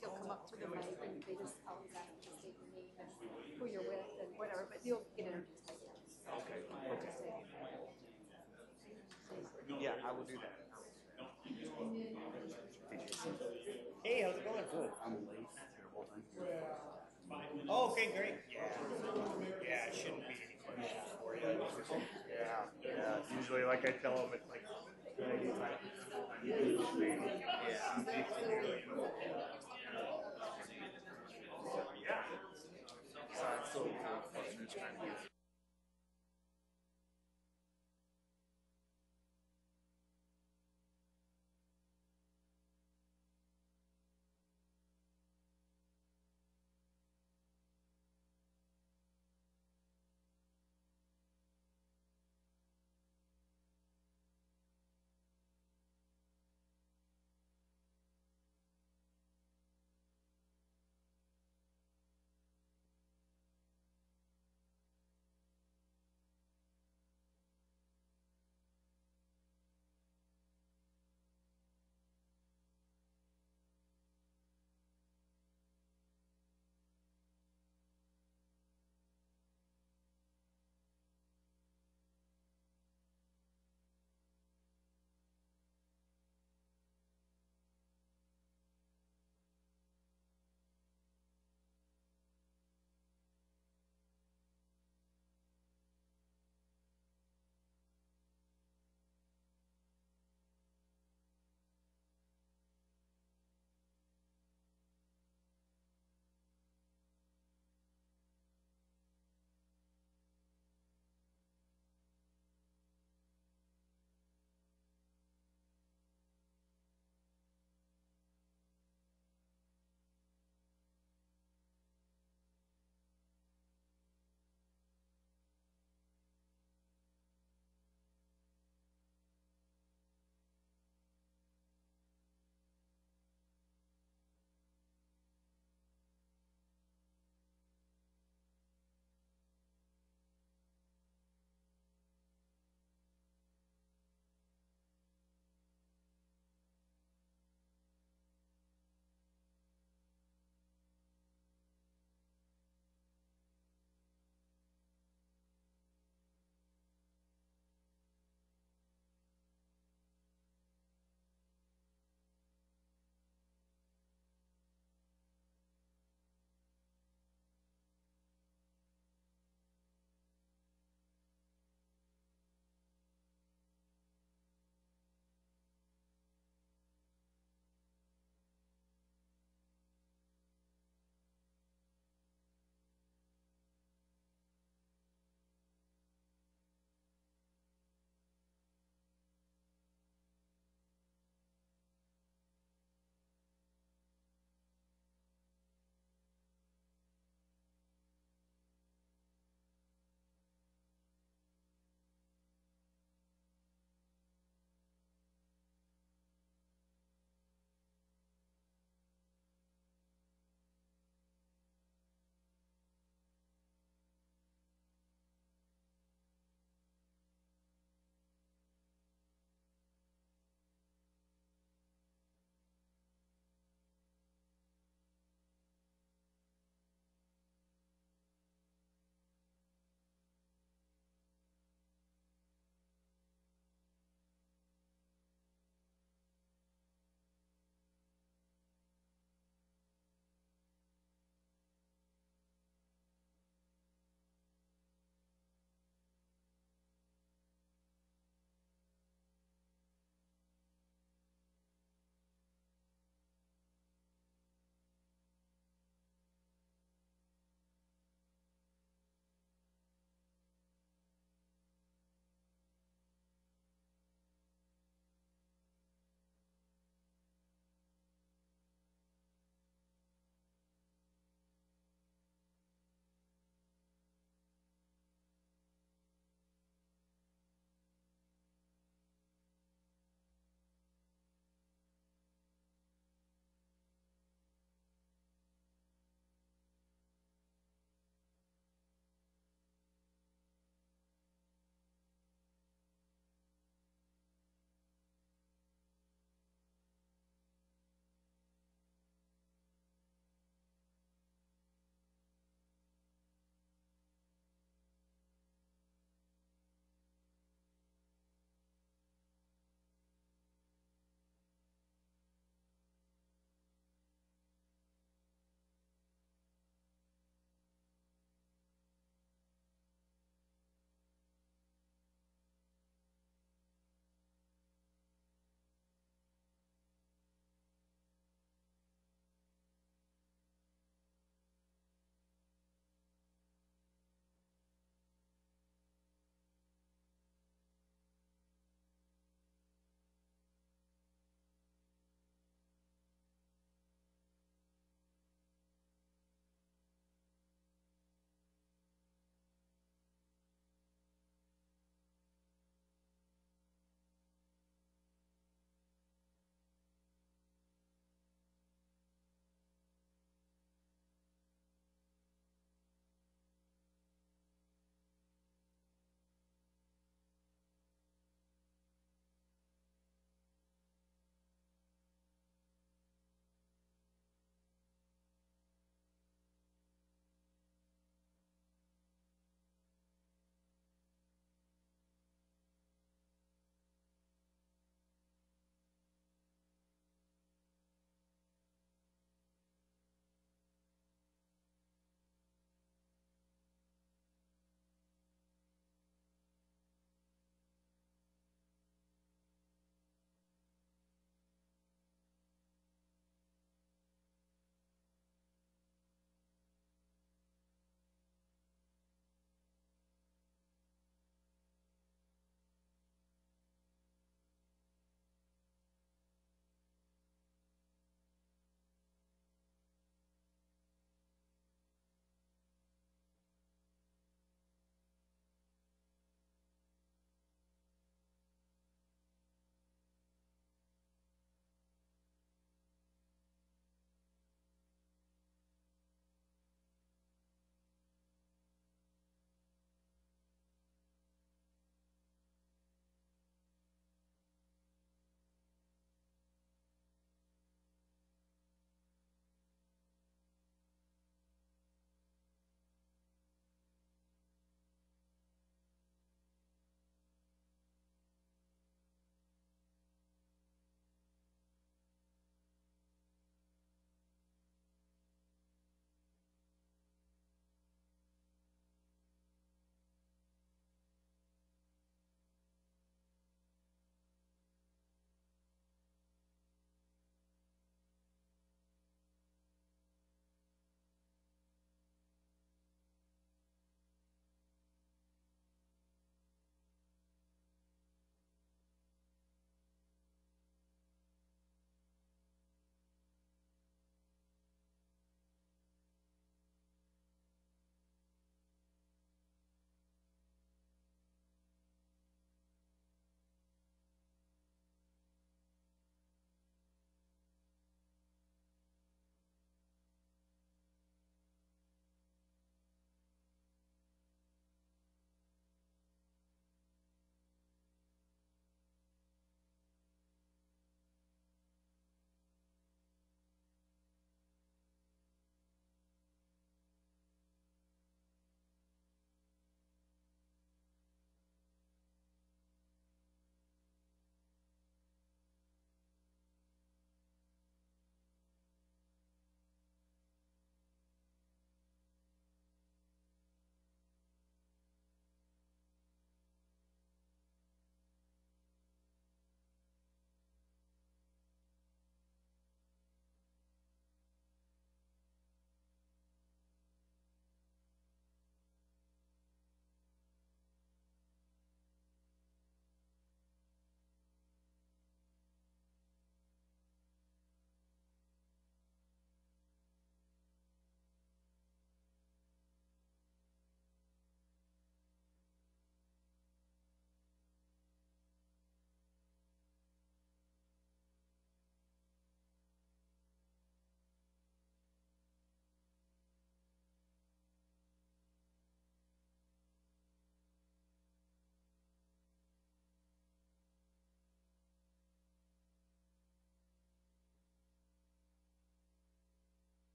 You'll come up to the mic and they just tell you that and just state your name and who you're with and whatever, but you'll get introduced by them. Okay. Yeah, I will do that. Hey, how's it going? Good. I'm late. Oh, okay, great. Yeah, it shouldn't be any questions for you. Yeah. Usually, like I tell them, it's like 95. So I'm still trying to get.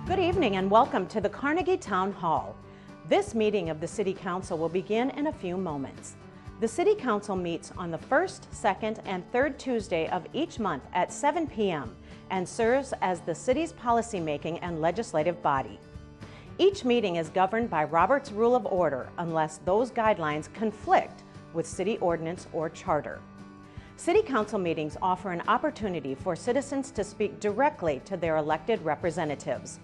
Good evening and welcome to the Carnegie Town Hall. This meeting of the City Council will begin in a few moments. The City Council meets on the first, second, and third Tuesday of each month at 7 p.m. and serves as the city's policymaking and legislative body. Each meeting is governed by Robert's Rule of Order unless those guidelines conflict with city ordinance or charter. City Council meetings offer an opportunity for citizens to speak directly to their elected representatives.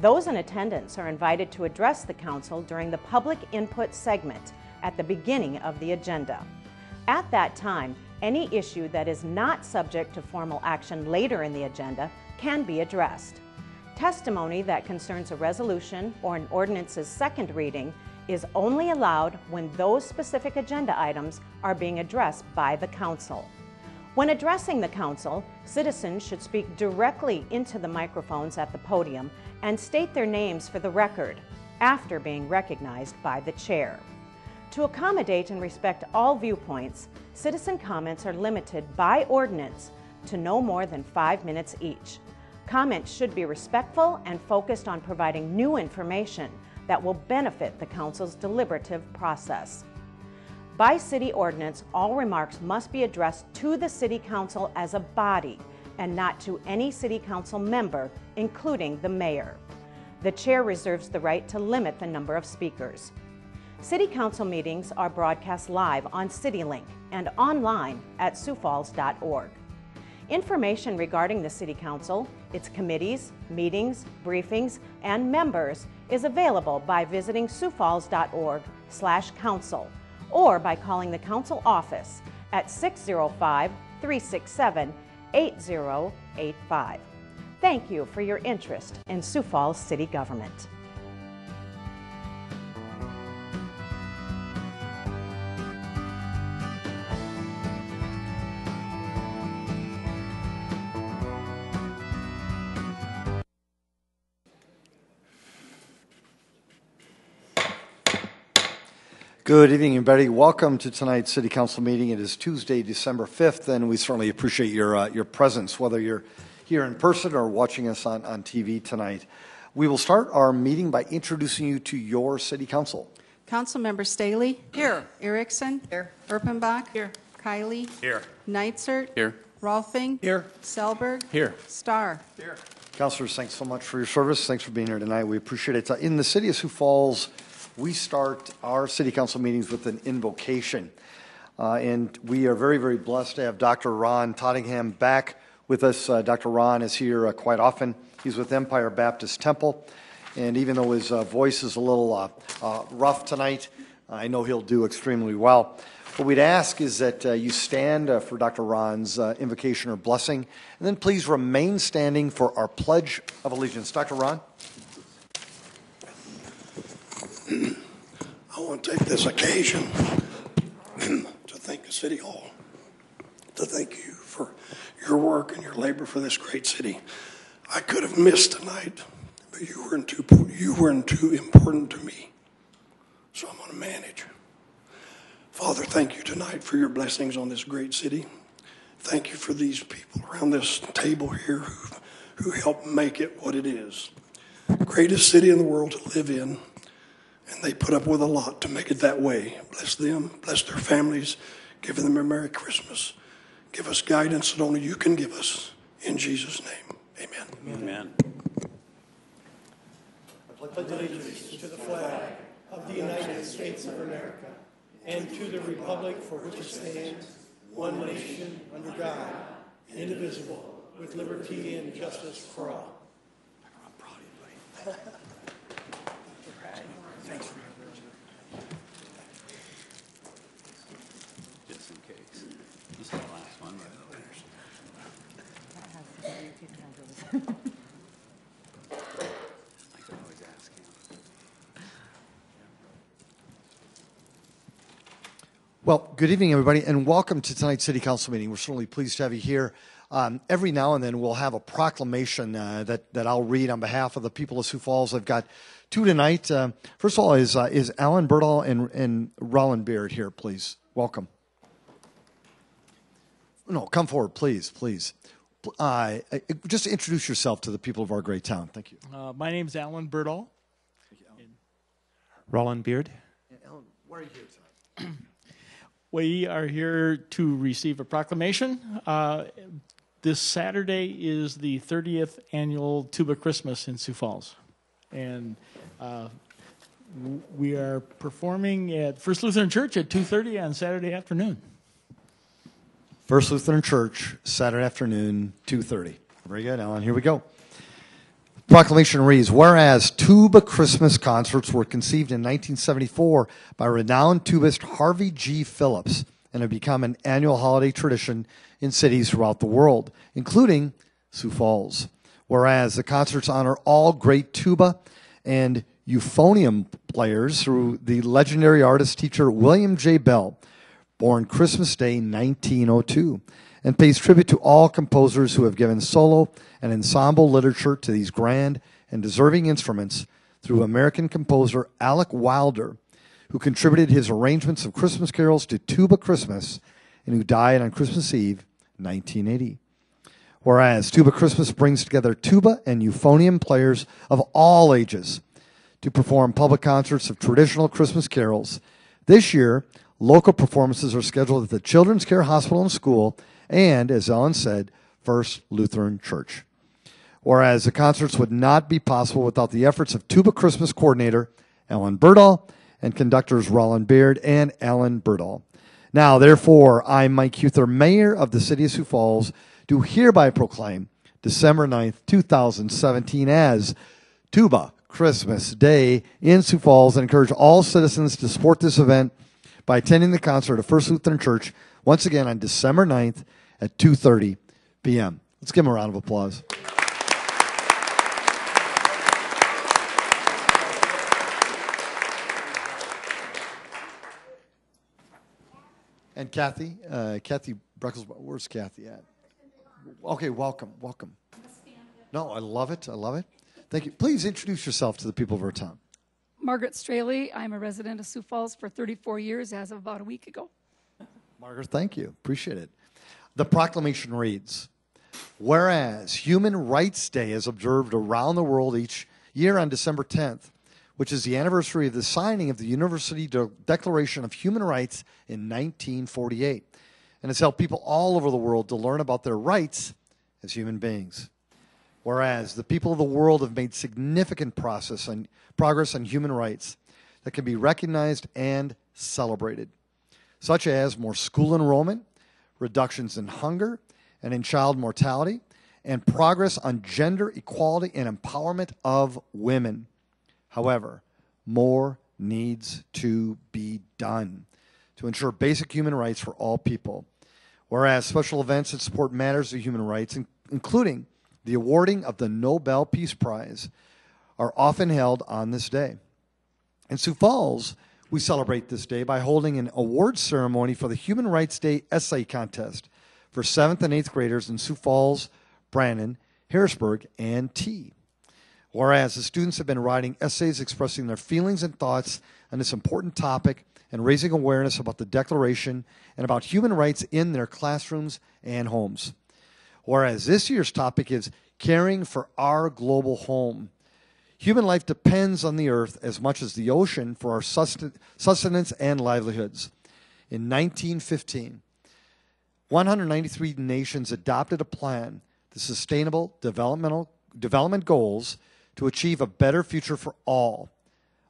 Those in attendance are invited to address the Council during the public input segment at the beginning of the agenda. At that time, any issue that is not subject to formal action later in the agenda can be addressed. Testimony that concerns a resolution or an ordinance's second reading is only allowed when those specific agenda items are being addressed by the Council. When addressing the Council, citizens should speak directly into the microphones at the podium and state their names for the record after being recognized by the chair. To accommodate and respect all viewpoints, citizen comments are limited by ordinance to no more than 5 minutes each. Comments should be respectful and focused on providing new information that will benefit the Council's deliberative process. By city ordinance, all remarks must be addressed to the City Council as a body and not to any City Council member, including the mayor. The chair reserves the right to limit the number of speakers. City Council meetings are broadcast live on CityLink and online at siouxfalls.org. Information regarding the City Council, its committees, meetings, briefings, and members is available by visiting siouxfalls.org/council or by calling the Council office at 605-367-8085. Thank you for your interest in Sioux Falls City Government. Good evening, everybody. Welcome to tonight's City Council meeting. It is Tuesday, December 5th, and we certainly appreciate your presence, whether you're here in person or watching us on TV tonight. We will start our meeting by introducing you to your City Council. Councilmember Staley. Here. Erickson. Here. Erpenbach. Here. Kiley. Here. Neitzert. Here. Rolfing. Here. Selberg. Here. Starr. Here. Councilors, thanks so much for your service. Thanks for being here tonight. We appreciate it. In the city of Sioux Falls, we start our City Council meetings with an invocation. And we are very, very blessed to have Dr. Ron Tottingham back with us. Dr. Ron is here quite often. He's with Empire Baptist Temple. And even though his voice is a little rough tonight, I know he'll do extremely well. What we'd ask is that you stand for Dr. Ron's invocation or blessing, and then please remain standing for our Pledge of Allegiance. Dr. Ron? I want to take this occasion to thank the City Hall, to thank you for your work and your labor for this great city. I could have missed tonight, but you weren't too important to me, so I'm going to manage. Father, thank you tonight for your blessings on this great city. Thank you for these people around this table here who help make it what it is. Greatest city in the world to live in. And they put up with a lot to make it that way. Bless them, bless their families, give them a Merry Christmas. Give us guidance that only you can give us. In Jesus' name, amen. Amen. I pledge allegiance to the flag of the United States of America and to the republic for which it stands, one nation, under God, indivisible, with liberty and justice for all. I'm proud of you, buddy. Thanks for your just in case. This is the last one, right? I can always ask him. Well, good evening, everybody, and welcome to tonight's City Council meeting. We're certainly pleased to have you here. Every now and then we'll have a proclamation that I'll read on behalf of the people of Sioux Falls. I've got two tonight. First of all, is Alan Berdahl and Roland Beard here, please? Welcome. No, come forward, please, please. just introduce yourself to the people of our great town. Thank you. My name's Alan Birdall. Roland Beard. And Alan, why are you here tonight? We are here to receive a proclamation. This Saturday is the 30th annual Tuba Christmas in Sioux Falls. And we are performing at First Lutheran Church at 2:30 on Saturday afternoon. First Lutheran Church, Saturday afternoon, 2:30. Very good, Alan. Here we go. Proclamation reads, whereas tuba Christmas concerts were conceived in 1974 by renowned tubist Harvey G. Phillips and have become an annual holiday tradition in cities throughout the world, including Sioux Falls. Whereas the concerts honor all great tuba and euphonium players through the legendary artist-teacher William J. Bell, born Christmas Day 1902, and pays tribute to all composers who have given solo and ensemble literature to these grand and deserving instruments through American composer Alec Wilder, who contributed his arrangements of Christmas carols to Tuba Christmas and who died on Christmas Eve, 1980. Whereas Tuba Christmas brings together tuba and euphonium players of all ages to perform public concerts of traditional Christmas carols. This year, local performances are scheduled at the Children's Care Hospital and School and, as Ellen said, First Lutheran Church. Whereas the concerts would not be possible without the efforts of Tuba Christmas coordinator Ellen Birdall and conductors Roland Beard and Alan Birdall. Now, therefore, I, Mike Huther, Mayor of the City of Sioux Falls, do hereby proclaim December 9th, 2017 as Tuba Christmas Day in Sioux Falls and encourage all citizens to support this event by attending the concert at First Lutheran Church once again on December 9th at 2:30 p.m. Let's give them a round of applause. And Kathy Breckles, where's Kathy at? Okay, welcome. No, I love it. Thank you. Please introduce yourself to the people of our town. Margaret Straley. I'm a resident of Sioux Falls for 34 years as of about a week ago. Margaret, thank you. Appreciate it. The proclamation reads, whereas Human Rights Day is observed around the world each year on December 10th, which is the anniversary of the signing of the Universal Declaration of Human Rights in 1948, and has helped people all over the world to learn about their rights as human beings. Whereas the people of the world have made significant progress on human rights that can be recognized and celebrated, such as more school enrollment, reductions in hunger and in child mortality, and progress on gender equality and empowerment of women. However, more needs to be done to ensure basic human rights for all people. Whereas special events that support matters of human rights, including the awarding of the Nobel Peace Prize, are often held on this day. In Sioux Falls, we celebrate this day by holding an awards ceremony for the Human Rights Day Essay Contest for 7th and 8th graders in Sioux Falls, Brandon, Harrisburg, and T. Whereas the students have been writing essays expressing their feelings and thoughts on this important topic and raising awareness about the Declaration and about human rights in their classrooms and homes. Whereas this year's topic is caring for our global home. Human life depends on the earth as much as the ocean for our sustenance and livelihoods. In 1915, 193 nations adopted a plan, the Sustainable Development Goals, to achieve a better future for all,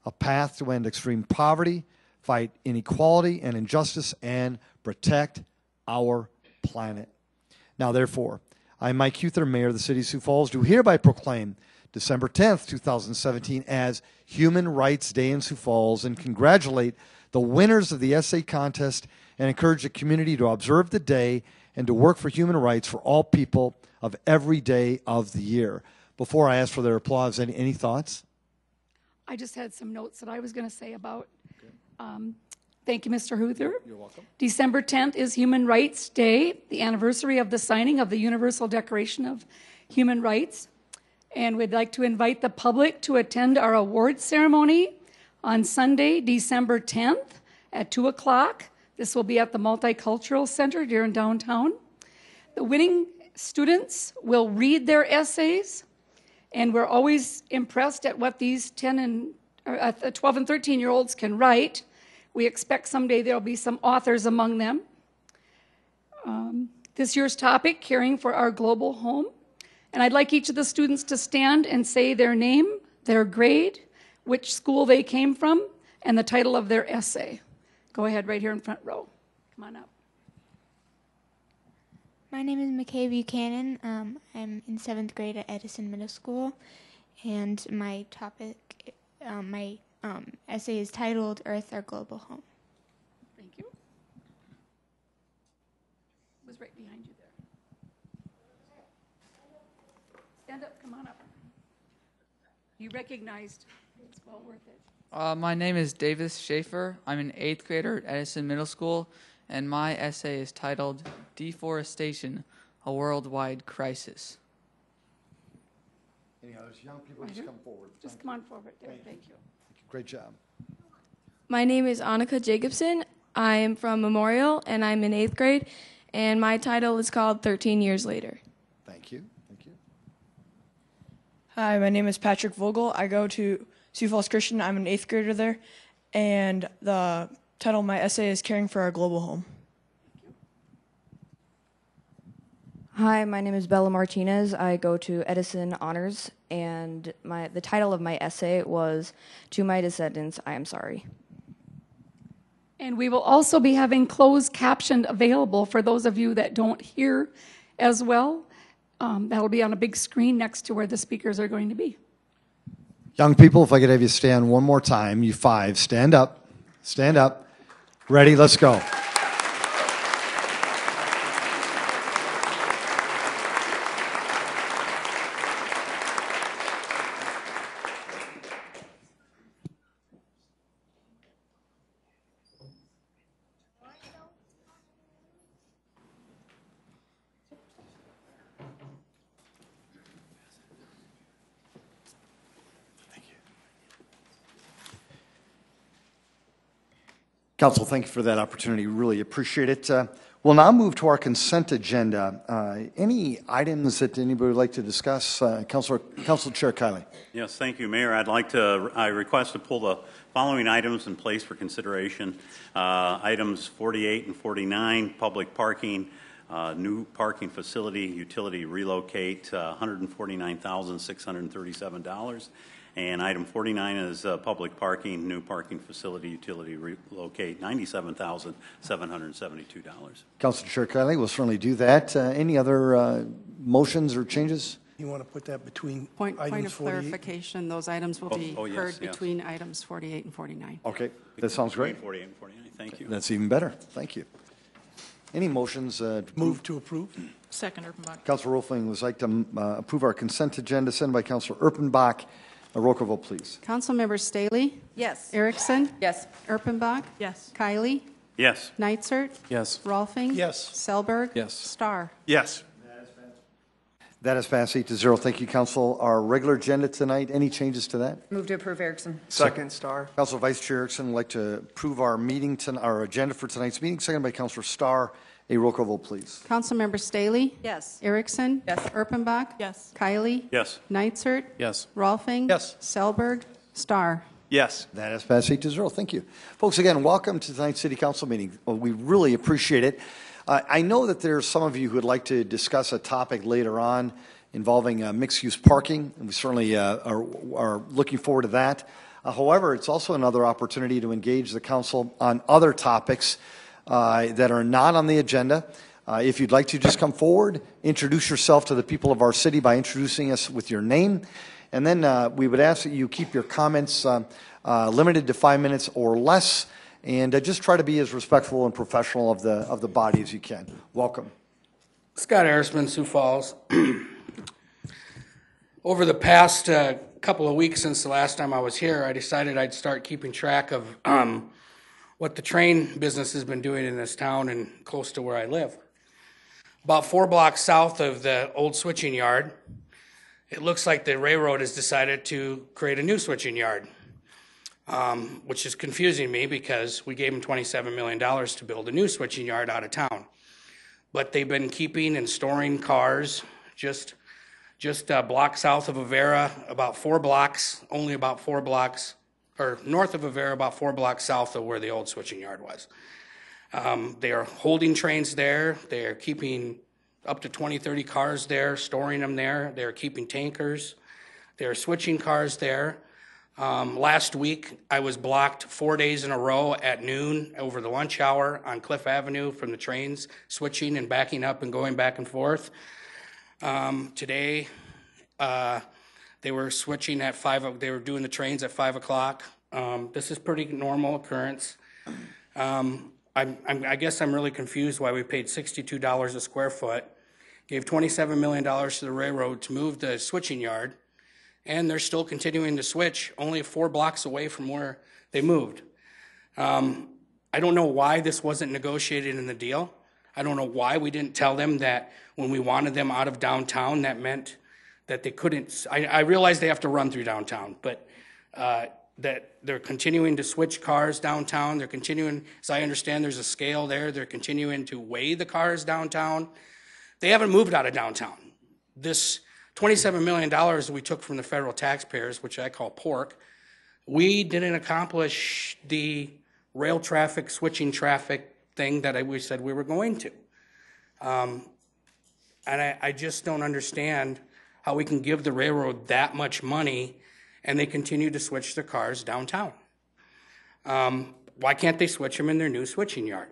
a path to end extreme poverty, fight inequality and injustice, and protect our planet. Now, therefore, I, Mike Huther, Mayor of the City of Sioux Falls, do hereby proclaim December 10th, 2017 as Human Rights Day in Sioux Falls and congratulate the winners of the essay contest and encourage the community to observe the day and to work for human rights for all people of every day of the year. Before I ask for their applause, any thoughts? I just had some notes that I was going to say about. Thank you, Mr. Huther. You're welcome. December 10th is Human Rights Day, the anniversary of the signing of the Universal Declaration of Human Rights. And we'd like to invite the public to attend our awards ceremony on Sunday, December 10th at 2 o'clock. This will be at the Multicultural Center here in downtown. The winning students will read their essays, and we're always impressed at what these 12 and 13-year-olds can write. We expect someday there'll be some authors among them. This year's topic, caring for our global home. And I'd like each of the students to stand and say their name, their grade, which school they came from, and the title of their essay. Go ahead, right here in front row. Come on up. My name is McKay Buchanan. I'm in 7th grade at Edison Middle School, and my topic, my essay is titled Earth, Our Global Home. Thank you. It was right behind you there. Stand up, come on up. You recognized. It's well worth it. My name is Davis Schaefer. I'm an 8th grader at Edison Middle School, and my essay is titled Deforestation, a Worldwide Crisis. Any others? Young people, just come forward. Just come on forward there. Thank you. Great job. My name is Annika Jacobson. I'm from Memorial, and I'm in 8th grade, and my title is called 13 Years Later. Thank you. Thank you. Hi, my name is Patrick Vogel. I go to Sioux Falls Christian. I'm an 8th grader there, and the title of my essay is Caring for Our Global Home. Hi, my name is Bella Martinez. I go to Edison Honors, and the title of my essay was To My Descendants, I Am Sorry. And we will also be having closed captioned available for those of you that don't hear as well. That'll be on a big screen next to where the speakers are going to be. Young people, if I could have you stand one more time, you 5, stand up. Stand up. Ready, let's go. Council, thank you for that opportunity. Really appreciate it. We'll now move to our consent agenda. Any items that anybody would like to discuss? Council Chair Kiley. Yes, thank you, Mayor. I request to pull the following items in place for consideration. Items 48 and 49, public parking, new parking facility, utility relocate, $149,637. And item 49 is public parking, new parking facility, utility relocate, $97,772. Council Chair Kiley will certainly do that. Any other motions or changes? You want to put that between Point items of 48? clarification, those items will be yes, heard yes. between items 48 and 49. Okay, that sounds great. 48 and 49, thank you. That's even better. Thank you. Any motions? Move to approve. Second, Erpenbach. Councilor Rolfing would like to approve our consent agenda sent by Councilor Erpenbach. A roll call vote, please. Councilmember Staley? Yes. Erickson? Yes. Erpenbach? Yes. Kiley? Yes. Nitzert? Yes. Rolfing? Yes. Selberg? Yes. Starr? Yes. That is passed 8-0. Thank you, Council. Our regular agenda tonight, any changes to that? Move to approve, Erickson. Second, Star. Council Vice Chair Erickson would like to approve our meeting, our agenda for tonight's meeting, seconded by Councilor Starr. A roll call vote, please. Councilmember Staley? Yes. Erickson? Yes. Erpenbach? Yes. Kiley? Yes. Nitzert? Yes. Rolfing? Yes. Selberg? Starr? Yes. That has passed 8-0. Thank you. Folks, again, welcome to tonight's City Council meeting. We really appreciate it. I know that there's some of you who would like to discuss a topic later on involving mixed-use parking, and we certainly are looking forward to that. However, it's also another opportunity to engage the council on other topics that are not on the agenda. If you'd like to, just come forward, introduce yourself to the people of our city by introducing us with your name, and then we would ask that you keep your comments limited to 5 minutes or less, and just try to be as respectful and professional of the body as you can. Welcome. Scott Arisman, Sioux Falls. Over the past couple of weeks since the last time I was here, I decided I'd start keeping track of what the train business has been doing in this town and close to where I live. About 4 blocks south of the old switching yard, it looks like the railroad has decided to create a new switching yard, which is confusing me because we gave them $27 million to build a new switching yard out of town. but they've been keeping and storing cars just a block south of Avera, about 4 blocks, only about 4 blocks, or north of Avera, about 4 blocks south of where the old switching yard was. They are holding trains there. They are keeping up to 20, 30 cars there, storing them there. They're keeping tankers. They're switching cars there. Last week, I was blocked 4 days in a row at noon over the lunch hour on Cliff Avenue from the trains, switching and backing up and going back and forth. Today, they were switching at 5, they were doing the trains at 5 o'clock. This is pretty normal occurrence. I guess I'm really confused why we paid $62 a square foot, gave $27 million to the railroad to move the switching yard, and they're still continuing to switch only 4 blocks away from where they moved. I don't know why this wasn't negotiated in the deal. I don't know why we didn't tell them that when we wanted them out of downtown, that meant that they couldn't. I realize they have to run through downtown, but that they're continuing to switch cars downtown. They're continuing, as I understand, there's a scale there. They're continuing to weigh the cars downtown. They haven't moved out of downtown. This $27 million that we took from the federal taxpayers, which I call pork, we didn't accomplish the rail traffic, switching traffic thing that we said we were going to. And I just don't understand how we can give the railroad that much money and they continue to switch their cars downtown. Why can't they switch them in their new switching yard?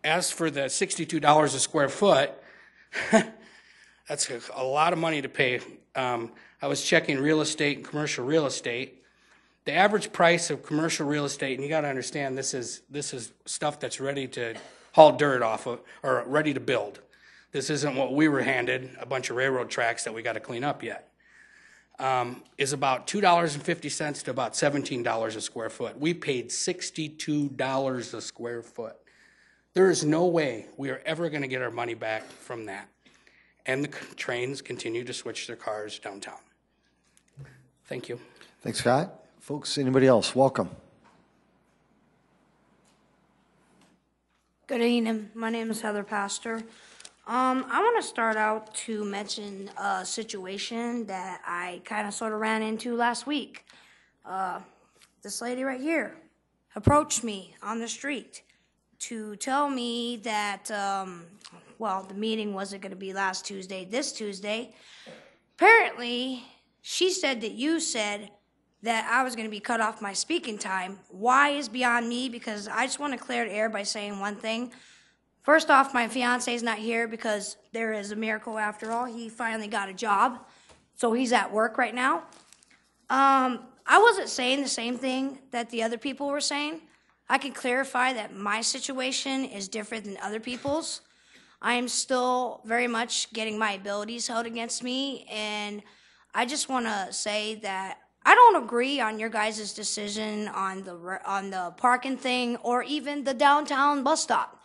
As for the $62 a square foot, that's a lot of money to pay. I was checking real estate and commercial real estate. The average price of commercial real estate, and you got to understand this is stuff that's ready to haul dirt off of or ready to build. This isn't what we were handed, a bunch of railroad tracks that we got to clean up yet. Is about $2.50 to about $17 a square foot. We paid $62 a square foot. There is no way we are ever going to get our money back from that. And the trains continue to switch their cars downtown. Thank you. Thanks, Scott. Folks, anybody else? Welcome. Good evening. My name is Heather Pastor. I want to start out to mention a situation that I kind of sort of ran into last week. This lady right here approached me on the street to tell me that, the meeting wasn't going to be last Tuesday, this Tuesday. Apparently, she said that you said that I was going to be cut off my speaking time. Why is beyond me, because I just want to clear the air by saying one thing. First off, my fiance's not here because there is a miracle after all. He finally got a job, so he's at work right now. I wasn't saying the same thing that the other people were saying. I can clarify that my situation is different than other people's. I am still very much getting my abilities held against me, and I just want to say that I don't agree on your guys' decision on the parking thing or even the downtown bus stop.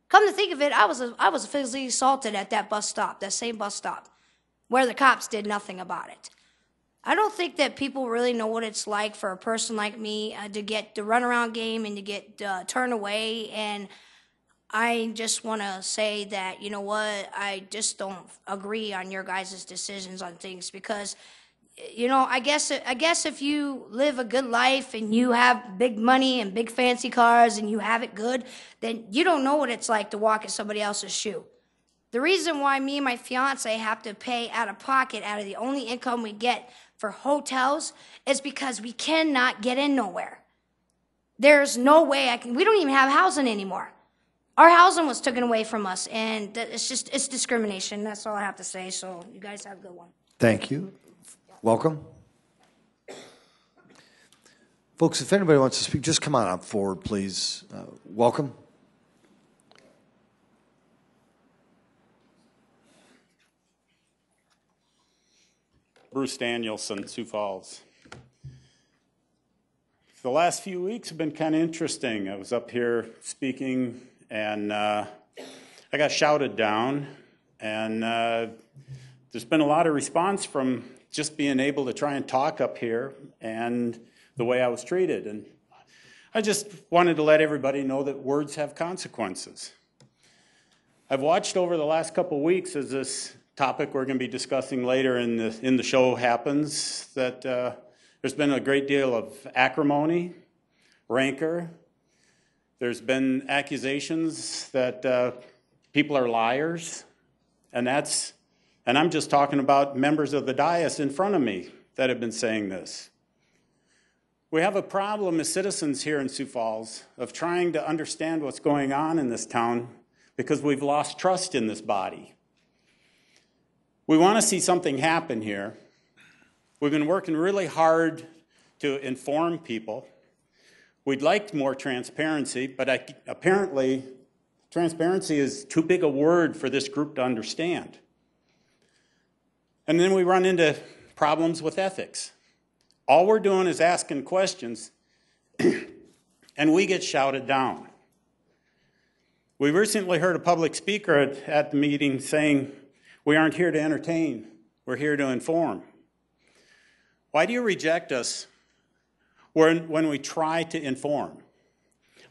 Come to think of it, I was physically assaulted at that bus stop, that same bus stop, where the cops did nothing about it. I don't think that people really know what it's like for a person like me to get the runaround game and to get turned away. And I just want to say that, you know what, I just don't agree on your guys' decisions on things because, you know, I guess if you live a good life and you have big money and big fancy cars and you have it good, then you don't know what it's like to walk in somebody else's shoe. The reason why me and my fiance have to pay out of pocket out of the only income we get for hotels is because we cannot get in nowhere. There's no way we don't even have housing anymore. Our housing was taken away from us, and it's discrimination. That's all I have to say, so you guys have a good one. Thank you. Welcome. Folks, if anybody wants to speak, just come on up forward, please. Welcome. Bruce Danielson, Sioux Falls. The last few weeks have been kind of interesting. I was up here speaking, and I got shouted down, and there's been a lot of response from just being able to try and talk up here and the way I was treated. And I just wanted to let everybody know that words have consequences. I've watched over the last couple of weeks as this topic we're going to be discussing later in the show happens, that there's been a great deal of acrimony, rancor. There's been accusations that people are liars, and I'm just talking about members of the dais in front of me that have been saying this. We have a problem as citizens here in Sioux Falls of trying to understand what's going on in this town because we've lost trust in this body. We want to see something happen here. We've been working really hard to inform people. We'd like more transparency, but apparently transparency is too big a word for this group to understand. And then we run into problems with ethics. All we're doing is asking questions, and we get shouted down. We recently heard a public speaker at the meeting saying, "We aren't here to entertain, we're here to inform." Why do you reject us when we try to inform?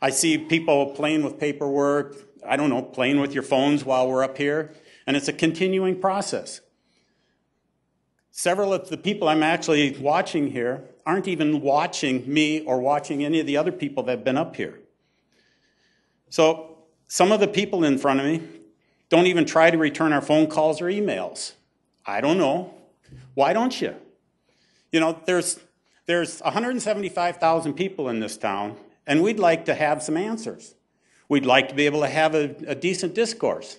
I see people playing with paperwork, I don't know, playing with your phones while we're up here, and it's a continuing process. Several of the people I'm actually watching here aren't even watching me or watching any of the other people that have been up here. So some of the people in front of me don't even try to return our phone calls or emails. I don't know. Why don't you? You know, there's 175,000 people in this town, and we'd like to have some answers. We'd like to be able to have a decent discourse.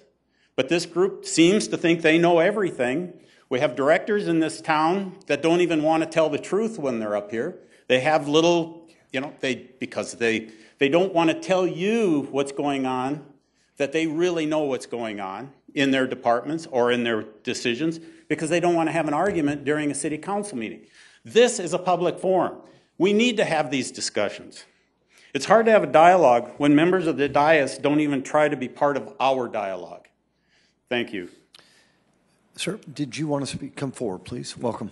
But this group seems to think they know everything. We have directors in this town that don't even want to tell the truth when they're up here. They have little, because they don't want to tell you what's going on, that they really know what's going on in their departments or in their decisions, because they don't want to have an argument during a city council meeting. This is a public forum. We need to have these discussions. It's hard to have a dialogue when members of the dais don't even try to be part of our dialogue. Thank you. Sir, did you want to speak? Come forward, please. Welcome.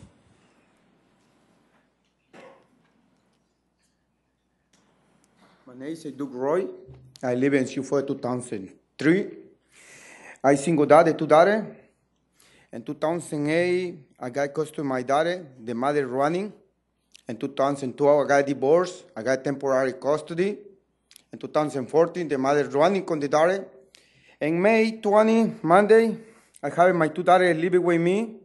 My name is Doug Roy. I live in Sioux Falls 2003. I single dad, 2 daughters. In 2008, I got close to my daughter, the mother running. In 2012, I got divorced. I got temporary custody. In 2014, the mother running on the daughter. In May 20, Monday, I have my 2 daughters living with me,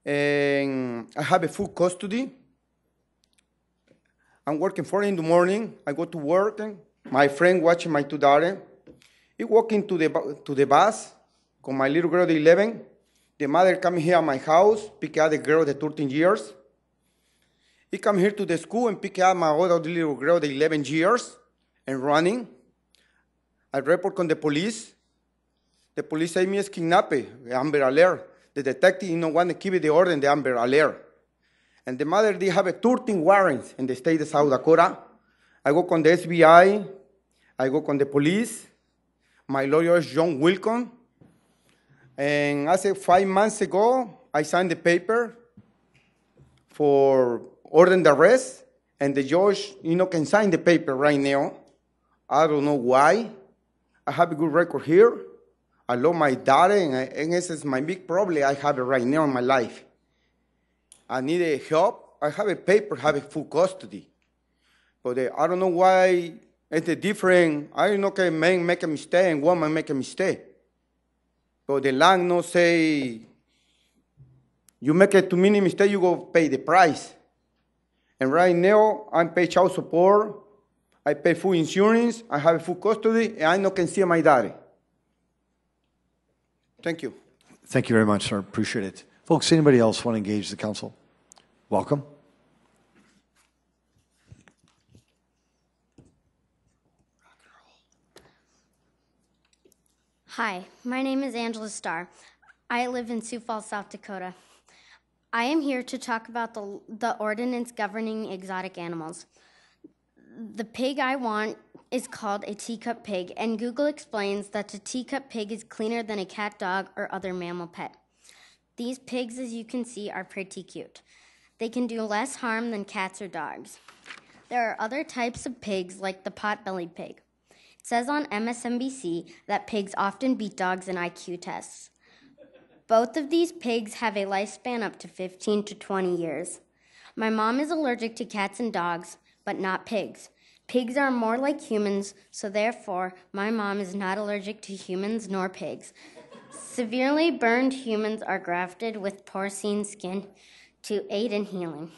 and I have a full custody. I'm working 4 in the morning. I go to work. My friend watching my 2 daughters. He walking to the bus with my little girl, the 11. The mother come here at my house, pick up the girl, the 13 years. He come here to the school and pick up my other little girl, the 11 years, and running. I report on the police. The police say me is kidnapped, Amber Alert. The detective don't want to keep the order in the Amber Alert. And the mother, they have 13 warrants in the state of South Dakota. I go on the SBI. I go on the police. My lawyer is John Wilcon. And as of 5 months ago, I signed the paper for order the arrest. And the judge, can sign the paper right now. I don't know why. I have a good record here. I love my daughter, and this is my big problem I have right now in my life. I need help. I have a paper, have a full custody. But I don't know why it's different. I know can man make a mistake and woman make a mistake. But the land no say, you make a too many mistake, you go pay the price. And right now, I pay child support, I pay full insurance, I have full custody, and I no can see my daughter. Thank you. Thank you very much, sir. Appreciate it. Folks, anybody else want to engage the council? Welcome. Hi, my name is Angela Starr. I live in Sioux Falls, South Dakota. I am here to talk about the ordinance governing exotic animals. The pig I want is called a teacup pig, and Google explains that a teacup pig is cleaner than a cat, dog, or other mammal pet. These pigs, as you can see, are pretty cute. They can do less harm than cats or dogs. There are other types of pigs like the pot-bellied pig. It says on MSNBC that pigs often beat dogs in IQ tests. Both of these pigs have a lifespan up to 15 to 20 years. My mom is allergic to cats and dogs, but not pigs. Pigs are more like humans, so therefore, my mom is not allergic to humans nor pigs. Severely burned humans are grafted with porcine skin to aid in healing.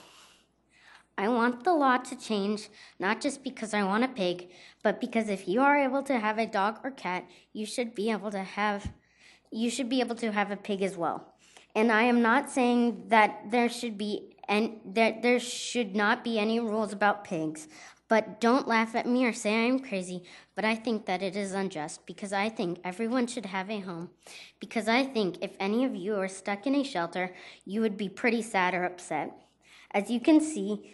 I want the law to change, not just because I want a pig, but because if you are able to have a dog or cat, you should be able to have a pig as well. And I am not saying that there should not be any rules about pigs. But don't laugh at me or say I'm crazy, but I think that it is unjust because I think everyone should have a home. Because I think if any of you are stuck in a shelter, you would be pretty sad or upset. As you can see,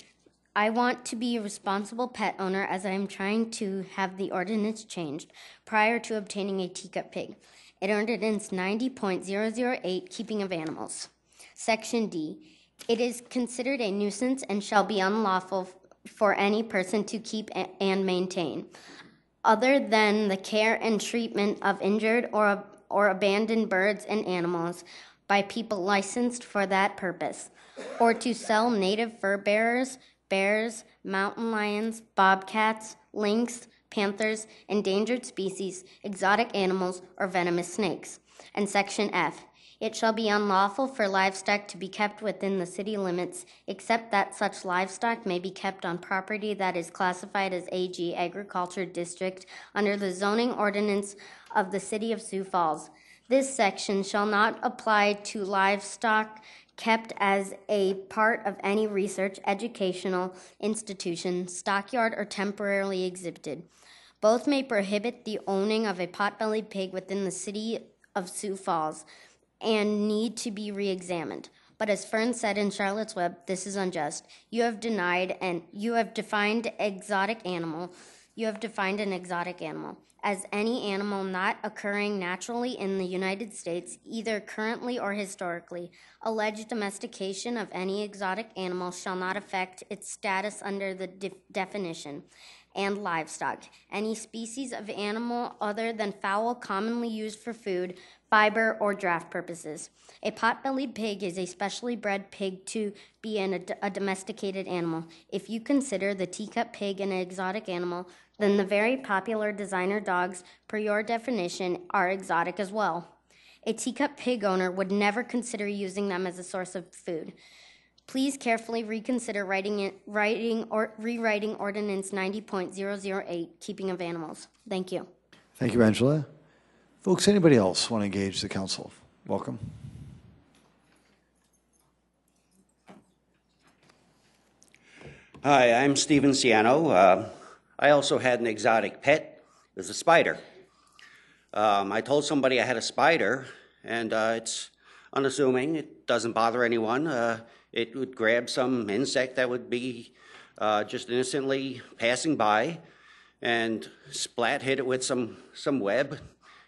I want to be a responsible pet owner as I am trying to have the ordinance changed prior to obtaining a teacup pig. It Ordinance 90.008, Keeping of Animals. Section D. It is considered a nuisance and shall be unlawful for any person to keep and maintain, other than the care and treatment of injured or abandoned birds and animals by people licensed for that purpose, or to sell native fur bearers, bears, mountain lions, bobcats, lynx, panthers, endangered species, exotic animals, or venomous snakes. And Section F. It shall be unlawful for livestock to be kept within the city limits, except that such livestock may be kept on property that is classified as AG Agriculture District under the zoning ordinance of the city of Sioux Falls. This section shall not apply to livestock kept as a part of any research, educational institution, stockyard, or temporarily exhibited. Both may prohibit the owning of a pot-bellied pig within the city of Sioux Falls and need to be re-examined. But as Fern said in Charlotte's Web, this is unjust. You have defined an exotic animal as any animal not occurring naturally in the United States, either currently or historically. Alleged domestication of any exotic animal shall not affect its status under the definition. And livestock, any species of animal other than fowl commonly used for food, fiber, or draft purposes. A pot-bellied pig is a specially bred pig to be a domesticated animal. If you consider the teacup pig an exotic animal, then the very popular designer dogs, per your definition, are exotic as well. A teacup pig owner would never consider using them as a source of food. Please carefully reconsider rewriting Ordinance 90.008, Keeping of Animals. Thank you. Thank you, Angela. Folks, anybody else want to engage the council? Welcome. Hi, I'm Stephen Ciano. I also had an exotic pet. It was a spider. I told somebody I had a spider, and it's unassuming. It doesn't bother anyone. It would grab some insect that would be just innocently passing by and splat hit it with some web.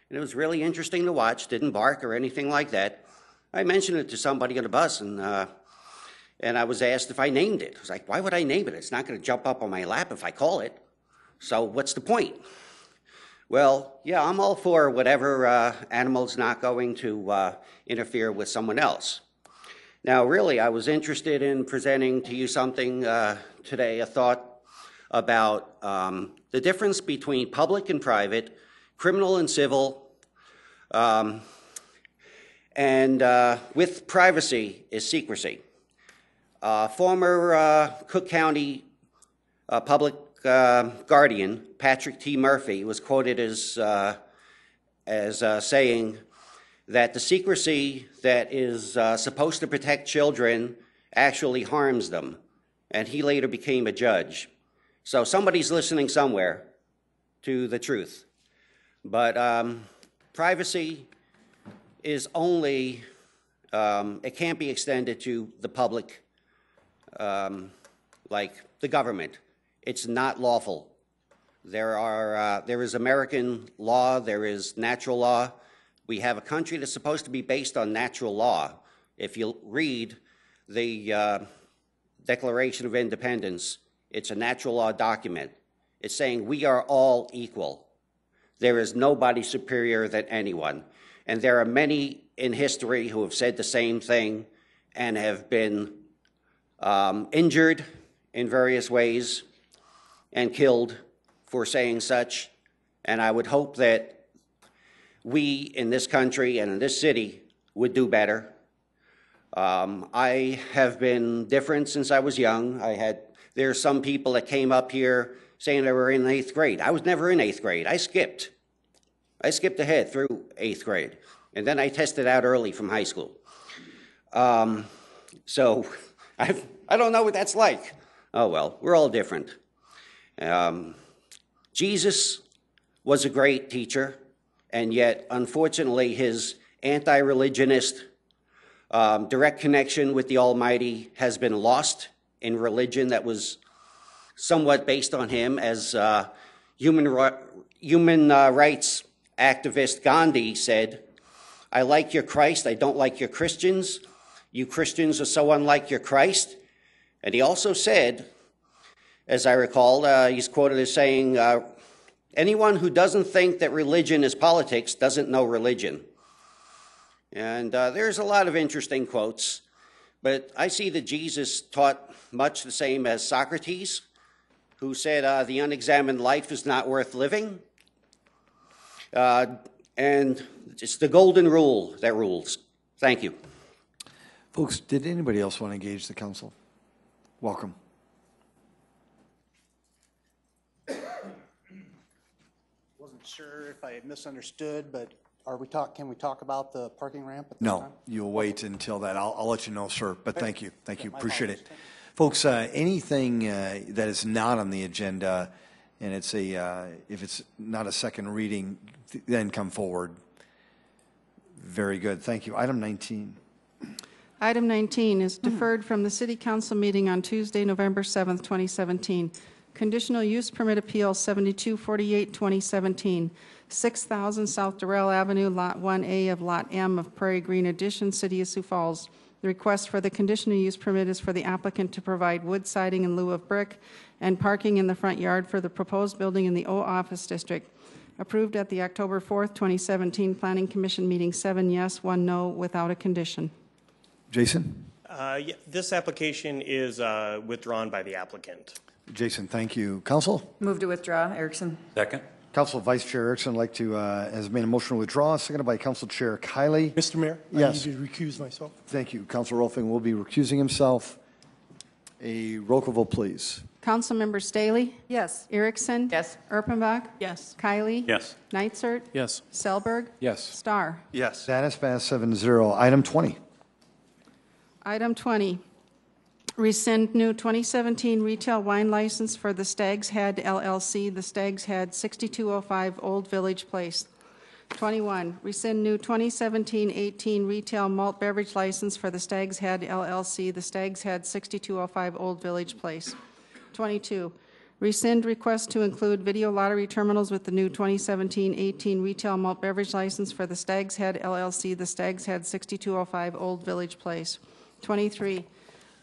And it was really interesting to watch. Didn't bark or anything like that. I mentioned it to somebody on the bus, and I was asked if I named it. I was like, why would I name it? It's not going to jump up on my lap if I call it. So what's the point? Well, yeah, I'm all for whatever animal's not going to interfere with someone else. Now, really, I was interested in presenting to you something today, a thought about the difference between public and private, criminal and civil, and with privacy is secrecy. Former Cook County public guardian, Patrick T. Murphy, was quoted as saying that the secrecy that is supposed to protect children actually harms them, and he later became a judge. So somebody's listening somewhere to the truth. But privacy is only, it can't be extended to the public, like the government. It's not lawful. There is American law, there is natural law. We have a country that's supposed to be based on natural law. If you read the Declaration of Independence, It's a natural law document. It's saying we are all equal. There is nobody superior than anyone. And there are many in history who have said the same thing and have been injured in various ways and killed for saying such. And I would hope that we in this country and in this city would do better. I have been different since I was young. There are some people that came up here saying they were in 8th grade. I was never in 8th grade. I skipped ahead through 8th grade. And then I tested out early from high school. So I don't know what that's like. Oh, well, we're all different. Jesus was a great teacher, and yet, unfortunately, his anti-religionist direct connection with the Almighty has been lost in religion that was somewhat based on him. As human rights activist Gandhi said, "I like your Christ, I don't like your Christians. You Christians are so unlike your Christ." And he also said, as I recall, he's quoted as saying, anyone who doesn't think that religion is politics doesn't know religion. And there's a lot of interesting quotes, but I see that Jesus taught much the same as Socrates, who said the unexamined life is not worth living. And it's the golden rule that rules. Thank you. Folks, did anybody else want to engage the council? Welcome. Wasn't sure if I had misunderstood, but can we talk about the parking ramp at this No, time? you'll wait until that. I'll let you know, sir, but thank you. Thank you. My Appreciate apologies. it. Folks, anything that is not on the agenda, and it's if it's not a second reading, then come forward. Very good. Thank you. Item 19. Item 19 is deferred from the City Council meeting on Tuesday, November 7th, 2017. Conditional Use Permit Appeal 7248, 2017. 6000 South Durrell Avenue, Lot 1A of Lot M of Prairie Green Addition, City of Sioux Falls. The request for the conditional use permit is for the applicant to provide wood siding in lieu of brick and parking in the front yard for the proposed building in the O Office District. Approved at the October 4th, 2017 Planning Commission meeting, 7 yes, 1 no, without a condition. Jason? Yeah, this application is withdrawn by the applicant. Jason, thank you. Council? Move to withdraw. Erickson. Second. Council Vice Chair Erickson has made a motion to withdraw, seconded by Council Chair Kiley. Mr. Mayor, Yes. I need to recuse myself. Thank you. Council Rolfing will be recusing himself. A roll call vote, please. Councilmember Staley? Yes. Erickson? Yes. Erpenbach? Yes. Kiley? Yes. Nitzert? Yes. Selberg? Yes. Starr? Yes. That is passed 7-0. Item 20. Item 20, rescind new 2017 retail wine license for the Stag's Head LLC, the Stag's Head, 6205 Old Village Place. 21, rescind new 2017-18 retail malt beverage license for the Stag's Head LLC, the Stag's Head, 6205 Old Village Place. 22, rescind request to include video lottery terminals with the new 2017-18 retail malt beverage license for the Stag's Head LLC, the Stag's Head, 6205 Old Village Place. 23,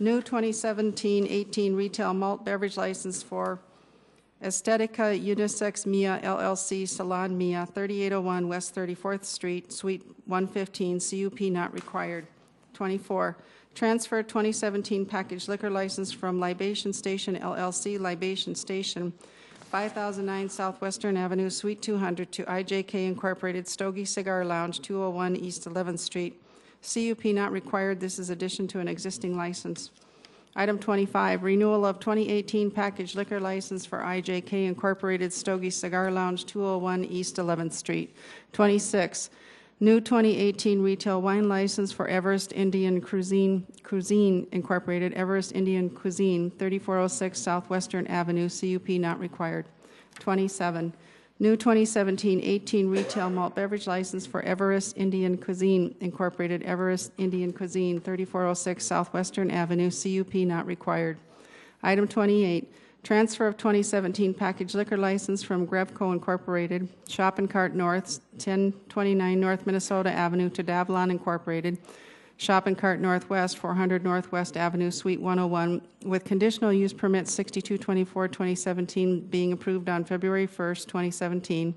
new 2017-18 retail malt beverage license for Estetica Unisex Mia LLC, Salon Mia, 3801 West 34th Street, Suite 115, CUP not required. 24, transfer 2017 package liquor license from Libation Station LLC, Libation Station, 5009 Southwestern Avenue, Suite 200 to IJK Incorporated, Stogie Cigar Lounge, 201 East 11th Street. CUP not required. This is addition to an existing license. Item 25, renewal of 2018 package liquor license for IJK Incorporated, Stogie Cigar Lounge, 201 East 11th Street. 26, new 2018 retail wine license for Everest Indian Cuisine Incorporated, Everest Indian Cuisine, 3406 Southwestern Avenue, CUP not required. 27, new 2017-18 retail malt beverage license for Everest Indian Cuisine Incorporated, Everest Indian Cuisine, 3406 Southwestern Avenue, CUP not required. Item 28, transfer of 2017 package liquor license from Grevco Incorporated, Shop and Cart North, 1029 North Minnesota Avenue to Davlon Incorporated, Shopping Cart Northwest, 400 Northwest Avenue, Suite 101, with conditional use permit 6224-2017 being approved on February 1st, 2017,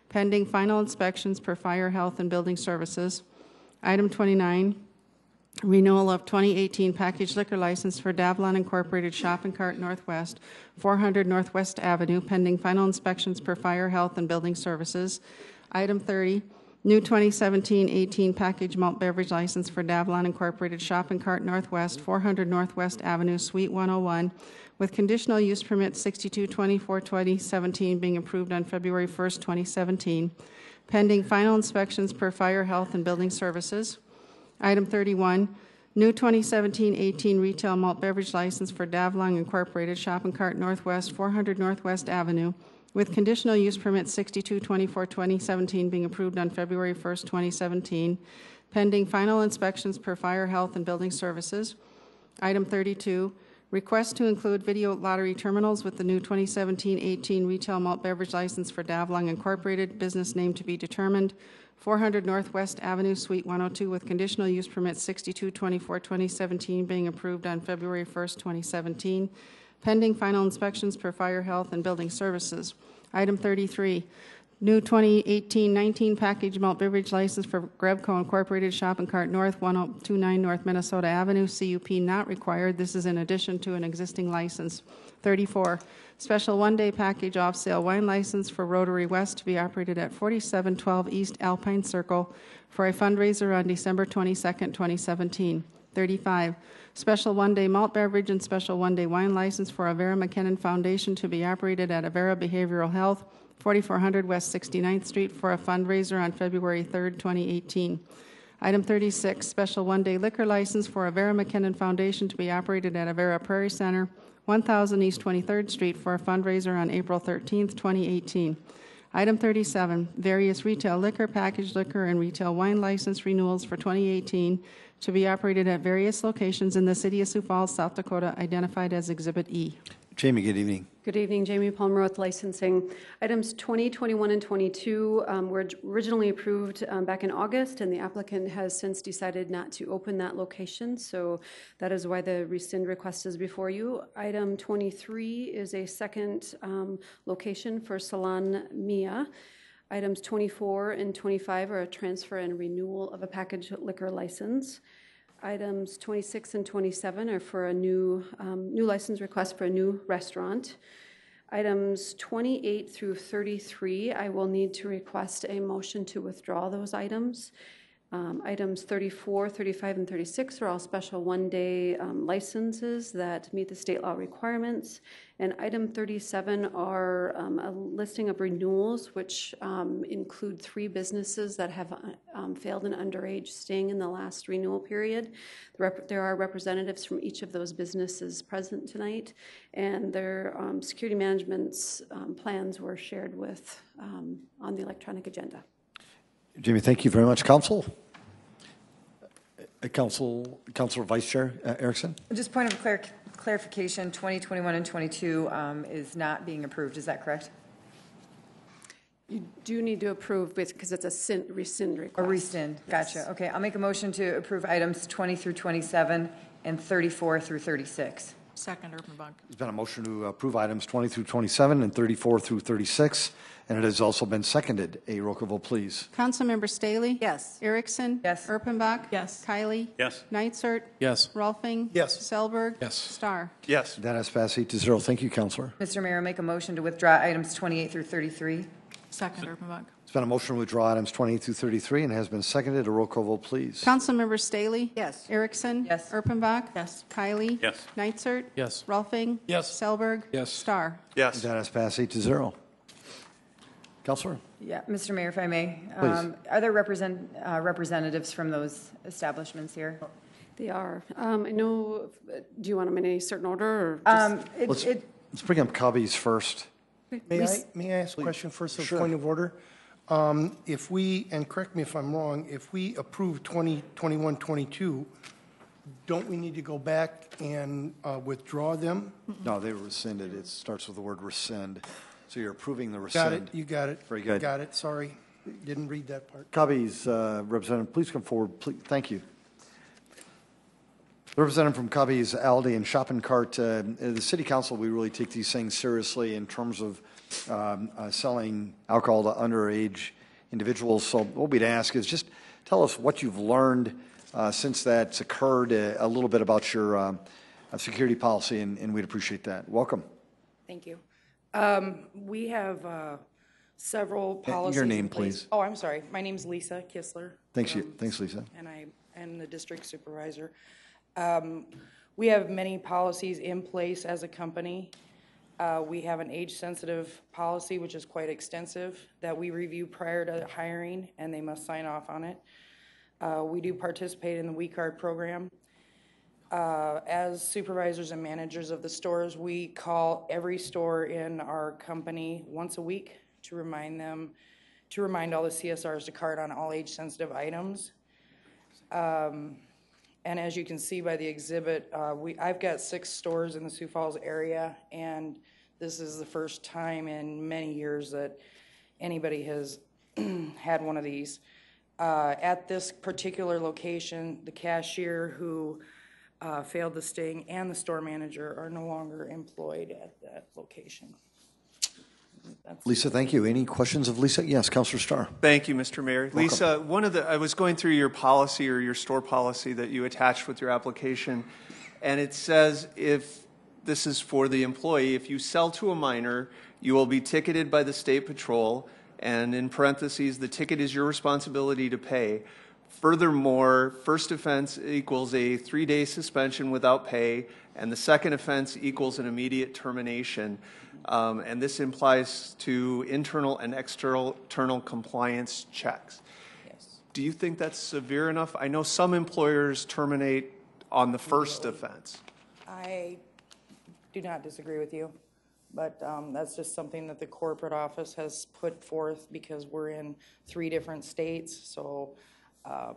pending final inspections per Fire, Health, and Building Services. Item 29, renewal of 2018 packaged liquor license for Davlon Incorporated Shopping Cart Northwest, 400 Northwest Avenue, pending final inspections per Fire, Health, and Building Services. Item 30, new 2017-18 packaged malt beverage license for Davlon Incorporated Shopping Cart Northwest, 400 Northwest Avenue, Suite 101, with conditional use permit 6224-2017 being approved on February 1st, 2017, pending final inspections per Fire, Health, and Building Services. Item 31, new 2017-18 retail malt beverage license for Davlon Incorporated Shopping Cart Northwest, 400 Northwest Avenue, with conditional use permit 6224-2017 being approved on February 1st, 2017, pending final inspections per Fire, Health, and Building Services. Item 32, request to include video lottery terminals with the new 2017-18 retail malt beverage license for Davlon Incorporated, business name to be determined, 400 Northwest Avenue, Suite 102, with conditional use permit 6224-2017 being approved on February 1st, 2017, pending final inspections per Fire, Health, and Building Services. Item 33, new 2018-19 packaged malt beverage license for Grebco Incorporated Shopping Cart North, 1029 North Minnesota Avenue, CUP not required. This is in addition to an existing license. 34, special one-day package off-sale wine license for Rotary West to be operated at 4712 East Alpine Circle for a fundraiser on December 22nd, 2017. 35, special one-day malt beverage and special one-day wine license for Avera McKinnon Foundation to be operated at Avera Behavioral Health, 4400 West 69th Street for a fundraiser on February 3rd, 2018. Item 36, special one-day liquor license for Avera McKinnon Foundation to be operated at Avera Prairie Center, 1000 East 23rd Street for a fundraiser on April 13th, 2018. Item 37, various retail liquor, packaged liquor, and retail wine license renewals for 2018 to be operated at various locations in the city of Sioux Falls, South Dakota, identified as Exhibit E. Jamie, good evening. Good evening, Jamie Palmer with licensing. Items 20, 21, and 22 were originally approved back in August, and the applicant has since decided not to open that location, so that is why the rescind request is before you. Item 23 is a second location for Salon Mia. Items 24 and 25 are a transfer and renewal of a packaged liquor license. Items 26 and 27 are for a new license request for a new restaurant. Items 28 through 33, I will need to request a motion to withdraw those items. Items 34, 35, and 36 are all special one-day licenses that meet the state law requirements. And item 37 are a listing of renewals, which include 3 businesses that have failed an underage sting in the last renewal period. There are representatives from each of those businesses present tonight, and their security management's plans were shared with on the electronic agenda. Jamie, thank you very much. Council? Councilor Vice Chair Erickson? Just point of clarification, 20, 21, and 22 is not being approved. Is that correct? You do need to approve because it's a rescind request. A rescind. Gotcha. Yes. Okay, I'll make a motion to approve items 20 through 27 and 34 through 36. Second, Erpenbach. There's been a motion to approve items 20 through 27 and 34 through 36, and it has also been seconded. A roll call vote, please. Councilmember Staley? Yes. Erickson? Yes. Erpenbach? Yes. Kiley? Yes. Neitzert? Yes. Rolfing? Yes. Selberg? Yes. Starr? Yes. That has passed 8-0. Thank you, Councilor. Mr. Mayor, I'll make a motion to withdraw items 28 through 33. Second, Erpenbach. There's been a motion to withdraw items 28 through 33 and has been seconded. A roll call vote, please. Councilmember Staley? Yes. Erickson? Yes. Erpenbach? Yes. Kiley? Yes. Neitzert? Yes. Rolfing? Yes. Selberg? Yes. Starr? Yes. That has passed 8-0. Councilor? Yeah, Mr. Mayor, if I may. Please. Are there representatives from those establishments here? They are. I know, do you want them in any certain order? Or just, Let's bring up Cubbies first. May I ask a question first, a point of order? If we, and correct me if I'm wrong, if we approve 20, 21, 22, don't we need to go back and withdraw them? No, they were rescinded. It starts with the word rescind. So you're approving the Got rescind. it, you got it. Very good. Got it, sorry. Didn't read that part. Cubbies, Representative, please come forward. Please. Thank you. The representative from Cubby's, Aldi, and Shopping Cart. The City Council, we really take these things seriously in terms of selling alcohol to underage individuals. So what we'd ask is just tell us what you've learned since that's occurred, a little bit about your security policy, and we'd appreciate that. Welcome. Thank you. We have several policies. Your name, please. Oh, I'm sorry. My name's Lisa Kissler. Thanks, thanks, Lisa. And I am the district supervisor. We have many policies in place as a company. We have an age-sensitive policy, which is quite extensive, that we review prior to hiring, and they must sign off on it. We do participate in the We Card program. As supervisors and managers of the stores, we call every store in our company once a week to remind all the CSRs to card on all age-sensitive items. And as you can see by the exhibit, I've got 6 stores in the Sioux Falls area, and this is the first time in many years that anybody has had one of these. At this particular location, the cashier who failed the sting and the store manager are no longer employed at that location. Lisa, thank you. Any questions of Lisa? Yes, Councilor Starr. Thank you, Mr. Mayor. Welcome. Lisa, I was going through your policy or your store policy that you attached with your application, and it says if this is for the employee, if you sell to a minor, you will be ticketed by the State Patrol, and in parentheses, the ticket is your responsibility to pay. Furthermore, first offense equals a 3-day suspension without pay, and the second offense equals an immediate termination. And this implies to internal and external compliance checks. Yes. Do you think that's severe enough? I know some employers terminate on the first offense. I do not disagree with you, but that's just something that the corporate office has put forth because we're in 3 different states. So, I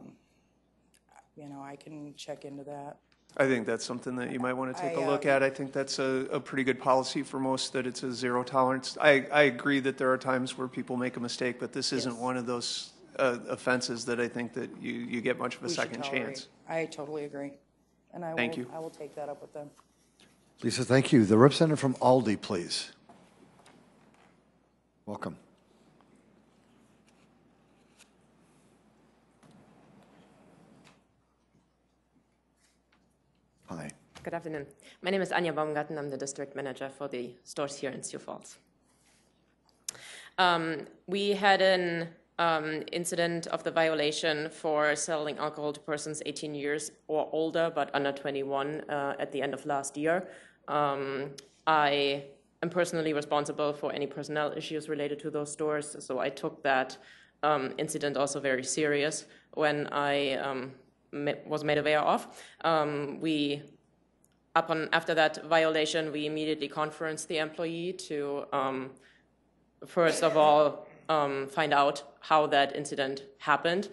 can check into that. I think that's something that you might want to take a look at. I think that's a pretty good policy for most, that it's a zero tolerance. I agree that there are times where people make a mistake, but this isn't one of those offenses that I think that you get much of a second chance. I totally agree. And I will take that up with them. Lisa, thank you. The representative from Aldi, please. Welcome. Hi. Good afternoon. My name is Anja Baumgarten. I'm the district manager for the stores here in Sioux Falls. We had an incident of the violation for selling alcohol to persons 18 years or older but under 21 at the end of last year. I am personally responsible for any personnel issues related to those stores, so I took that incident also very serious when I was made aware of. After that violation, we immediately conferenced the employee to, first of all, find out how that incident happened.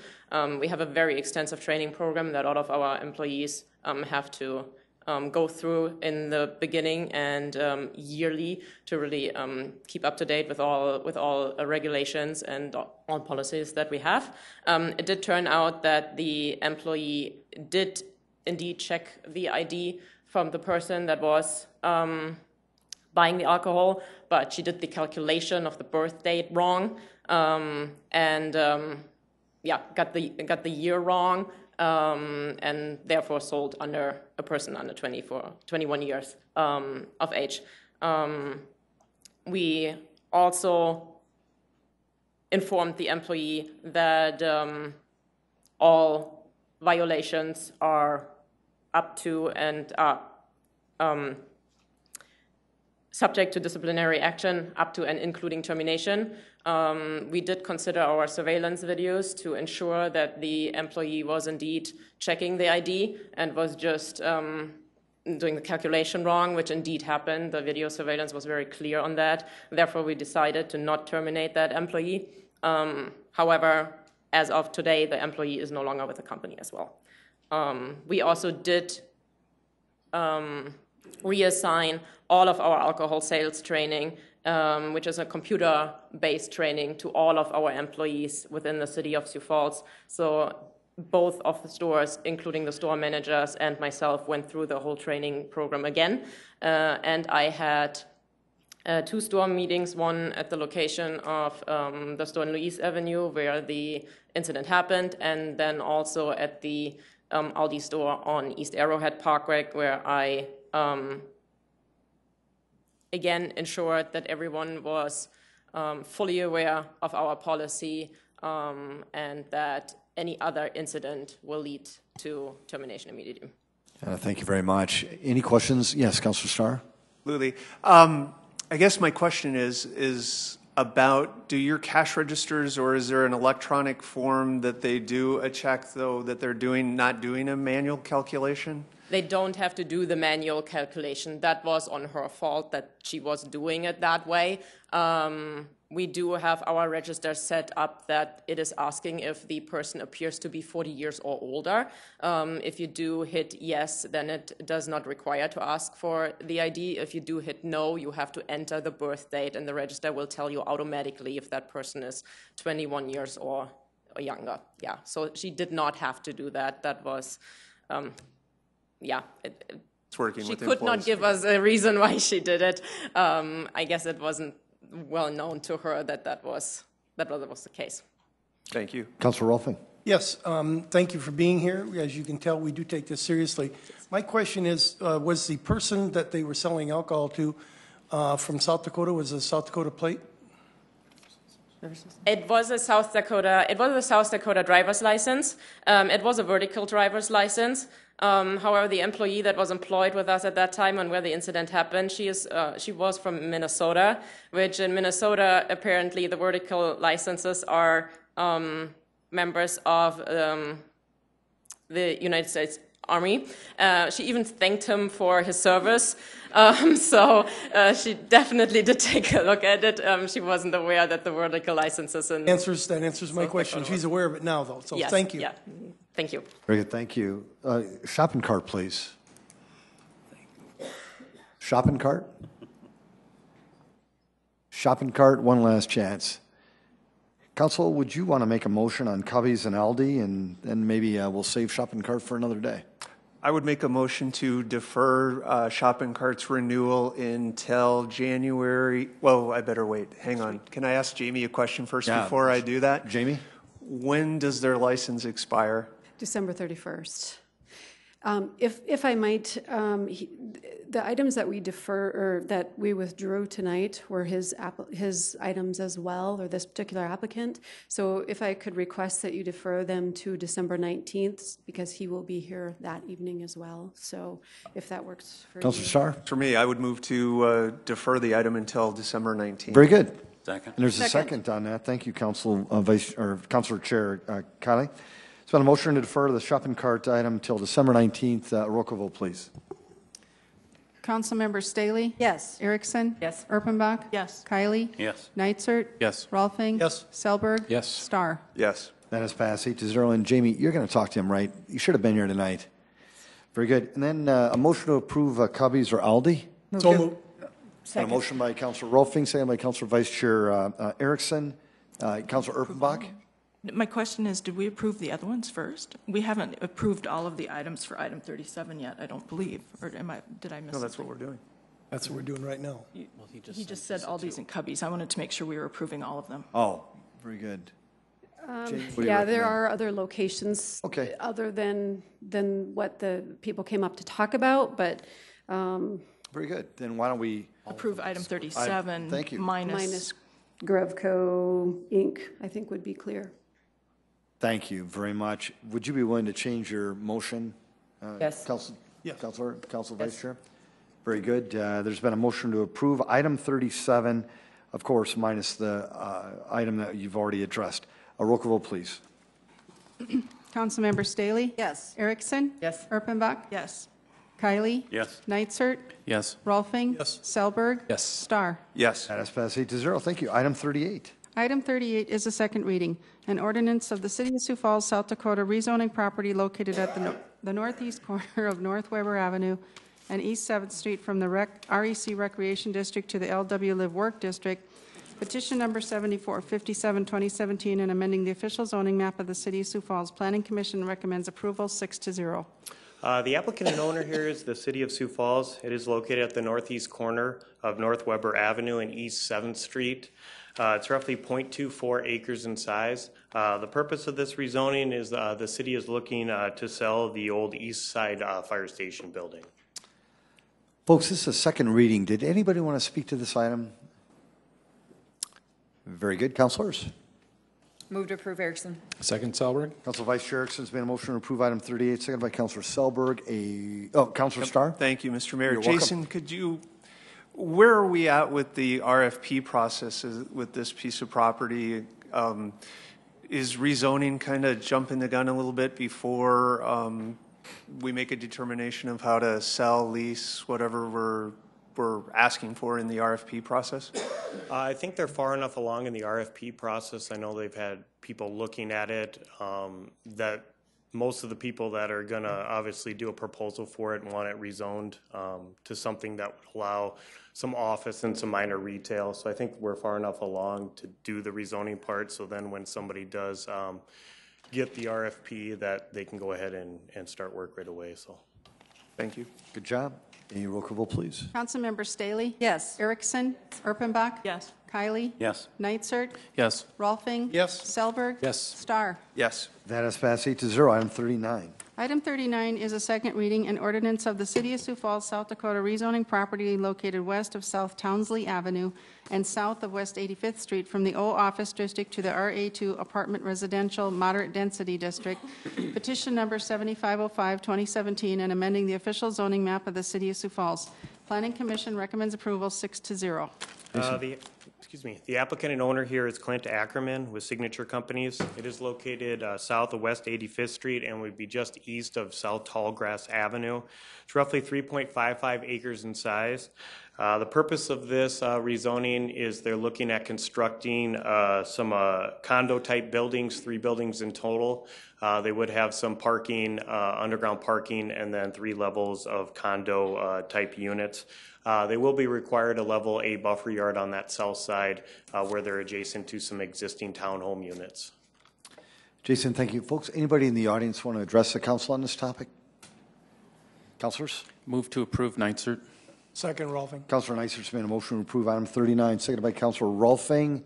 We have a very extensive training program that all of our employees have to go through in the beginning and yearly to really keep up to date with all regulations and all policies that we have. It did turn out that the employee did indeed check the ID from the person that was buying the alcohol, but she did the calculation of the birth date wrong, and got the year wrong, and therefore sold under a person under 21 years of age. We also informed the employee that all violations are up to and subject to disciplinary action up to and including termination. We did consider our surveillance videos to ensure that the employee was indeed checking the ID and was just doing the calculation wrong, which indeed happened. The video surveillance was very clear on that. Therefore, we decided to not terminate that employee. However, as of today, the employee is no longer with the company as well. We also did reassign all of our alcohol sales training, which is a computer-based training, to all of our employees within the city of Sioux Falls. So both of the stores, including the store managers and myself, went through the whole training program again. And I had 2 store meetings, one at the location of the store in Louise Avenue where the incident happened, and then also at the Aldi store on East Arrowhead Parkway where I again ensured that everyone was fully aware of our policy and that any other incident will lead to termination immediately. Thank you very much. Any questions? Yes, Councilor Starr. Absolutely. I guess my question is about, do your cash registers, or is there an electronic form that they do a check, though, that they're not doing a manual calculation? They don't have to do the manual calculation. That was on her fault that she was doing it that way. We do have our register set up that it is asking if the person appears to be 40 years or older. If you do hit yes, then it does not require to ask for the ID. If you do hit no, you have to enter the birth date, and the register will tell you automatically if that person is 21 years or younger. Yeah, so she did not have to do that. That was... yeah, it's working. She could not give us a reason why she did it. I guess it wasn't well known to her that was the case. Thank you. Councilor Rolfing. Yes, thank you for being here. As you can tell, we do take this seriously. My question is, was the person that they were selling alcohol to from South Dakota, was a South Dakota plate? It was a South Dakota driver's license. It was a vertical driver's license. However, the employee that was employed with us at that time and where the incident happened, she was from Minnesota, which in Minnesota, apparently the vertical licenses are members of the United States Army. She even thanked him for his service. So she definitely did take a look at it. She wasn't aware that the vertical licenses and That answers my question. She's aware of it now, though. So yes, thank you. Yeah. Thank you. Very good, thank you. Shopping cart, please. Shopping cart? Shopping cart, one last chance. Council, would you want to make a motion on Cubbies and Aldi, and then maybe we'll save shopping cart for another day? I would make a motion to defer shopping carts renewal until January. Well, I better wait. Hang on. Can I ask Jamie a question first before I do that? Jamie? When does their license expire? December 31st. If I might, the items that we defer or that we withdrew tonight were his items as well, or this particular applicant. So if I could request that you defer them to December 19th, because he will be here that evening as well. So if that works for Councilor you. Starr? For me, I would move to defer the item until December 19th. Very good. Second. And there's a second on that. Thank you, Councilor Chair Kylie. It's been a motion to defer the shopping cart item until December 19th. Roll call vote, please. Councilmember Staley? Yes. Erickson? Yes. Erpenbach? Yes. Kylie? Yes. Neitzert? Yes. Rolfing? Yes. Selberg? Yes. Starr? Yes. That has passed 8-0. And Jamie, you're going to talk to him, right? You should have been here tonight. Very good. And then a motion to approve Cubbies or Aldi? So moved. And a motion by Councilor Rolfing, second by Councilor Vice Chair Erickson. Councilor Erpenbach? My question is, did we approve the other ones first? We haven't approved all of the items for item 37 yet, I don't believe. Or did I miss No, that's something? what we're doing. That's what we're doing right now. He just said Aldi's and Cubbies. I wanted to make sure we were approving all of them. Oh, very good. Jamie, what do you Yeah, recommend? there are other locations other than what the people came up to talk about, but Very good. Then why don't we approve item 37 thank you. minus Grevco Inc., I think would be clear. Thank you very much. Would you be willing to change your motion? Yes. Councilor Vice Chair? Very good. There's been a motion to approve item 37, of course, minus the item that you've already addressed. A roll call vote, please. Councilmember Staley? Yes. Erickson? Yes. Erpenbach? Yes. Kylie? Yes. Neitzert? Yes. Rolfing? Yes. Selberg? Yes. Starr? Yes. That has passed 8-0. Thank you. Item 38. Item 38 is a second reading. An ordinance of the City of Sioux Falls, South Dakota, rezoning property located at the northeast corner of North Weber Avenue and East 7th Street from the REC Recreation District to the LW Live Work District Petition number 7457, 2017, and amending the official zoning map of the City of Sioux Falls. Planning Commission recommends approval 6-0. The applicant and owner here is the City of Sioux Falls. It is located at the northeast corner of North Weber Avenue and East 7th Street. It's roughly 0.24 acres in size. The purpose of this rezoning is the city is looking to sell the old East Side Fire Station building. Folks, this is a second reading. Did anybody want to speak to this item? Very good. Councilors? Move to approve Erickson. Second, Selberg. Council Vice Chair Erickson's made a motion to approve item 38, seconded by Councilor Selberg. Councilor Starr? Thank you, Mr. Mayor. You're Jason, where are we at with the RFP process with this piece of property? Is rezoning kind of jumping the gun a little bit before we make a determination of how to sell, lease, whatever we're asking for in the RFP process? I think they're far enough along in the RFP process. I know they've had people looking at it, that most of the people that are going to obviously do a proposal for it and want it rezoned to something that would allow some office and some minor retail. So I think we're far enough along to do the rezoning part. So then when somebody does get the RFP, that they can go ahead and start work right away. So thank you. Good job. Any roll call vote, please? Councilmember Staley? Yes. Erickson? Erpenbach? Yes. Kylie? Yes. Nitzert? Yes. Rolfing? Yes. Selberg? Yes. Starr? Yes. That has passed 8-0. Item 39. Item 39 is a second reading, an ordinance of the City of Sioux Falls, South Dakota, rezoning property located west of South Townsley Avenue and south of West 85th Street from the O Office District to the RA2 Apartment Residential Moderate Density District. Petition number 7505, 2017, and amending the official zoning map of the City of Sioux Falls. Planning Commission recommends approval 6-0. The applicant and owner here is Clint Ackerman with Signature Companies. It is located south of West 85th Street and would be just east of South Tallgrass Avenue. It's roughly 3.55 acres in size. The purpose of this rezoning is they're looking at constructing some condo-type buildings, 3 buildings in total. They would have some parking, underground parking, and then 3 levels of condo-type units. They will be required a level A buffer yard on that south side where they're adjacent to some existing townhome units. Jason, thank you. Folks, anybody in the audience want to address the council on this topic? Councilors? Move to approve Nitzert. Second, Rolfing. Councilor Nicert's made a motion to approve item 39, seconded by Councilor Rolfing.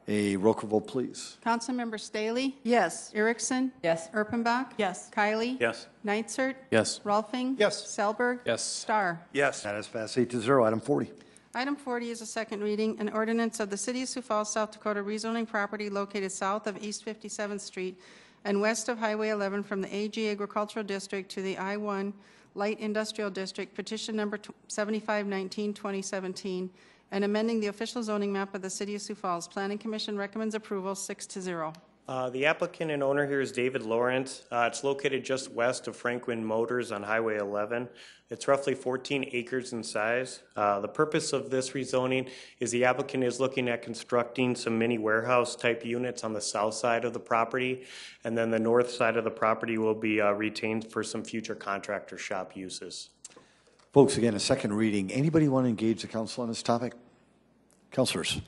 A roll call vote, please. Councilmember Staley? Yes. Erickson? Yes. Erpenbach? Yes. Kylie? Yes. Nitzert? Yes. Rolfing? Yes. Selberg? Yes. Starr? Yes. That has passed 8-0. Item 40. Item 40 is a second reading, an ordinance of the City of Sioux Falls, South Dakota, rezoning property located south of East 57th Street and west of Highway 11 from the AG Agricultural District to the I-1 Light Industrial District, petition number 7519, 2017, and amending the official zoning map of the City of Sioux Falls. Planning Commission recommends approval 6-0. The applicant and owner here is David Lawrence. It's located just west of Franklin Motors on Highway 11. It's roughly 14 acres in size. The purpose of this rezoning is the applicant is looking at constructing some mini warehouse type units on the south side of the property, and then the north side of the property will be retained for some future contractor shop uses. Folks, again, a second reading. Anybody want to engage the council on this topic? Councilors?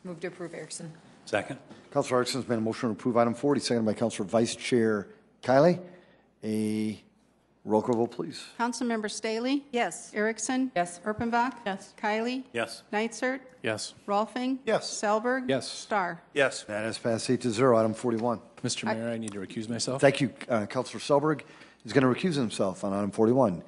Move to approve Erickson. Second. Councilor Erickson's made a motion to approve item 40, seconded by Councilor Vice Chair Kylie. A roll call vote, please. Councilmember Staley? Yes. Erickson? Yes. Erpenbach? Yes. Kylie? Yes. Nitzert? Yes. Rolfing? Yes. Selberg? Yes. Starr? Yes. That has passed 8-0. Item 41. Mr. Mayor, I need to recuse myself. Thank you. Councilor Selberg is going to recuse himself on item 41.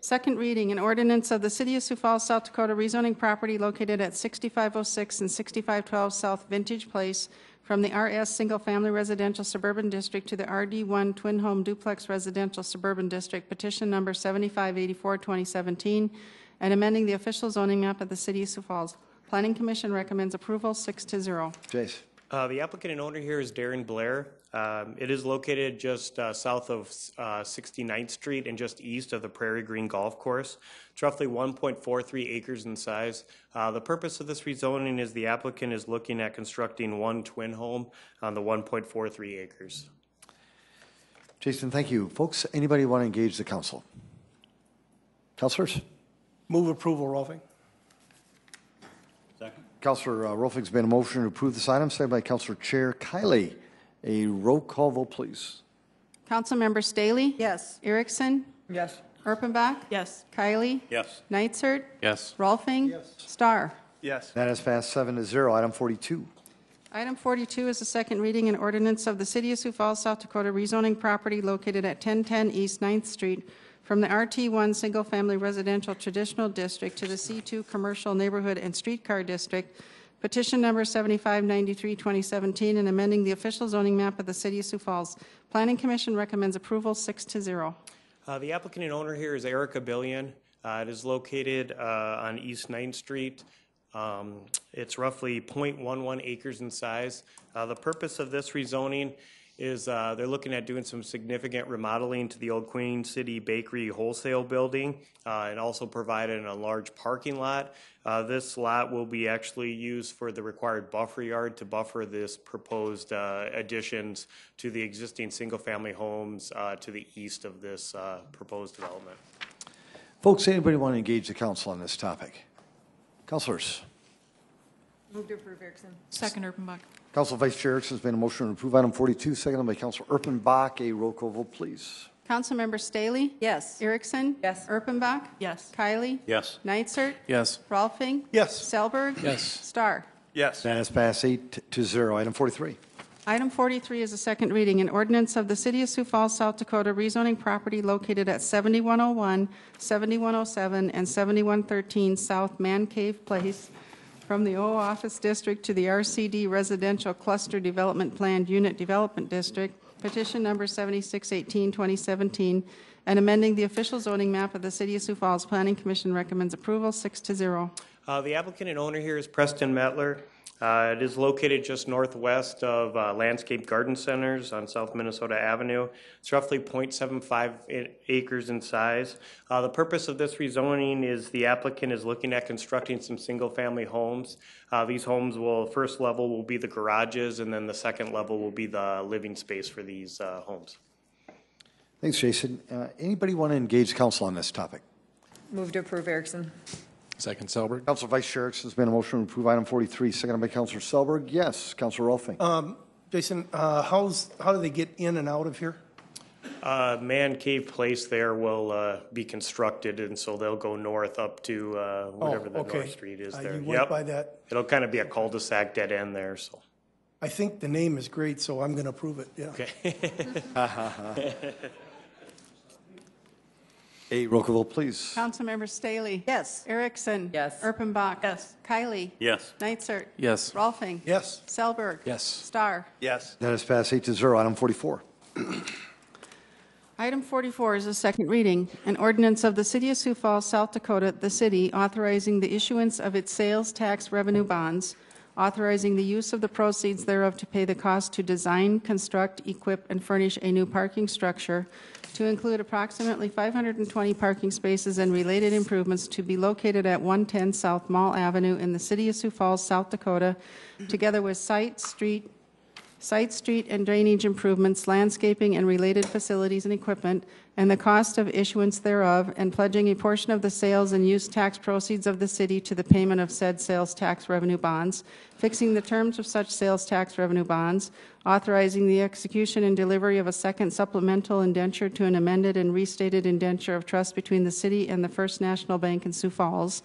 Second reading, an ordinance of the City of Sioux Falls, South Dakota, rezoning property located at 6506 and 6512 South Vintage Place from the RS Single Family Residential Suburban District to the RD1 Twin Home Duplex Residential Suburban District, petition number 7584, 2017, and amending the official zoning map of the City of Sioux Falls. Planning Commission recommends approval 6-0. Jace. The applicant and owner here is Darren Blair. It is located just south of 69th Street and just east of the Prairie Green Golf Course. It's roughly 1.43 acres in size. The purpose of this rezoning is the applicant is looking at constructing 1 twin home on the 1.43 acres. Jason, thank you. Folks, anybody want to engage the council? Councilors? Move approval, Rolfing. Second. Councilor Rolfing's made a motion to approve this item, seconded by Councilor Chair Kiley. A roll call vote, please. Councilmember Staley? Yes. Erickson? Yes. Erpenbach? Yes. Kiley? Yes. Nitzert? Yes. Rolfing? Yes. Starr? Yes. That has passed 7-0. Item 42. Item 42 is the second reading and ordinance of the City of Sioux Falls, South Dakota, rezoning property located at 1010 East 9th Street from the RT1 Single Family Residential Traditional District to the C2 Commercial Neighborhood and Streetcar District, petition number 7593, 2017, and amending the official zoning map of the City of Sioux Falls. Planning Commission recommends approval 6-0. The applicant and owner here is Erica Billion. It is located on East 9th Street. It's roughly 0.11 acres in size. The purpose of this rezoning is they're looking at doing some significant remodeling to the old Queen City Bakery wholesale building and also providing a large parking lot. This lot will be actually used for the required buffer yard to buffer this proposed additions to the existing single-family homes to the east of this proposed development. Folks, anybody want to engage the council on this topic? Councilors. Move to approve, Erickson. Second, Erpenbach. Council Vice Chair Erickson has made a motion to approve item 42, seconded by Councilor Erpenbach. A roll call vote, please. Councilmember Staley? Yes. Erickson? Yes. Erpenbach? Yes. Kiley? Yes. Nitzert? Yes. Rolfing? Yes. Selberg? Yes. Starr? Yes. That has passed 8-0. Item 43. Item 43 is a second reading, an ordinance of the City of Sioux Falls, South Dakota, rezoning property located at 7101, 7107, and 7113 South Man Cave Place from the O Office District to the RCD Residential Cluster Development Planned Unit Development District, petition number 7618, 2017, and amending the official zoning map of the City of Sioux Falls. Planning Commission recommends approval 6-0. The applicant and owner here is Preston Metler. It is located just northwest of Landscape Garden Centers on South Minnesota Avenue. It's roughly 0.75 acres in size. The purpose of this rezoning is the applicant is looking at constructing some single-family homes. These homes will, first level will be the garages, and then the second level will be the living space for these homes. Thanks, Jason. Anybody want to engage council on this topic? Move to approve, Erickson. Second, Selberg. Council Vice Chair Erickson has made a motion to approve item 43, seconded by Councilor Selberg. Yes. Councilor Rolfing. Jason, how do they get in and out of here? Man Cave Place there will be constructed, and so they'll go north up to whatever the North Street is there. You went by that. It'll kind of be a cul-de-sac dead end there. So I think the name is great, so I'm going to approve it. Yeah. Okay. A roll call vote, please. Councilmember Staley? Yes. Erickson? Yes. Erpenbach? Yes. Kiley? Yes. Nitzert? Yes. Rolfing? Yes. Selberg? Yes. Starr? Yes. That has passed 8-0. Item 44. Item 44 is a second reading, an ordinance of the City of Sioux Falls, South Dakota, the city authorizing the issuance of its sales tax revenue bonds, authorizing the use of the proceeds thereof to pay the cost to design, construct, equip, and furnish a new parking structure to include approximately 520 parking spaces and related improvements to be located at 110 South Mall Avenue in the City of Sioux Falls, South Dakota, together with site, street, and drainage improvements, landscaping, and related facilities and equipment, and the cost of issuance thereof, and pledging a portion of the sales and use tax proceeds of the city to the payment of said sales tax revenue bonds, fixing the terms of such sales tax revenue bonds, authorizing the execution and delivery of a second supplemental indenture to an amended and restated indenture of trust between the city and the First National Bank in Sioux Falls,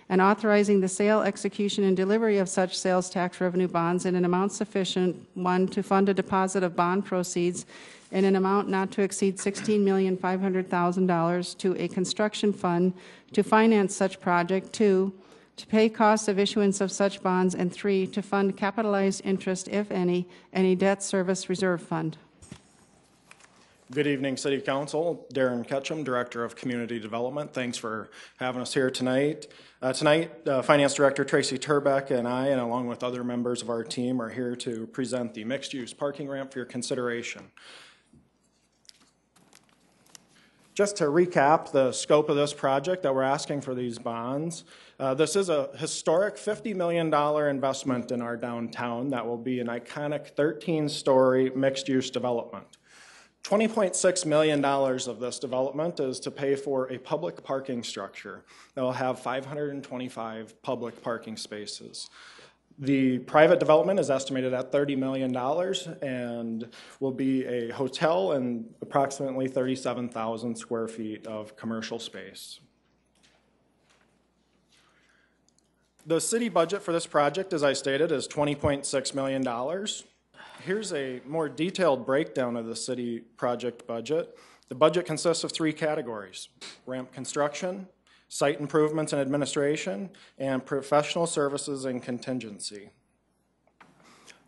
and authorizing the sale, execution, and delivery of such sales tax revenue bonds in an amount sufficient, one, to fund a deposit of bond proceeds in an amount not to exceed $16,500,000 to a construction fund to finance such project, two, to pay costs of issuance of such bonds, and three, to fund capitalized interest, if any debt service reserve fund. Good evening, City Council. Darren Ketchum, Director of Community Development. Thanks for having us here tonight. Finance Director Tracy Turbeck and I, and along with other members of our team, are here to present the mixed-use parking ramp for your consideration. Just to recap the scope of this project that we're asking for these bonds, this is a historic $50 million investment in our downtown that will be an iconic 13-story mixed-use development. $20.6 million of this development is to pay for a public parking structure that will have 525 public parking spaces. The private development is estimated at $30 million and will be a hotel and approximately 37,000 square feet of commercial space. The city budget for this project, as I stated, is $20.6 million. Here's a more detailed breakdown of the city project budget. The budget consists of 3 categories: ramp construction, site improvements and administration, and professional services and contingency.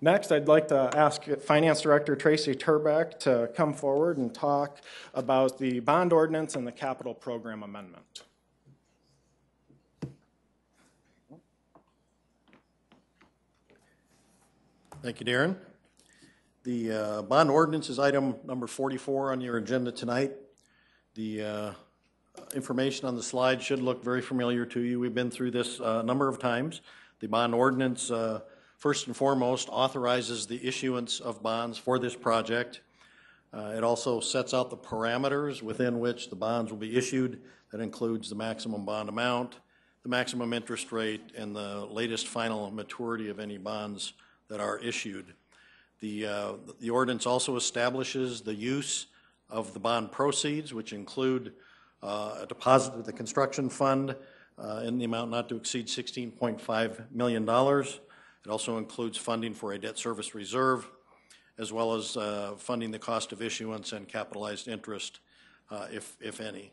Next, I'd like to ask Finance Director Tracy Turbeck to come forward and talk about the bond ordinance and the capital program amendment. Thank you, Darren. The bond ordinance is item number 44 on your agenda tonight. The information on the slide should look very familiar to you. We've been through this a number of times. The bond ordinance, first and foremost, authorizes the issuance of bonds for this project. It also sets out the parameters within which the bonds will be issued. That includes the maximum bond amount, the maximum interest rate, and the latest final maturity of any bonds that are issued. The ordinance also establishes the use of the bond proceeds, which include a deposit to the construction fund in the amount not to exceed $16.5 million. It also includes funding for a debt service reserve, as well as funding the cost of issuance and capitalized interest, if any.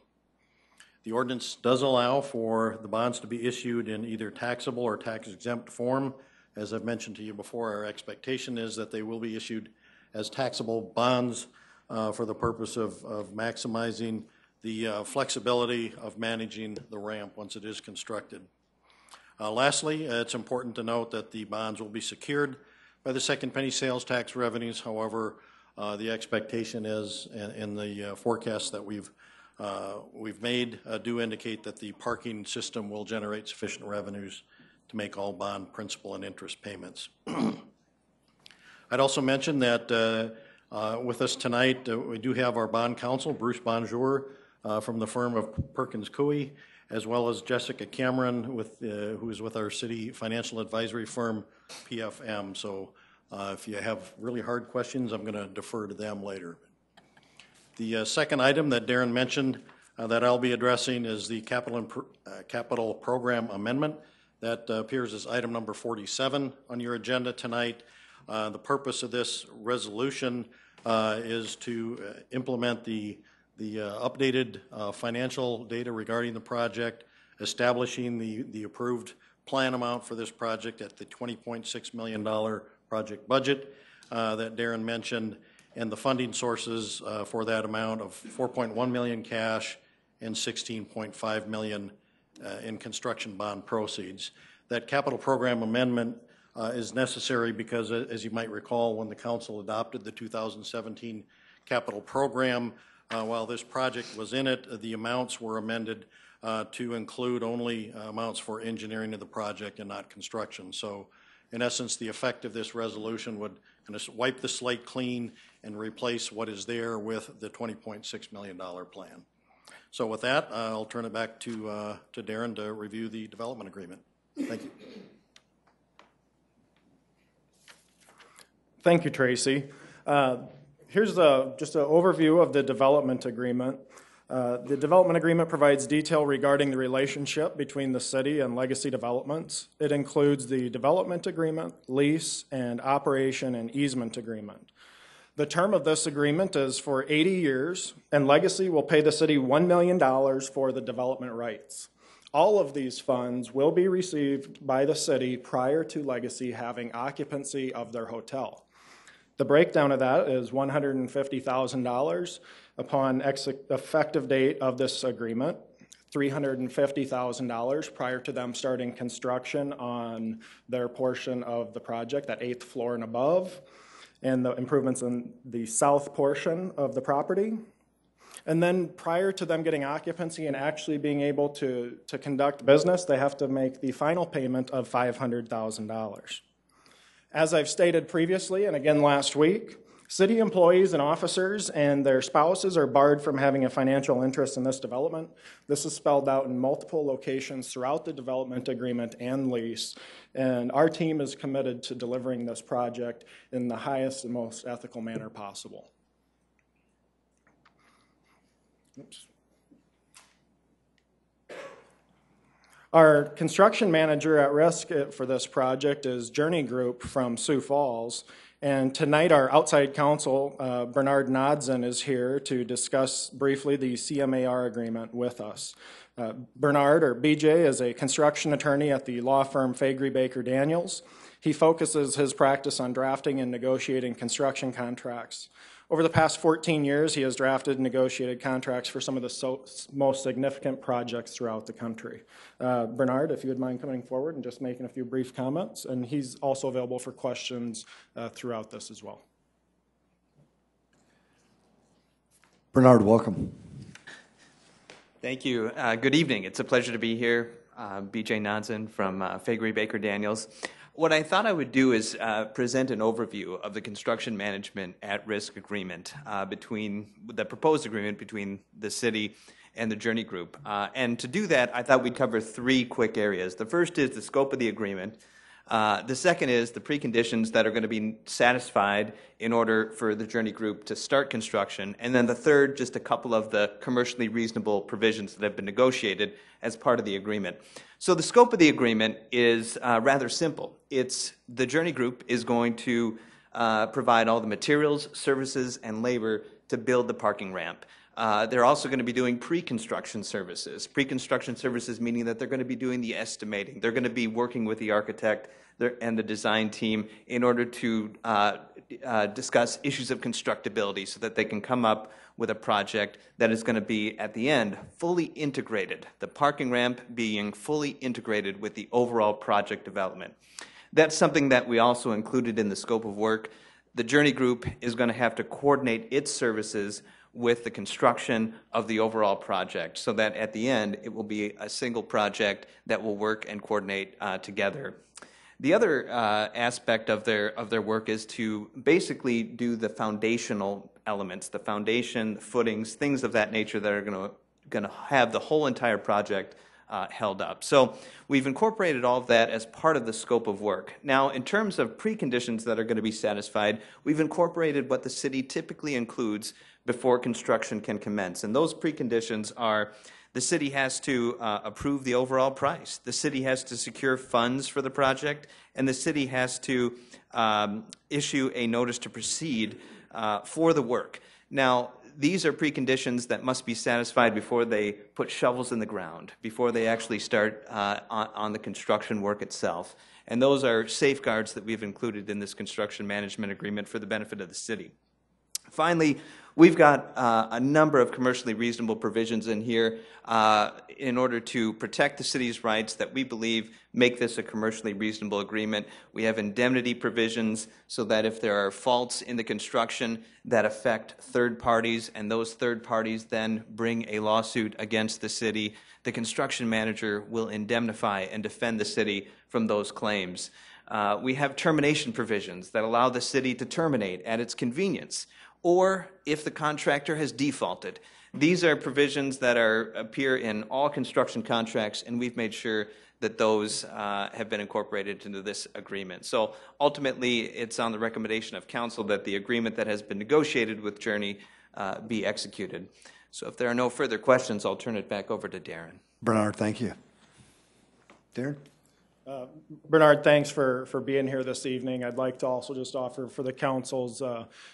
The ordinance does allow for the bonds to be issued in either taxable or tax-exempt form. As I've mentioned to you before, our expectation is that they will be issued as taxable bonds for the purpose of maximizing the flexibility of managing the ramp once it is constructed. Lastly, it's important to note that the bonds will be secured by the second penny sales tax revenues. However, the expectation is, and the forecasts that we've made do indicate that the parking system will generate sufficient revenues to make all bond principal and interest payments. I'd also mention that with us tonight, we do have our bond counsel, Bruce Bonjour, from the firm of Perkins Coie, as well as Jessica Cameron, who is with our city financial advisory firm, PFM. So if you have really hard questions, I'm going to defer to them later. The second item that Darren mentioned that I'll be addressing is the capital program amendment. That appears as item number 47 on your agenda tonight. The purpose of this resolution is to implement the updated financial data regarding the project, establishing the approved plan amount for this project at the $20.6 million project budget that Darren mentioned, and the funding sources for that amount of $4.1 million cash and $16.5 million in construction bond proceeds. That capital program amendment is necessary because, as you might recall, when the council adopted the 2017 capital program, while this project was in it, the amounts were amended to include only amounts for engineering of the project and not construction. So, in essence, the effect of this resolution would kind of wipe the slate clean and replace what is there with the $20.6 million plan. So with that, I'll turn it back to Darren to review the development agreement. Thank you. Thank you, Tracy. Here's just an overview of the development agreement. The development agreement provides detail regarding the relationship between the city and Legacy Developments. It includes the development agreement, lease, and operation and easement agreement. The term of this agreement is for 80 years, and Legacy will pay the city $1 million for the development rights. All of these funds will be received by the city prior to Legacy having occupancy of their hotel. The breakdown of that is $150,000 upon effective date of this agreement, $350,000 prior to them starting construction on their portion of the project, that 8th floor and above, and the improvements in the south portion of the property. And then prior to them getting occupancy and actually being able to conduct business, they have to make the final payment of $500,000. As I've stated previously and again last week, City employees and officers and their spouses are barred from having a financial interest in this development. This is spelled out in multiple locations throughout the development agreement and lease, and our team is committed to delivering this project in the highest and most ethical manner possible. Oops. Our construction manager at risk for this project is Journey Group from Sioux Falls. And tonight our outside counsel, Bernard Nodson, is here to discuss briefly the CMAR agreement with us. Bernard, or BJ, is a construction attorney at the law firm Faegre Baker Daniels. He focuses his practice on drafting and negotiating construction contracts. Over the past 14 years, he has drafted and negotiated contracts for some of the most significant projects throughout the country. Bernard, if you would mind coming forward and just making a few brief comments, and he's also available for questions throughout this as well. Bernard, welcome. Thank you. Good evening. It's a pleasure to be here. BJ Nodson from Faegre Baker Daniels. What I thought I would do is present an overview of the construction management at-risk agreement between the proposed agreement between the city and the Journey Group. And to do that, I thought we'd cover three quick areas. The first is the scope of the agreement. The second is the preconditions that are going to be satisfied in order for the Journey Group to start construction. And then the third, just a couple of the commercially reasonable provisions that have been negotiated as part of the agreement. So the scope of the agreement is rather simple. It's the Journey Group is going to provide all the materials, services, and labor to build the parking ramp. They're also going to be doing pre-construction services. Pre-construction services meaning that they're going to be doing the estimating. They're going to be working with the architect and the design team in order to discuss issues of constructability so that they can come up with a project that is going to be, at the end, fully integrated. The parking ramp being fully integrated with the overall project development. That's something that we also included in the scope of work. The Journey Group is going to have to coordinate its services with the construction of the overall project so that at the end it will be a single project that will work and coordinate together. The other aspect of their work is to basically do the foundational elements, the foundation, the footings, things of that nature that are going to have the whole entire project held up. So we've incorporated all of that as part of the scope of work. Now, in terms of preconditions that are going to be satisfied, we've incorporated what the city typically includes before construction can commence. And those preconditions are the city has to approve the overall price, the city has to secure funds for the project, and the city has to issue a notice to proceed for the work. Now, these are preconditions that must be satisfied before they put shovels in the ground, before they actually start on the construction work itself. And those are safeguards that we've included in this construction management agreement for the benefit of the city. Finally, we've got a number of commercially reasonable provisions in here in order to protect the city's rights that we believe make this a commercially reasonable agreement. We have indemnity provisions so that if there are faults in the construction that affect third parties and those third parties then bring a lawsuit against the city, the construction manager will indemnify and defend the city from those claims. We have termination provisions that allow the city to terminate at its convenience, or if the contractor has defaulted. These are provisions that appear in all construction contracts, and we've made sure that those have been incorporated into this agreement. So ultimately, it's on the recommendation of council that the agreement that has been negotiated with Journey be executed. So if there are no further questions, I'll turn it back over to Darren. Bernard, thank you. Darren? Bernard, thanks for being here this evening. I'd like to also just offer for the council's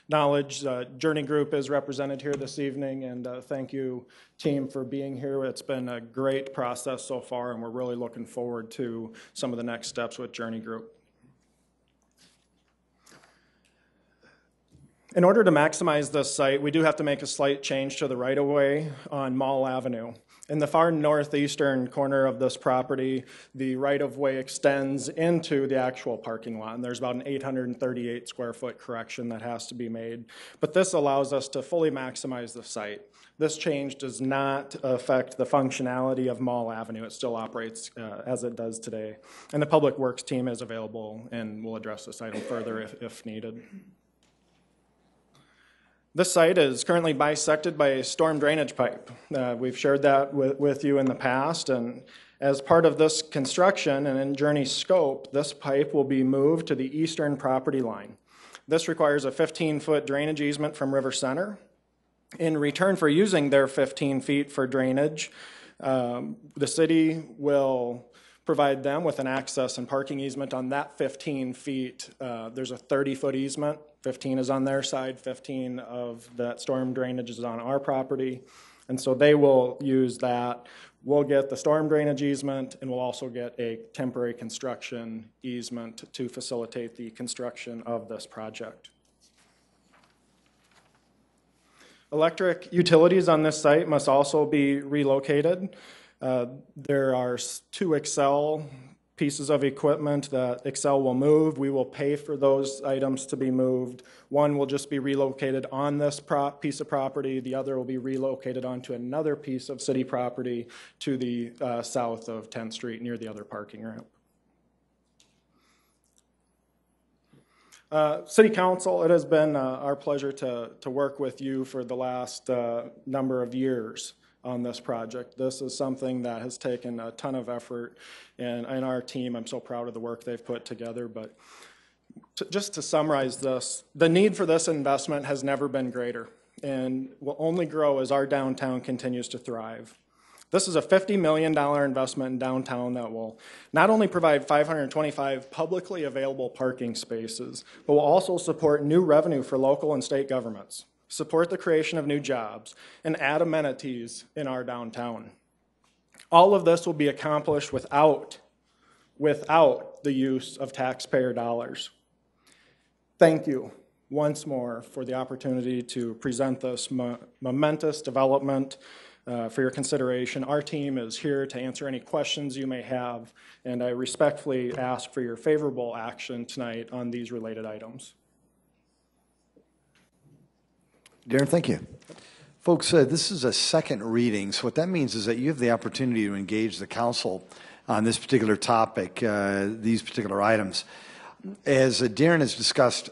knowledge, Journey Group is represented here this evening, and thank you, team, for being here. It's been a great process so far, and we're really looking forward to some of the next steps with Journey Group. In order to maximize this site, we do have to make a slight change to the right-of-way on Mall Avenue. In the far northeastern corner of this property, the right-of-way extends into the actual parking lot, and there's about an 838 square foot correction that has to be made. But this allows us to fully maximize the site. This change does not affect the functionality of Mall Avenue. It still operates as it does today. And the Public Works team is available and will address this item further if needed. This site is currently bisected by a storm drainage pipe. We've shared that with you in the past, and as part of this construction and in Journey's scope, this pipe will be moved to the eastern property line. This requires a 15-foot drainage easement from River Center. In return for using their 15 feet for drainage, the city will provide them with an access and parking easement on that 15 feet. There's a 30-foot easement. 15 is on their side, 15 of that storm drainage is on our property. And so they will use that. We'll get the storm drainage easement, and we'll also get a temporary construction easement to facilitate the construction of this project. Electric utilities on this site must also be relocated. There are 2 Excel pieces of equipment that Excel will move. We will pay for those items to be moved. One will just be relocated on this piece of property. The other will be relocated onto another piece of city property to the south of 10th Street near the other parking ramp. City Council, it has been our pleasure to work with you for the last number of years on this project. This is something that has taken a ton of effort, and our team, I'm so proud of the work they've put together. But just to summarize this, the need for this investment has never been greater and will only grow as our downtown continues to thrive. This is a $50 million investment in downtown that will not only provide 525 publicly available parking spaces, but will also support new revenue for local and state governments, support the creation of new jobs, and add amenities in our downtown. All of this will be accomplished without the use of taxpayer dollars. Thank you once more for the opportunity to present this momentous development for your consideration. Our team is here to answer any questions you may have, and I respectfully ask for your favorable action tonight on these related items. Darren, thank you. Folks, this is a second reading, so what that means is that you have the opportunity to engage the council on this particular topic, these particular items. As Darren has discussed,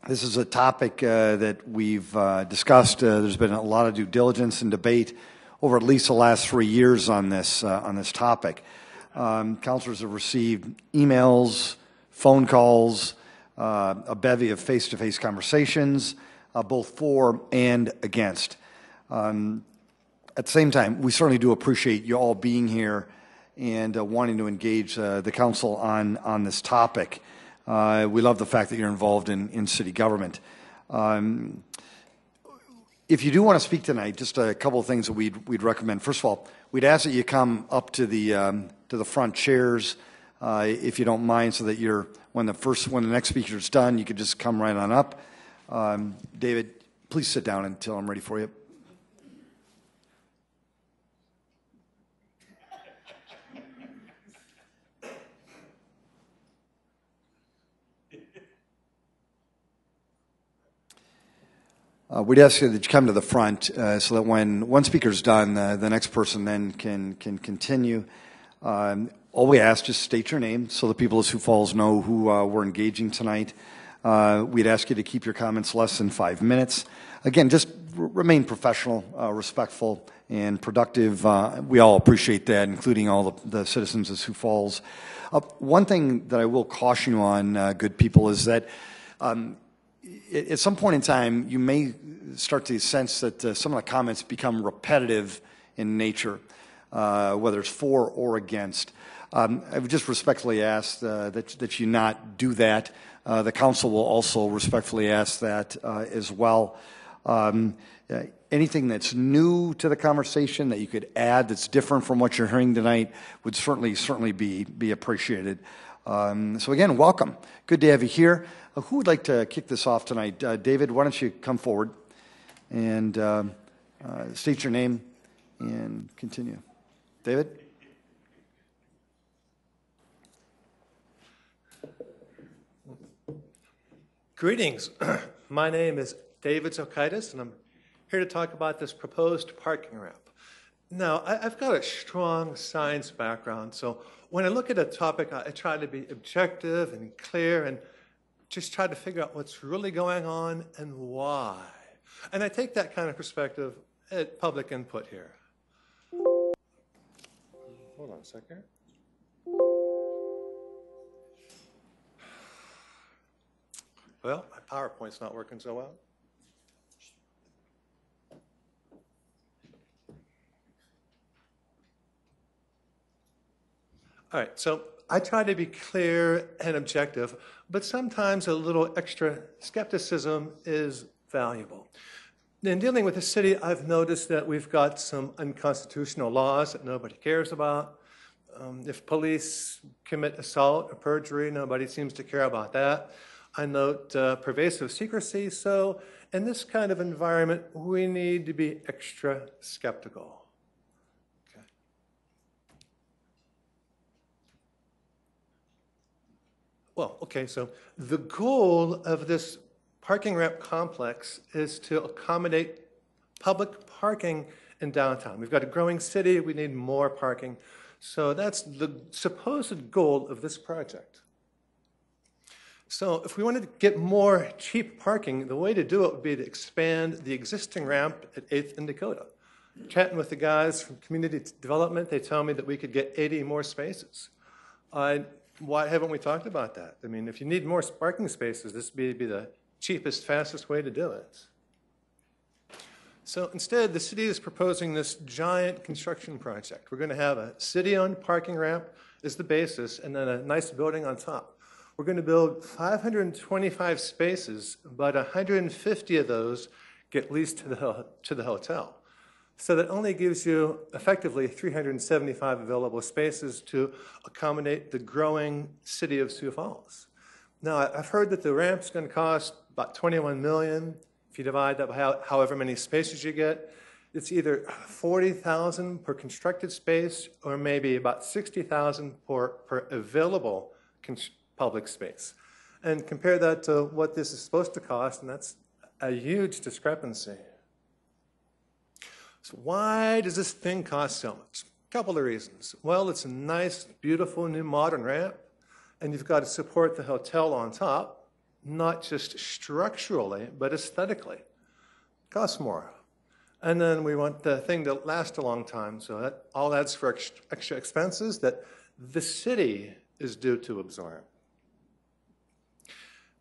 this is a topic that we've discussed. There's been a lot of due diligence and debate over at least the last 3 years on this topic. Councilors have received emails, phone calls, a bevy of face-to-face conversations, both for and against. At the same time, we certainly do appreciate you all being here and wanting to engage the council on this topic. We love the fact that you're involved in city government. If you do want to speak tonight, just a couple of things that we'd recommend. First of all, we'd ask that you come up to the front chairs, if you don't mind, so that when the next speaker is done, you could just come right on up. David, please sit down until I'm ready for you. We'd ask you that you come to the front so that when one speaker's done, the next person then can continue. All we ask, just state your name so the people of Sioux Falls know who we're engaging tonight. We'd ask you to keep your comments less than 5 minutes. Again, just remain professional, respectful, and productive. We all appreciate that, including all the citizens of Sioux Falls. One thing that I will caution you on, good people, is that at some point in time, you may start to sense that some of the comments become repetitive in nature, whether it's for or against. I would just respectfully ask that you not do that. The council will also respectfully ask that as well. Anything that's new to the conversation that you could add that's different from what you're hearing tonight would certainly be appreciated. So again, welcome. Good to have you here. Who would like to kick this off tonight? David, why don't you come forward and state your name and continue. David? Greetings. My name is David Zokaitis, and I'm here to talk about this proposed parking ramp. Now, I've got a strong science background, so when I look at a topic, I try to be objective and clear and just try to figure out what's really going on and why. And I take that kind of perspective at public input here. Hold on a second. Well, my PowerPoint's not working so well. All right, so I try to be clear and objective, but sometimes a little extra skepticism is valuable. In dealing with the city, I've noticed that we've got some unconstitutional laws that nobody cares about. If police commit assault or perjury, nobody seems to care about that. I note pervasive secrecy, so in this kind of environment, we need to be extra skeptical. Well, okay, so the goal of this parking ramp complex is to accommodate public parking in downtown. We've got a growing city, we need more parking. So that's the supposed goal of this project. So if we wanted to get more cheap parking, the way to do it would be to expand the existing ramp at 8th and Dakota. Chatting with the guys from community development, they tell me that we could get 80 more spaces. Why haven't we talked about that? I mean, if you need more parking spaces, this would be the cheapest, fastest way to do it. So instead, the city is proposing this giant construction project. We're going to have a city-owned parking ramp as the basis and then a nice building on top. We're going to build 525 spaces, but 150 of those get leased to the hotel. So that only gives you effectively 375 available spaces to accommodate the growing city of Sioux Falls. Now, I've heard that the ramp's going to cost about $21 million. If you divide that by however many spaces you get, it's either $40,000 per constructed space or maybe about $60,000 per available public space. And compare that to what this is supposed to cost, and that's a huge discrepancy. So why does this thing cost so much? A couple of reasons. Well, it's a nice, beautiful, new modern ramp, and you've got to support the hotel on top, not just structurally, but aesthetically. It costs more. And then we want the thing to last a long time, so that all adds for extra expenses that the city is due to absorb.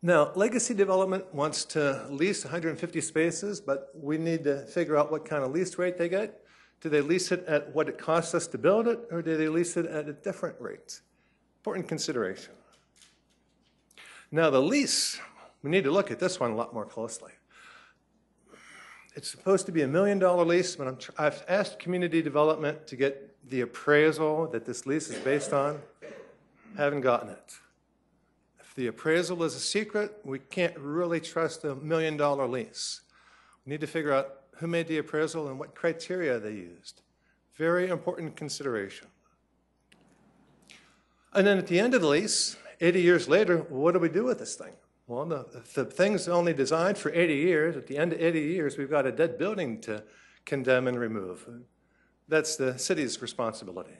Now, Legacy Development wants to lease 150 spaces, but we need to figure out what kind of lease rate they get. Do they lease it at what it costs us to build it, or do they lease it at a different rate? Important consideration. Now, the lease, we need to look at this one a lot more closely. It's supposed to be $1 million lease, but I've asked Community Development to get the appraisal that this lease is based on. Haven't gotten it. If the appraisal is a secret, we can't really trust a $1 million lease. We need to figure out who made the appraisal and what criteria they used. Very important consideration. And then at the end of the lease, 80 years later, what do we do with this thing? Well, the thing's only designed for 80 years. At the end of 80 years, we've got a dead building to condemn and remove. That's the city's responsibility.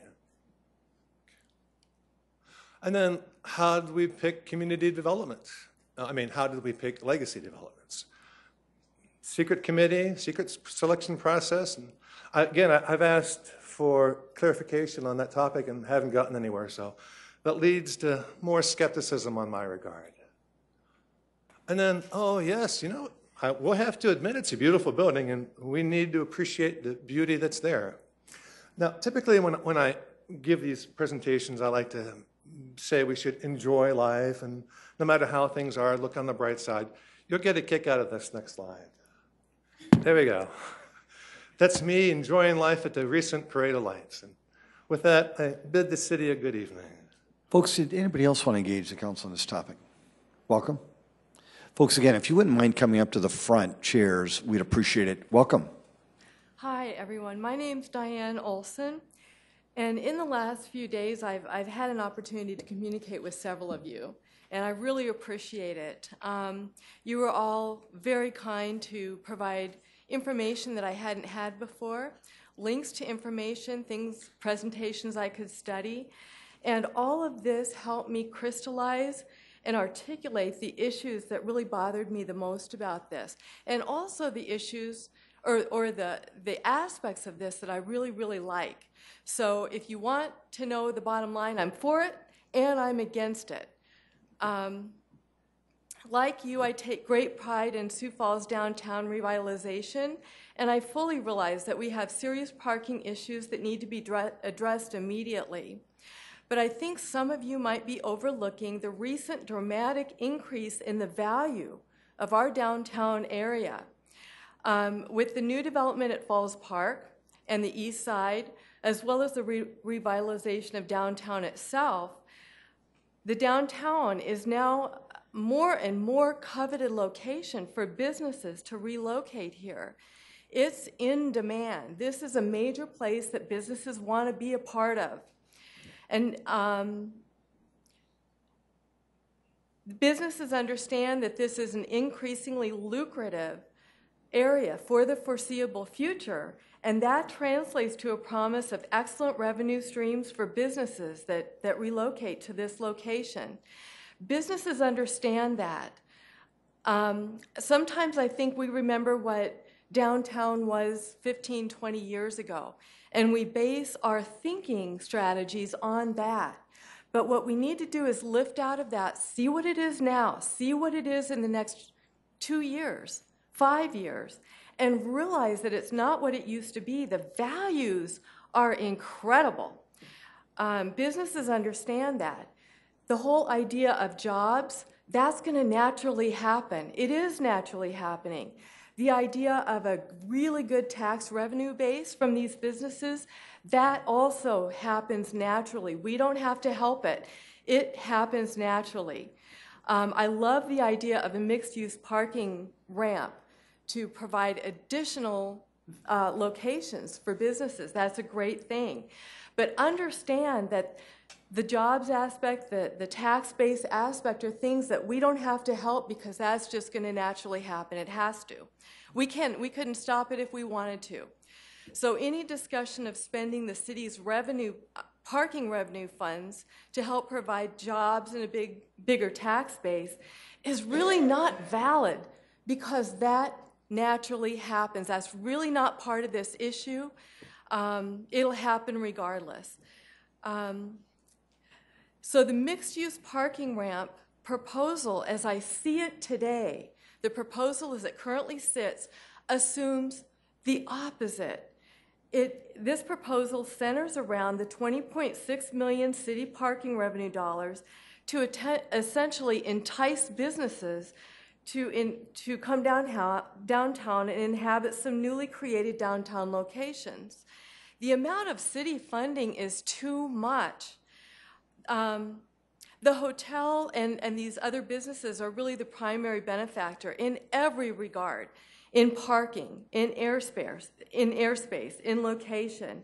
And then how do we pick community development? How did we pick legacy developments? Secret committee, secret selection process. And I've asked for clarification on that topic and haven't gotten anywhere, so that leads to more skepticism on my regard. And then, oh yes, we'll have to admit it's a beautiful building and we need to appreciate the beauty that's there. Now, typically when I give these presentations, I like to say we should enjoy life, and no matter how things are, look on the bright side. You'll get a kick out of this next slide. There we go. That's me enjoying life at the recent Parade of Lights. And with that, I bid the city a good evening. Folks, did anybody else want to engage the council on this topic? Welcome. Folks, again, if you wouldn't mind coming up to the front chairs, we'd appreciate it. Welcome. Hi, everyone. My name's Diane Olson. And in the last few days, I've had an opportunity to communicate with several of you, and I really appreciate it. You were all very kind to provide information that I hadn't had before, links to information, presentations I could study, and all of this helped me crystallize and articulate the issues that really bothered me the most about this, and also the issues or the aspects of this that I really, really like. So if you want to know the bottom line, I'm for it and I'm against it. Like you, I take great pride in Sioux Falls downtown revitalization, and I fully realize that we have serious parking issues that need to be addressed immediately. But I think some of you might be overlooking the recent dramatic increase in the value of our downtown area. With the new development at Falls Park and the east side, as well as the revitalization of downtown itself, the downtown is now more and more coveted location for businesses to relocate here. It's in demand. This is a major place that businesses want to be a part of. And businesses understand that this is an increasingly lucrative area for the foreseeable future, and that translates to a promise of excellent revenue streams for businesses that relocate to this location. Businesses understand that. Sometimes I think we remember what downtown was 15, 20 years ago, and we base our thinking strategies on that. But what we need to do is lift out of that, see what it is now, see what it is in the next 2 years, 5 years, and realize that it's not what it used to be. The values are incredible. Businesses understand that. The whole idea of jobs, that's going to naturally happen. It is naturally happening. The idea of a really good tax revenue base from these businesses, that also happens naturally. We don't have to help it. It happens naturally. I love the idea of a mixed-use parking ramp to provide additional locations for businesses. That's a great thing. But understand that the jobs aspect, the tax-based aspect are things that we don't have to help because that's just going to naturally happen. It has to. We couldn't stop it if we wanted to. So any discussion of spending the city's parking revenue funds to help provide jobs and a bigger tax base is really not valid because that naturally happens. That's really not part of this issue. It'll happen regardless. So the mixed-use parking ramp proposal, as I see it today, the proposal as it currently sits, assumes the opposite. This proposal centers around the $20.6 million city parking revenue dollars to essentially entice businesses to come downtown and inhabit some newly created downtown locations. The amount of city funding is too much. The hotel and these other businesses are really the primary benefactor in every regard, in parking, in airspace, in location.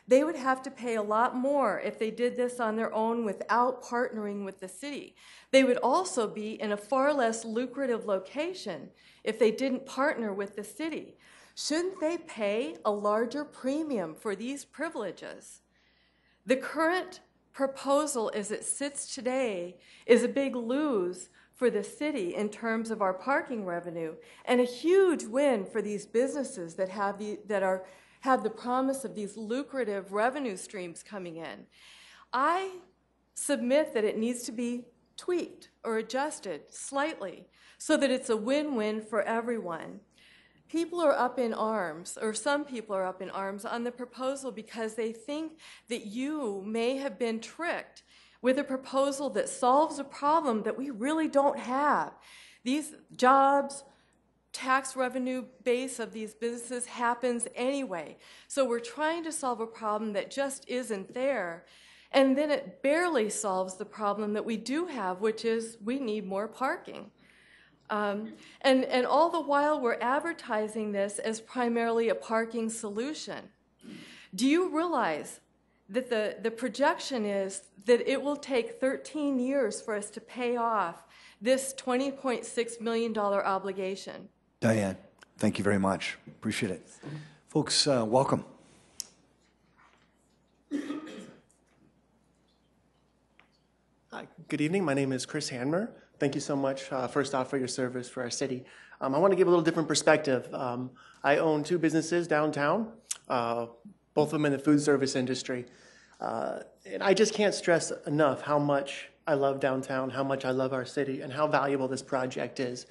They would have to pay a lot more if they did this on their own without partnering with the city. They would also be in a far less lucrative location if they didn't partner with the city. Shouldn't they pay a larger premium for these privileges? The current proposal as it sits today is a big lose for the city in terms of our parking revenue and a huge win for these businesses that have the promise of these lucrative revenue streams coming in. I submit that it needs to be tweaked or adjusted slightly so that it's a win-win for everyone. People are up in arms, or some people are up in arms on the proposal because they think that you may have been tricked with a proposal that solves a problem that we really don't have. These jobs, tax revenue base of these businesses happens anyway. So we're trying to solve a problem that just isn't there. And then it barely solves the problem that we do have, which is we need more parking. And all the while we're advertising this as primarily a parking solution. Do you realize that the projection is that it will take 13 years for us to pay off this $20.6 million obligation? Diane, thank you very much. Appreciate it. Folks, welcome. Hi, good evening. My name is Chris Hanmer. Thank you so much, first off, for your service for our city. I want to give a little different perspective. I own 2 businesses downtown, both of them in the food service industry. And I just can't stress enough how much I love downtown, how much I love our city, and how valuable this project is.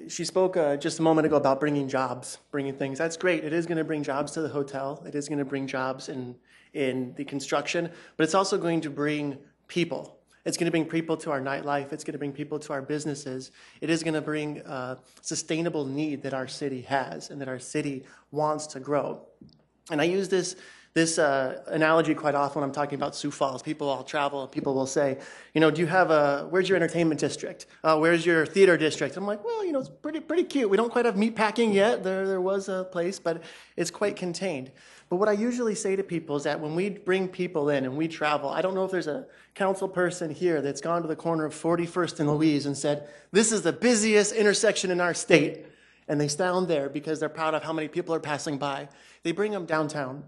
She spoke just a moment ago about bringing jobs, bringing things. That's great. It is going to bring jobs to the hotel. It is going to bring jobs in the construction, but it's also going to bring people. It's going to bring people to our nightlife. It's going to bring people to our businesses. It is going to bring sustainable need that our city has and that our city wants to grow. And I use this analogy quite often when I'm talking about Sioux Falls. People all travel, and people will say, you know, do you have where's your entertainment district? Where's your theater district? I'm like, well, you know, it's pretty cute. We don't quite have meatpacking yet. There was a place, but it's quite contained. But what I usually say to people is that when we bring people in and we travel, I don't know if there's a council person here that's gone to the corner of 41st and Louise and said, this is the busiest intersection in our state. And they stand there because they're proud of how many people are passing by. They bring them downtown.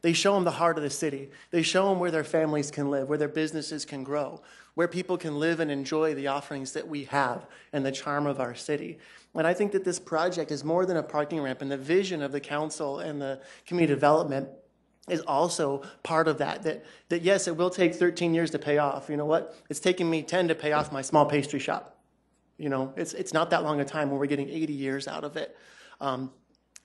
They show them the heart of the city. They show them where their families can live, where their businesses can grow, where people can live and enjoy the offerings that we have and the charm of our city. And I think that this project is more than a parking ramp, and the vision of the council and the community development is also part of that yes, it will take 13 years to pay off. You know what? It's taken me 10 to pay off my small pastry shop. You know, it's not that long a time when we're getting 80 years out of it.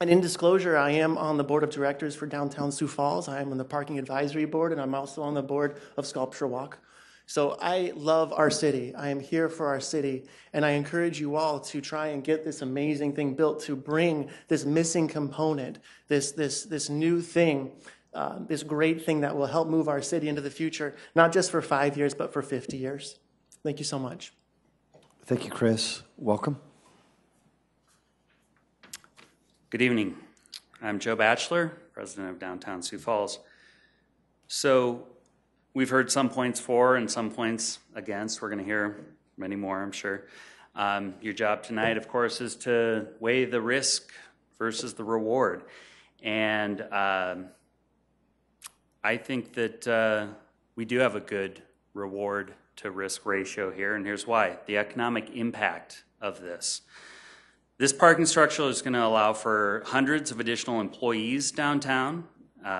And in disclosure, I am on the board of directors for downtown Sioux Falls. I am on the parking advisory board, and I'm also on the board of Sculpture Walk. So I love our city. I am here for our city, and I encourage you all to try and get this amazing thing built, to bring this missing component, this new thing, this great thing that will help move our city into the future, not just for 5 years, but for 50 years. Thank you so much. Thank you, Chris. Welcome. Good evening. I'm Joe Bachelor, president of downtown Sioux Falls. So we've heard some points for and some points against. We're going to hear many more, I'm sure. Your job tonight, of course, is to weigh the risk versus the reward. And I think that we do have a good reward to risk ratio here, and here's why. The economic impact of this. This parking structure is going to allow for hundreds of additional employees downtown,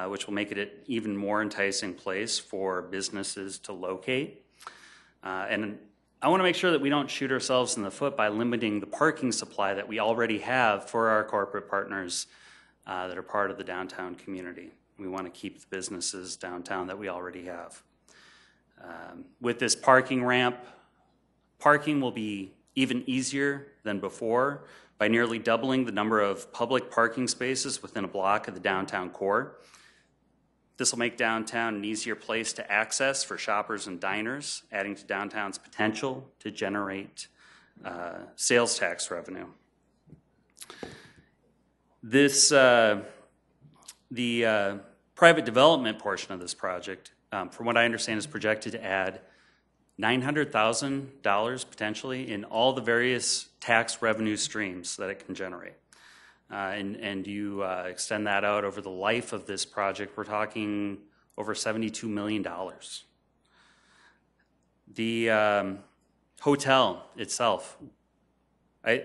which will make it an even more enticing place for businesses to locate. And I want to make sure that we don't shoot ourselves in the foot by limiting the parking supply that we already have for our corporate partners that are part of the downtown community. We want to keep the businesses downtown that we already have. With this parking ramp, parking will be even easier than before by nearly doubling the number of public parking spaces within a block of the downtown core. This will make downtown an easier place to access for shoppers and diners, adding to downtown's potential to generate sales tax revenue. This, the private development portion of this project, from what I understand, is projected to add $900,000 potentially in all the various tax revenue streams that it can generate. And you extend that out over the life of this project, we're talking over $72 million. The hotel itself, I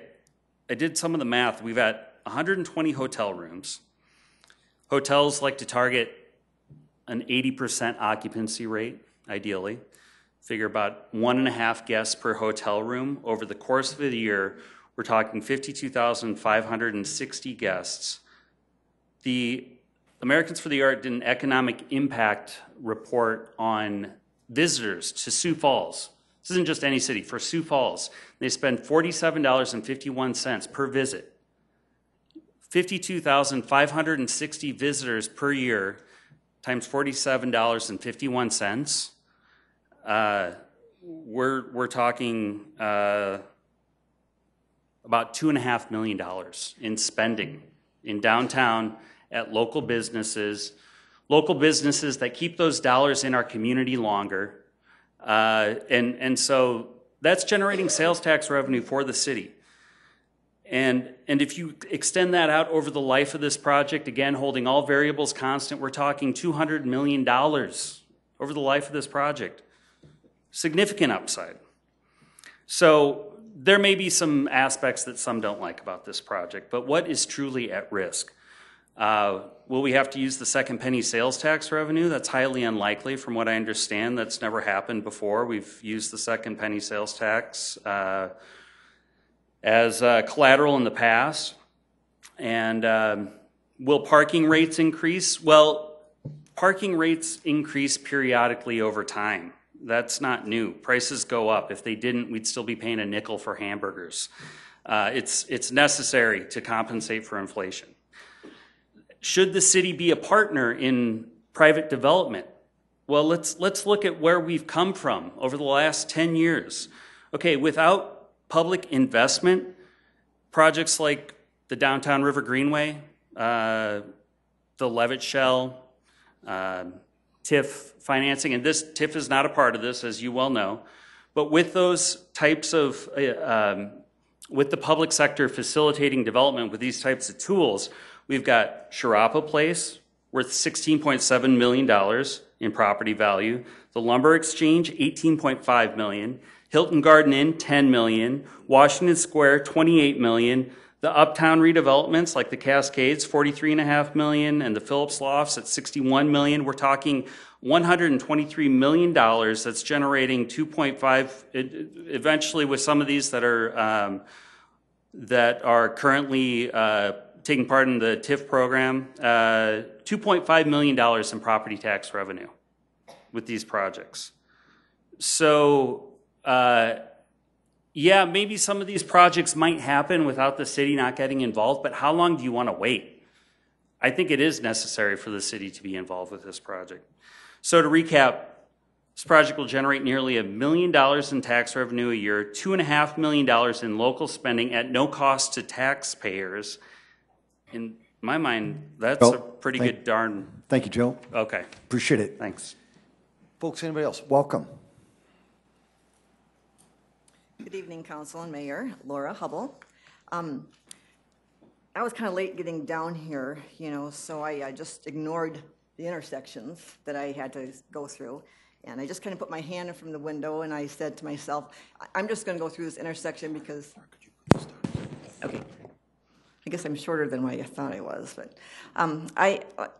did some of the math. We've got 120 hotel rooms. Hotels like to target an 80% occupancy rate, ideally. Figure about 1.5 guests per hotel room. Over the course of a year, we're talking 52,560 guests. The Americans for the Art did an economic impact report on visitors to Sioux Falls. This isn't just any city. For Sioux Falls, they spend $47.51 per visit. 52,560 visitors per year times $47.51. We're talking about $2.5 million in spending in downtown at local businesses that keep those dollars in our community longer. And so that's generating sales tax revenue for the city. And if you extend that out over the life of this project, again, holding all variables constant, we're talking $200 million over the life of this project. significant upside. So there may be some aspects that some don't like about this project, but what is truly at risk? Will we have to use the second penny sales tax revenue? That's highly unlikely from what I understand. That's never happened before. We've used the second penny sales tax as collateral in the past. And will parking rates increase? Well, parking rates increase periodically over time. That's not new. Prices go up. If they didn't, we'd still be paying a nickel for hamburgers. It's necessary to compensate for inflation. Should the city be a partner in private development? Well, let's look at where we've come from over the last 10 years. Okay, without public investment, projects like the Downtown River Greenway, the Levitt Shell, TIF financing, and this TIF is not a part of this, as you well know, but with those types of, with the public sector facilitating development with these types of tools, we've got Sharapa Place, worth $16.7 million in property value. The Lumber Exchange, $18.5 million. Hilton Garden Inn, $10 million. Washington Square, $28 million. The Uptown redevelopments, like the Cascades, $43.5 million, and the Phillips Lofts at $61 million. We're talking $123 million that's generating 2.5, eventually with some of these that are currently taking part in the TIF program, $2.5 million in property tax revenue with these projects. So, yeah, maybe some of these projects might happen without the city not getting involved, but how long do you want to wait? I think it is necessary for the city to be involved with this project. So to recap, this project will generate nearly $1 million in tax revenue a year, $2.5 million in local spending at no cost to taxpayers. In my mind, that's a pretty good darn... Thank you, Joe. Okay. Appreciate it. Thanks. Folks, anybody else? Welcome. Good evening, Council and Mayor. Laura Hubble. I was kind of late getting down here, so I just ignored the intersections that I had to go through. And I just kind of put my hand in from the window and I said to myself, I'm just going to go through this intersection because... Okay. I guess I'm shorter than what I thought I was, but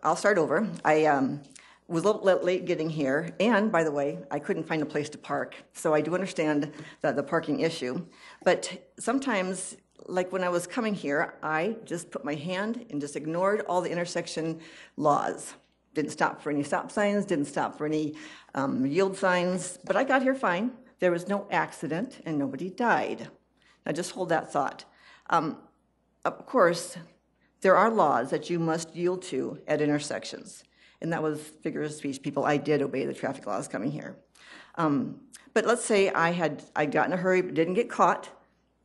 I'll start over. I was a little late getting here, and by the way, I couldn't find a place to park, so I do understand the parking issue. But sometimes, like when I was coming here, I just put my hand and just ignored all the intersection laws. Didn't stop for any stop signs, didn't stop for any yield signs, but I got here fine. There was no accident, and nobody died. Now just hold that thought. Of course, there are laws that you must yield to at intersections. And that was figure of speech, people. I did obey the traffic laws coming here. But let's say I got in a hurry, but didn't get caught,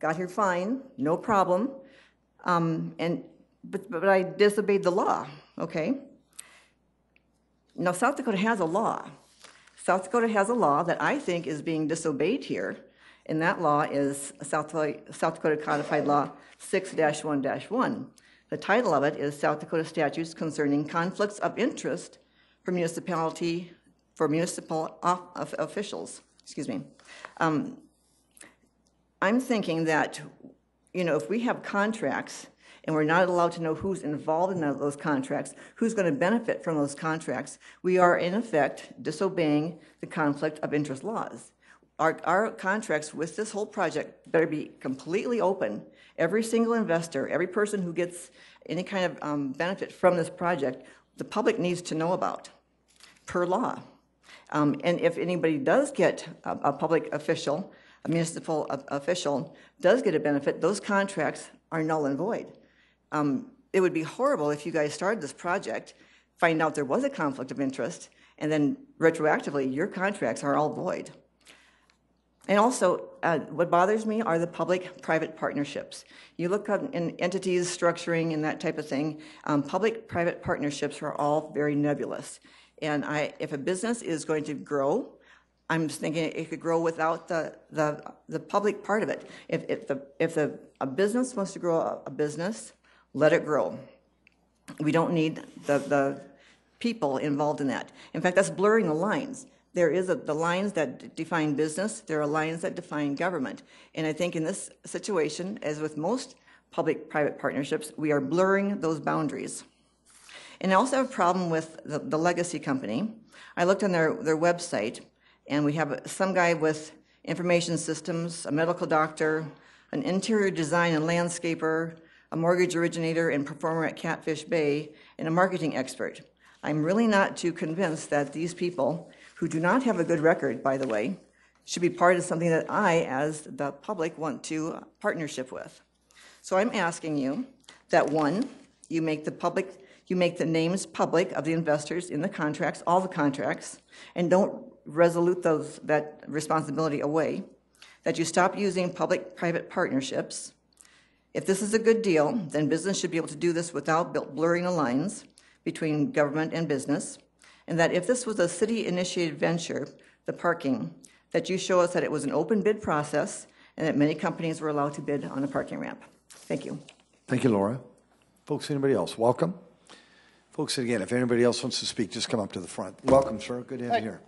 got here fine, no problem. But I disobeyed the law, okay? Now, South Dakota has a law. South Dakota has a law that I think is being disobeyed here. And that law is South Dakota Codified Law 6-1-1. The title of it is South Dakota Statutes Concerning Conflicts of Interest for municipal officials. Excuse me. I'm thinking that, if we have contracts and we're not allowed to know who's involved in those contracts, who's going to benefit from those contracts, we are in effect disobeying the conflict of interest laws. Our contracts with this whole project better be completely open. Every single investor, every person who gets any kind of benefit from this project, the public needs to know about, per law. And if anybody does get a public official, a municipal official, does get a benefit, those contracts are null and void. It would be horrible if you guys started this project, find out there was a conflict of interest, and then retroactively your contracts are all void. And also, what bothers me are the public-private partnerships. You look up in entities structuring and that type of thing, public-private partnerships are all very nebulous. And if a business is going to grow, I'm just thinking it could grow without the public part of it. If a business wants to grow a business, let it grow. We don't need the people involved in that. In fact, that's blurring the lines. There is the lines that define business, there are lines that define government. And I think in this situation, as with most public-private partnerships, we are blurring those boundaries. And I also have a problem with the legacy company. I looked on their website, and we have some guy with information systems, a medical doctor, an interior design and landscaper, a mortgage originator and performer at Catfish Bay, and a marketing expert. I'm really not too convinced that these people, who do not have a good record, by the way, should be part of something that I, as the public, want to partnership with. So I'm asking you that, one, you make the names public of the investors in the contracts, all the contracts, and don't resolute that responsibility away, that you stop using public-private partnerships. If this is a good deal, then business should be able to do this without blurring the lines between government and business, and that if this was a city-initiated venture, the parking, that you show us that it was an open bid process and that many companies were allowed to bid on a parking ramp. Thank you. Thank you, Laura. Folks, anybody else? Welcome. Folks, again, if anybody else wants to speak, just come up to the front. Welcome, sir. Good to have you here.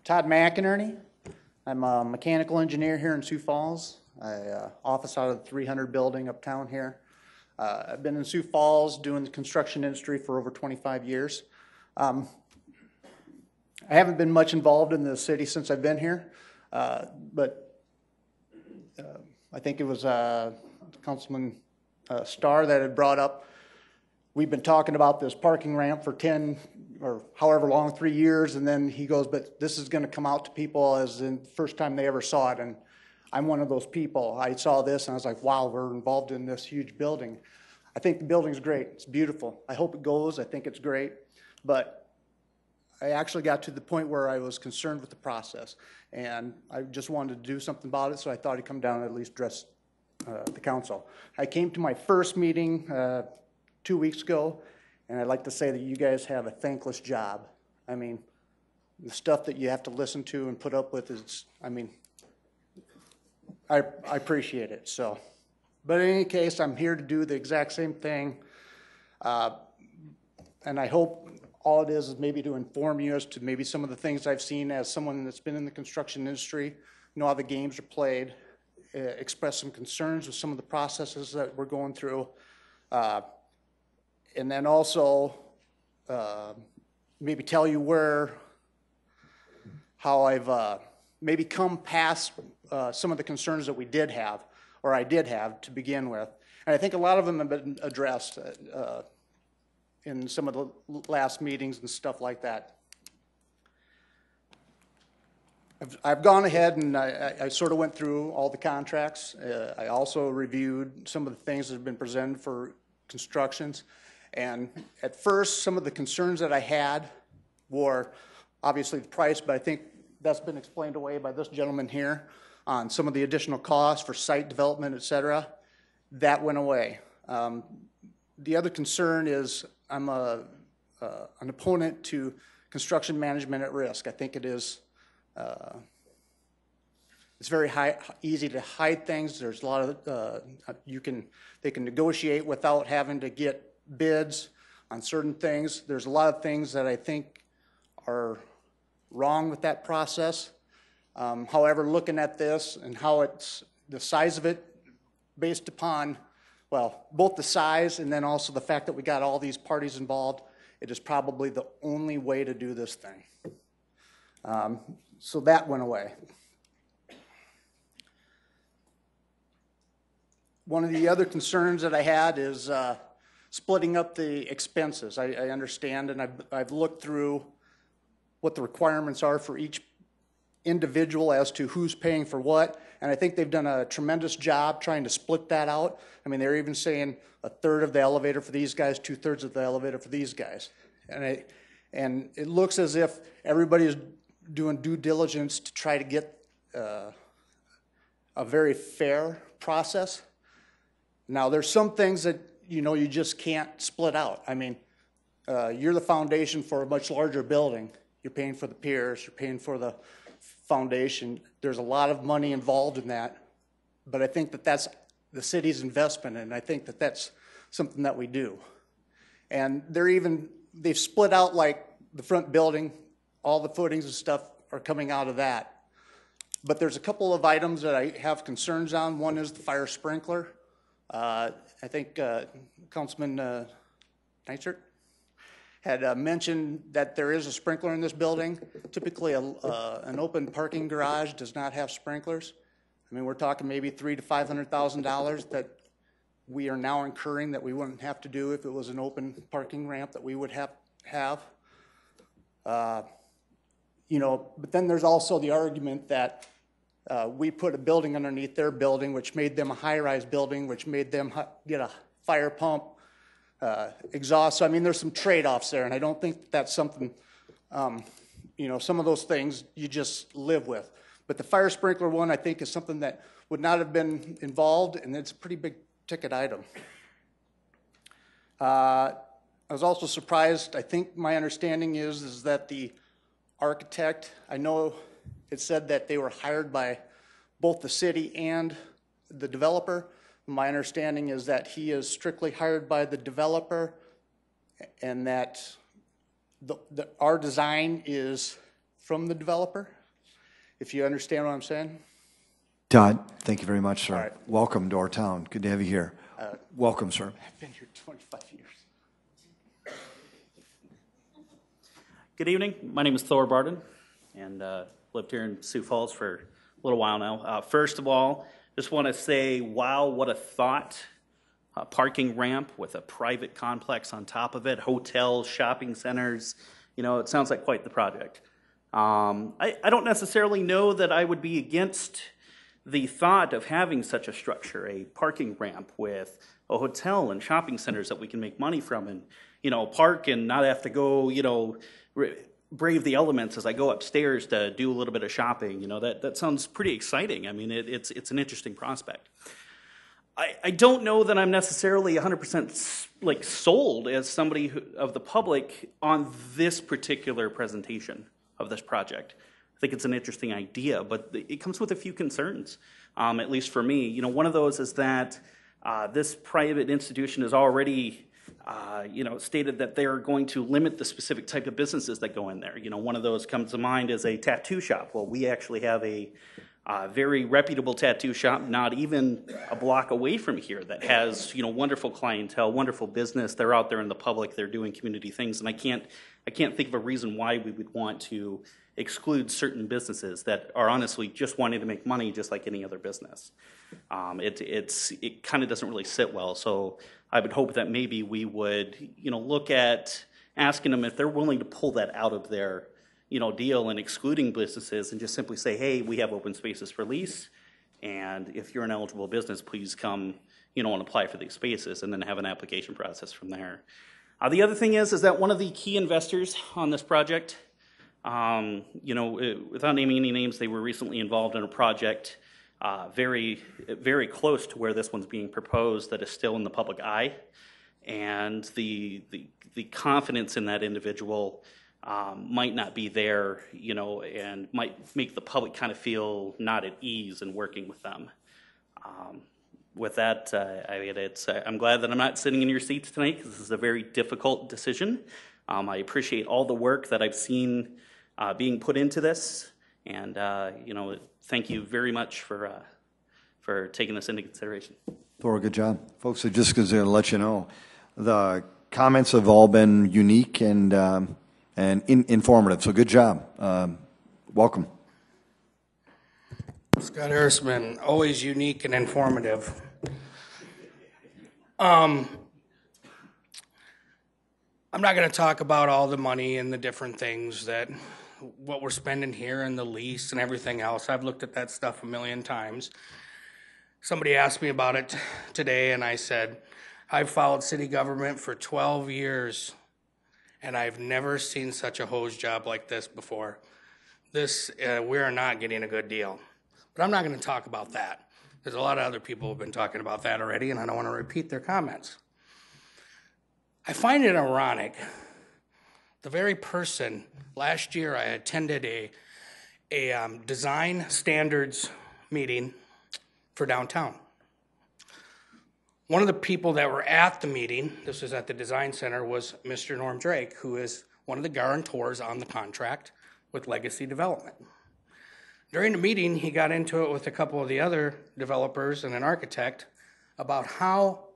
Todd McInerney. I'm a mechanical engineer here in Sioux Falls. I office out of the 300 building uptown here. I've been in Sioux Falls doing the construction industry for over 25 years. I haven't been much involved in the city since I've been here, but I think it was Councilman Starr that had brought up, we've been talking about this parking ramp for 10 or however long, 3 years, and then he goes, but this is going to come out to people as in the first time they ever saw it, and I'm one of those people. I saw this and I was like, wow, we're involved in this huge building. I think the building's great. It's beautiful. I hope it goes. I think it's great. But I actually got to the point where I was concerned with the process, and I just wanted to do something about it, so I thought I'd come down and at least address the council. I came to my first meeting 2 weeks ago, and I'd like to say that you guys have a thankless job. I mean, the stuff that you have to listen to and put up with is, I mean, I appreciate it. So, but in any case, I'm here to do the exact same thing, and I hope all it is maybe to inform you as to maybe some of the things I've seen as someone that's been in the construction industry, know how the games are played, express some concerns with some of the processes that we're going through, and then also maybe tell you how I've maybe come past some of the concerns that we did have, or I did have to begin with. And I think a lot of them have been addressed in some of the last meetings and stuff like that. I've gone ahead and I sort of went through all the contracts. I also reviewed some of the things that have been presented for constructions. And at first, some of the concerns that I had were obviously the price, but I think that's been explained away by this gentleman here on some of the additional costs for site development, et cetera. That went away. The other concern is I'm an opponent to construction management at risk. I think it is, it's very easy to hide things. There's a lot of, they can negotiate without having to get bids on certain things. There's a lot of things that I think are wrong with that process. However, looking at this and how it's, the size of it based upon, well, both the size and then also the fact that we got all these parties involved, it is probably the only way to do this thing. So that went away. One of the other concerns that I had is splitting up the expenses. I understand, and I've looked through what the requirements are for each individual as to who's paying for what, and I think they've done a tremendous job trying to split that out. I mean, they're even saying 1/3 of the elevator for these guys, 2/3 of the elevator for these guys. And it looks as if everybody is doing due diligence to try to get a very fair process. Now, there's some things that, you know, you just can't split out. I mean, you're the foundation for a much larger building. You're paying for the piers, you're paying for the foundation. There's a lot of money involved in that, but I think that that's the city's investment, and I think that that's something that we do. And they've split out like the front building, all the footings and stuff are coming out of that. But there's a couple of items that I have concerns on. One is the fire sprinkler. I think Councilman Neisert had mentioned that there is a sprinkler in this building. Typically, an open parking garage does not have sprinklers. I mean, we're talking maybe $300,000 to $500,000 that we are now incurring that we wouldn't have to do if it was an open parking ramp that we would have. You know, but then there's also the argument that we put a building underneath their building, which made them a high-rise building, which made them get a fire pump, exhaust. So, I mean, there's some trade-offs there, and I don't think that's something, you know, some of those things you just live with. But the fire sprinkler one, I think, is something that would not have been involved, and it's a pretty big ticket item. I was also surprised. I think my understanding is that the architect, I know it said that they were hired by both the city and the developer. My understanding is that he is strictly hired by the developer, and that our design is from the developer, if you understand what I'm saying. Todd, thank you very much, sir. Right. Welcome to our town. Good to have you here. Welcome, sir. I've been here 25 years. Good evening. My name is Thor Barden, and lived here in Sioux Falls for a little while now. First of all, just want to say, wow, what a thought. A parking ramp with a private complex on top of it, hotels, shopping centers. You know, it sounds like quite the project. I don't necessarily know that I would be against the thought of having such a structure, a parking ramp with a hotel and shopping centers that we can make money from, and, you know, park and not have to go, you know, brave the elements as I go upstairs to do a little bit of shopping. You know, that sounds pretty exciting. I mean, it's an interesting prospect. I don't know that I'm necessarily 100% like sold as somebody of the public on this particular presentation of this project. I think it's an interesting idea, but it comes with a few concerns, at least for me. You know, one of those is that this private institution has already you know, stated that they're going to limit the specific type of businesses that go in there. You know, one of those comes to mind is a tattoo shop. Well, we actually have a very reputable tattoo shop, not even a block away from here, that has, you know, wonderful clientele, wonderful business. They're out there in the public. They're doing community things, and I can't think of a reason why we would want to exclude certain businesses that are honestly just wanting to make money, just like any other business. It kind of doesn't really sit well. So I would hope that maybe we would, you know, look at asking them if they're willing to pull that out of their, you know, deal and excluding businesses, and just simply say, hey, we have open spaces for lease, and if you're an eligible business, please come, you know, and apply for these spaces, and then have an application process from there. The other thing is that one of the key investors on this project, you know, without naming any names, they were recently involved in a project very, very close to where this one's being proposed that is still in the public eye, and the confidence in that individual might not be there, you know, and might make the public kind of feel not at ease in working with them. With that, I mean, I'm glad that I'm not sitting in your seats tonight, because this is a very difficult decision. I appreciate all the work that I've seen being put into this, and you know, thank you very much for taking this into consideration. Thor, good job. Folks, I'm just going to let you know, the comments have all been unique and informative, so good job. Welcome. Scott Harrisman, always unique and informative. I'm not going to talk about all the money and the different things that what we're spending here and the lease and everything else. I've looked at that stuff a million times. Somebody asked me about it today, and I said, I've followed city government for 12 years, and I've never seen such a hose job like this before. This, we are not getting a good deal. But I'm not going to talk about that. There's a lot of other people who have been talking about that already, and I don't want to repeat their comments. I find it ironic. The very person, last year I attended a design standards meeting for downtown. One of the people that were at the meeting, this was at the design center, was Mr. Norm Drake, who is one of the guarantors on the contract with legacy development. During the meeting, he got into it with a couple of the other developers and an architect about how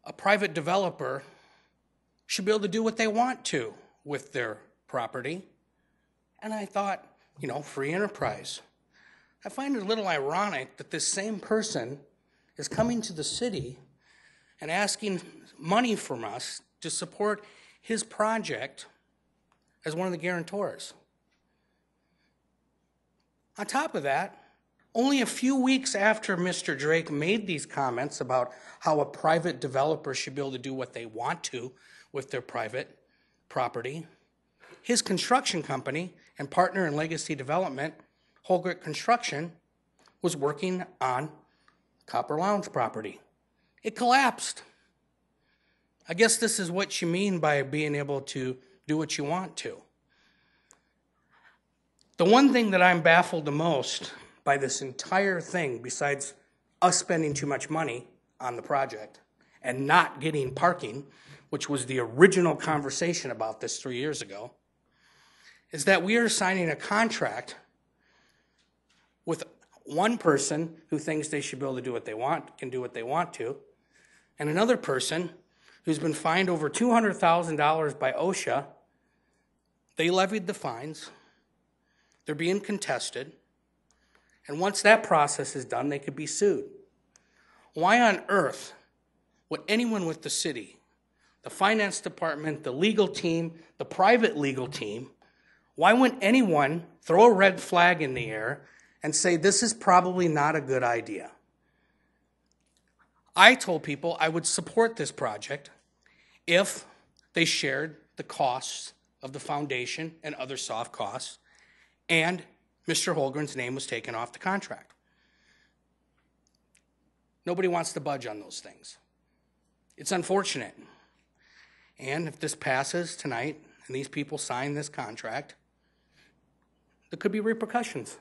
a private developer should be able to do what they want to with their property. And I thought, you know, free enterprise. I find it a little ironic that this same person is coming to the city and asking money from us to support his project as one of the guarantors. On top of that, only a few weeks after Mr. Drake made these comments about how a private developer should be able to do what they want to with their private property, his construction company and partner in legacy development, Holgert Construction, was working on Copper Lounge property. It collapsed. I guess this is what you mean by being able to do what you want to. The one thing that I'm baffled the most by this entire thing, besides us spending too much money on the project and not getting parking, which was the original conversation about this 3 years ago, is that we are signing a contract with one person who thinks they should be able to do what they want, can do what they want to, and another person who's been fined over $200,000 by OSHA. They levied the fines. They're being contested. And once that process is done, they could be sued. Why on earth would anyone with the city, the finance department, the legal team, the private legal team, why wouldn't anyone throw a red flag in the air and say this is probably not a good idea? I told people I would support this project if they shared the costs of the foundation and other soft costs, and Mr. Holgren's name was taken off the contract. Nobody wants to budge on those things. It's unfortunate. And if this passes tonight and these people sign this contract, there could be repercussions.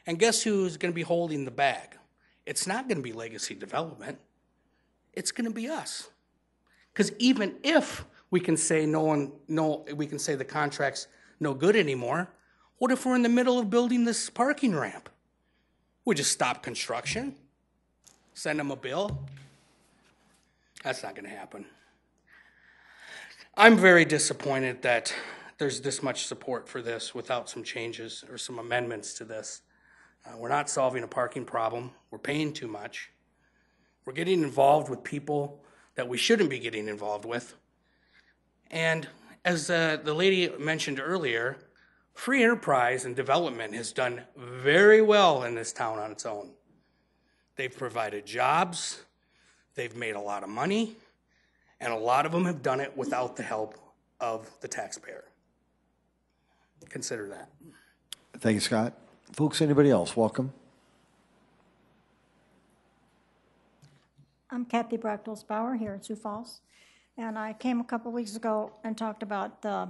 And guess who's going to be holding the bag? It's not going to be legacy development. It's going to be us. Because even if we can say we can say the contract's no good anymore, what if we're in the middle of building this parking ramp? We just stop construction, send them a bill. That's not going to happen. I'm very disappointed that there's this much support for this without some changes or some amendments to this. We're not solving a parking problem. We're paying too much. We're getting involved with people that we shouldn't be getting involved with. And as the lady mentioned earlier, free enterprise and development has done very well in this town on its own. They've provided jobs, they've made a lot of money, and a lot of them have done it without the help of the taxpayer. Consider that. Thank you, Scott. Folks, anybody else? Welcome. I'm Kathy Brachtels-Bauer here in Sioux Falls, and I came a couple weeks ago and talked about the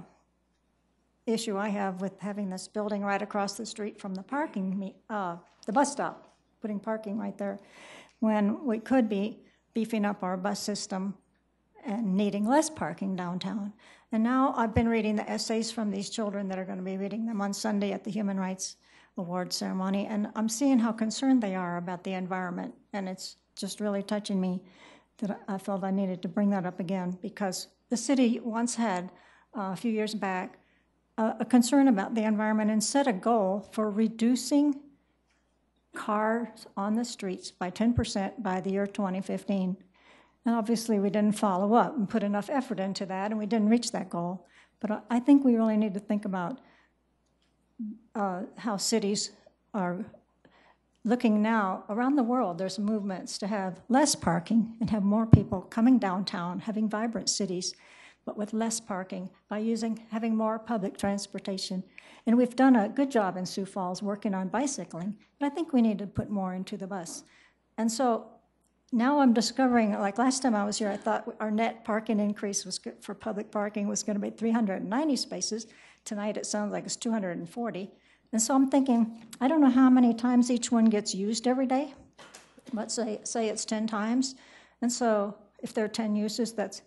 issue I have with having this building right across the street from the the bus stop, putting parking right there, when we could be beefing up our bus system and needing less parking downtown. And now I've been reading the essays from these children that are going to be reading them on Sunday at the Human Rights Award ceremony, and I'm seeing how concerned they are about the environment, and it's just really touching me that I felt I needed to bring that up again, because the city once had, a few years back, a concern about the environment and set a goal for reducing cars on the streets by 10% by the year 2015. And obviously we didn't follow up and put enough effort into that, and we didn't reach that goal. But I think we really need to think about how cities are looking now. Around the world, there's movements to have less parking and have more people coming downtown, having vibrant cities, but with less parking by having more public transportation. And we've done a good job in Sioux Falls working on bicycling, but I think we need to put more into the bus. And so now I'm discovering, like last time I was here, I thought our net parking increase was good for public parking was going to be 390 spaces. Tonight it sounds like it's 240. And so I'm thinking, I don't know how many times each one gets used every day. Let's say it's 10 times. And so if there are 10 uses, that's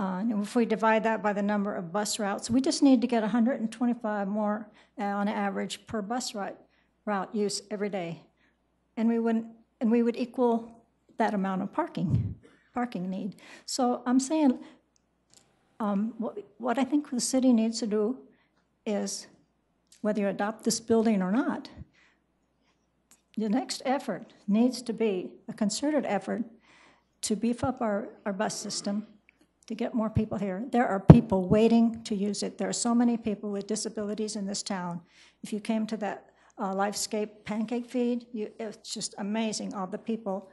And if we divide that by the number of bus routes, we just need to get 125 more on average per bus route use every day. And we would equal that amount of parking need. So I'm saying what I think the city needs to do is, whether you adopt this building or not, the next effort needs to be a concerted effort to beef up our bus system, to get more people here. There are people waiting to use it. There are so many people with disabilities in this town. If you came to that Lifescape pancake feed, it's just amazing, all the people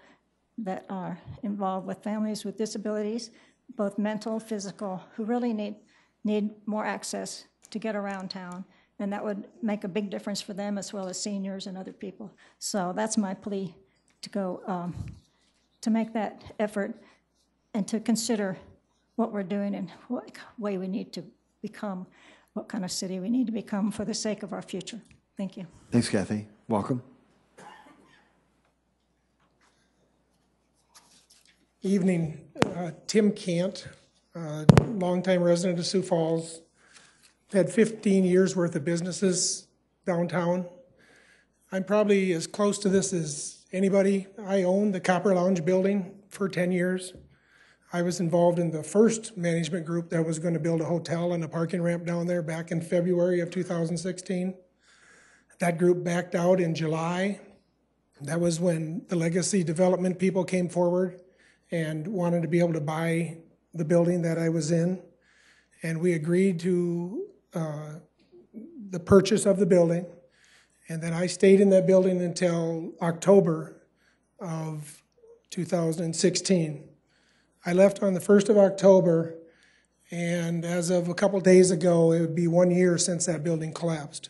that are involved with families with disabilities, both mental, physical, who really need more access to get around town. And that would make a big difference for them as well as seniors and other people. So that's my plea, to go to make that effort and to consider what we're doing and what way we need to become, what kind of city we need to become for the sake of our future. Thank you. Thanks, Kathy. Welcome. Evening. Tim Cant, longtime resident of Sioux Falls. Had 15 years worth of businesses downtown. I'm probably as close to this as anybody. I owned the Copper Lounge building for 10 years. I was involved in the first management group that was going to build a hotel and a parking ramp down there back in February of 2016. That group backed out in July. That was when the legacy development people came forward and wanted to be able to buy the building that I was in. And we agreed to the purchase of the building. And then I stayed in that building until October of 2016. I left on the 1st of October, and as of a couple days ago, it would be 1 year since that building collapsed.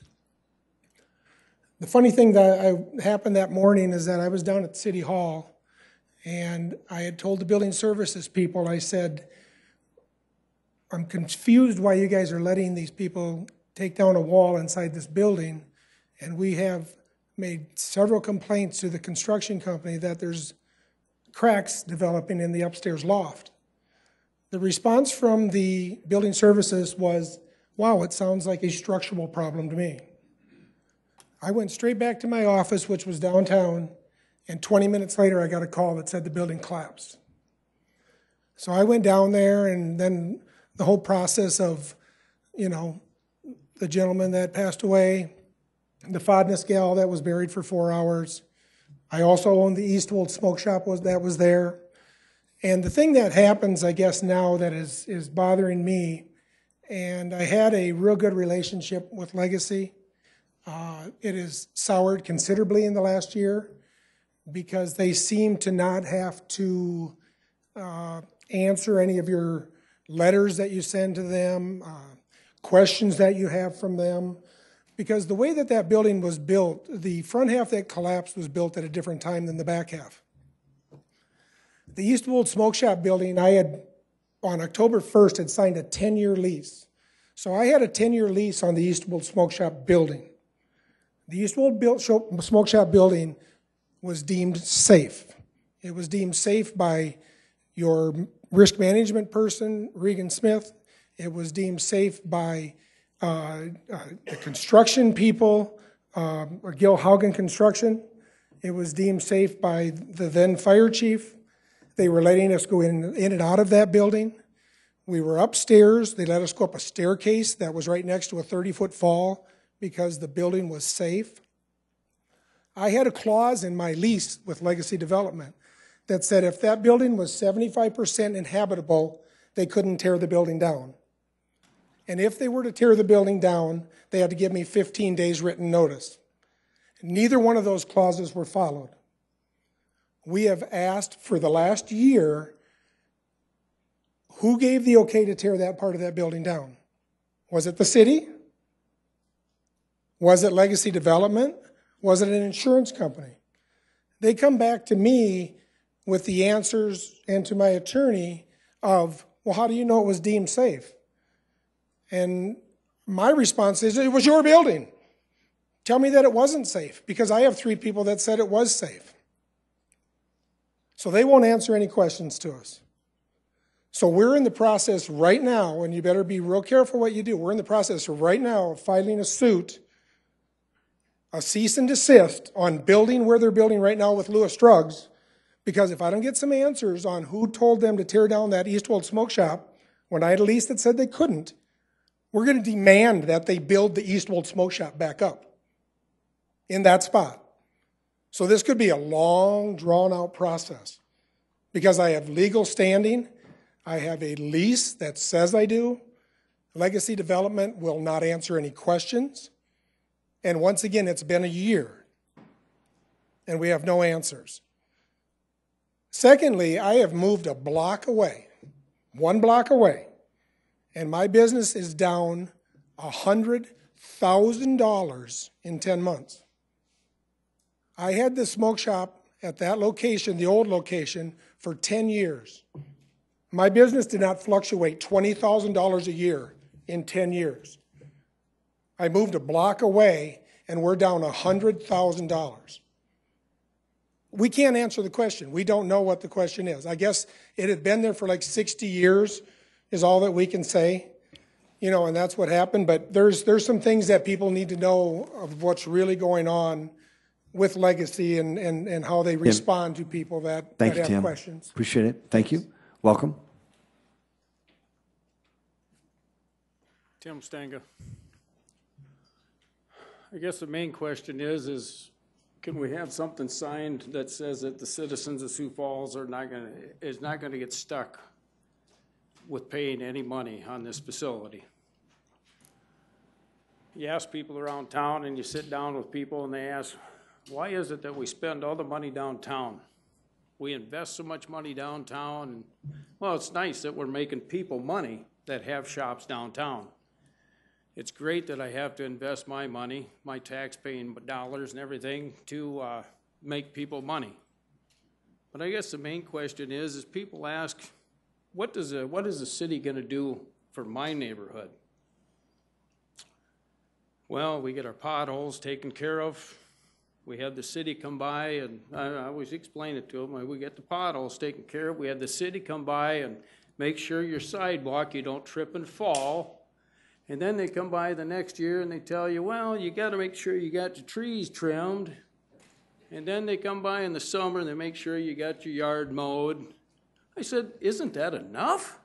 The funny thing that happened that morning is that I was down at City Hall, and I had told the building services people, I said, I'm confused why you guys are letting these people take down a wall inside this building, and we have made several complaints to the construction company that there's cracks developing in the upstairs loft. The response from the building services was, wow, it sounds like a structural problem to me. I went straight back to my office, which was downtown, and 20 minutes later I got a call that said the building collapsed. So I went down there, and then the whole process of, the gentleman that passed away, the Fodness gal that was buried for 4 hours. I also owned the Eastwood Smoke Shop that was there. And the thing that happens, I guess, now that is bothering me, and I had a real good relationship with Legacy. It has soured considerably in the last year because they seem to not have to answer any of your letters that you send to them, questions that you have from them. Because the way that that building was built, the front half that collapsed was built at a different time than the back half. The Eastwood Smoke Shop building, I had, on October 1st, had signed a 10-year lease. So I had a 10-year lease on the Eastwood Smoke Shop building. The Eastwood Smoke Shop building was deemed safe. It was deemed safe by your risk management person, Regan Smith. It was deemed safe by the construction people, or Gil Haugen Construction. It was deemed safe by the then fire chief. They were letting us go in and out of that building. We were upstairs. They let us go up a staircase that was right next to a 30-foot fall because the building was safe. I had a clause in my lease with Legacy Development that said if that building was 75% inhabitable, they couldn't tear the building down. And if they were to tear the building down, they had to give me 15 days written notice. Neither one of those clauses were followed. We have asked for the last year, who gave the okay to tear that part of that building down? Was it the city? Was it Legacy Development? Was it an insurance company? They come back to me with the answers and to my attorney of, well, how do you know it was deemed safe? And my response is, it was your building. Tell me that it wasn't safe, because I have 3 people that said it was safe. So they won't answer any questions to us. So we're in the process right now, and you better be real careful what you do. We're in the process right now of filing a suit, a cease and desist on building where they're building right now with Lewis Drugs, because if I don't get some answers on who told them to tear down that Eastwood smoke shop when I had a lease that said they couldn't, we're going to demand that they build the Eastwood smoke shop back up in that spot. So this could be a long, drawn-out process because I have legal standing. I have a lease that says I do. Legacy Development will not answer any questions. And once again, it's been a year, and we have no answers. Secondly, I have moved a block away, 1 block away, and my business is down $100,000 in 10 months. I had the smoke shop at that location, the old location, for 10 years. My business did not fluctuate $20,000 a year in 10 years. I moved a block away, and we're down $100,000. We can't answer the question. We don't know what the question is. I guess it had been there for like 60 years is all that we can say, you know, and that's what happened. But there's some things that people need to know of what's really going on with Legacy and how they respond to people that have Tim. questions. Appreciate it. Thank you. Welcome. Tim Stanga. I guess the main question is can we have something signed that says that the citizens of Sioux Falls is not going to get stuck with paying any money on this facility? You ask people around town and you sit down with people and they ask, why is it that we spend all the money downtown? We invest so much money downtown. And, well, it's nice that we're making people money that have shops downtown. It's great that I have to invest my money, my tax-paying dollars and everything to make people money. But I guess the main question is people ask, what is the city going to do for my neighborhood? Well, we get our potholes taken care of. We had the city come by, and I always explain it to them. We get the potholes taken care of. We had the city come by and make sure your sidewalk, you don't trip and fall. And then they come by the next year and they tell you, well, you got to make sure you got your trees trimmed. And then they come by in the summer and they make sure you got your yard mowed. I said, isn't that enough?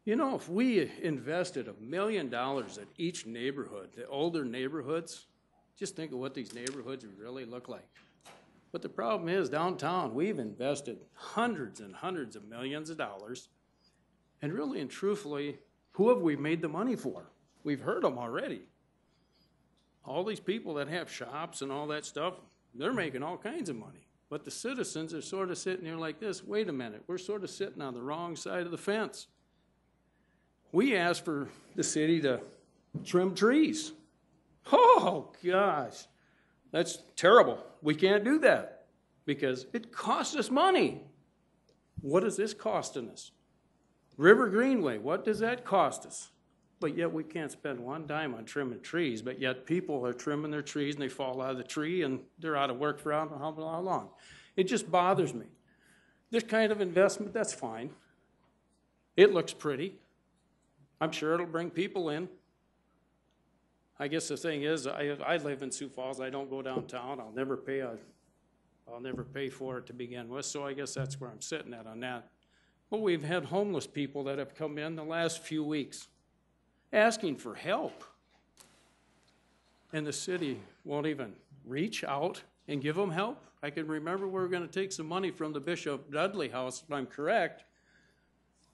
You know, if we invested $1 million at each neighborhood, the older neighborhoods, just think of what these neighborhoods would really look like. But the problem is, downtown, we've invested hundreds and hundreds of millions of dollars. And really and truthfully, who have we made the money for? We've heard them already. All these people that have shops and all that stuff, they're making all kinds of money. But the citizens are sort of sitting there like this, wait a minute, we're sort of sitting on the wrong side of the fence. We asked for the city to trim trees. Oh, gosh, that's terrible. We can't do that because it costs us money. What is this costing us? River Greenway, what does that cost us? But yet we can't spend one dime on trimming trees, but yet people are trimming their trees and they fall out of the tree and they're out of work for how long. It just bothers me. This kind of investment, that's fine. It looks pretty. I'm sure it'll bring people in. I guess the thing is, I live in Sioux Falls. I don't go downtown. I'll never pay for it to begin with, so I guess that's where I'm sitting at on that. But we've had homeless people that have come in the last few weeks asking for help. And the city won't even reach out and give them help. I can remember we were going to take some money from the Bishop Dudley House, if I'm correct.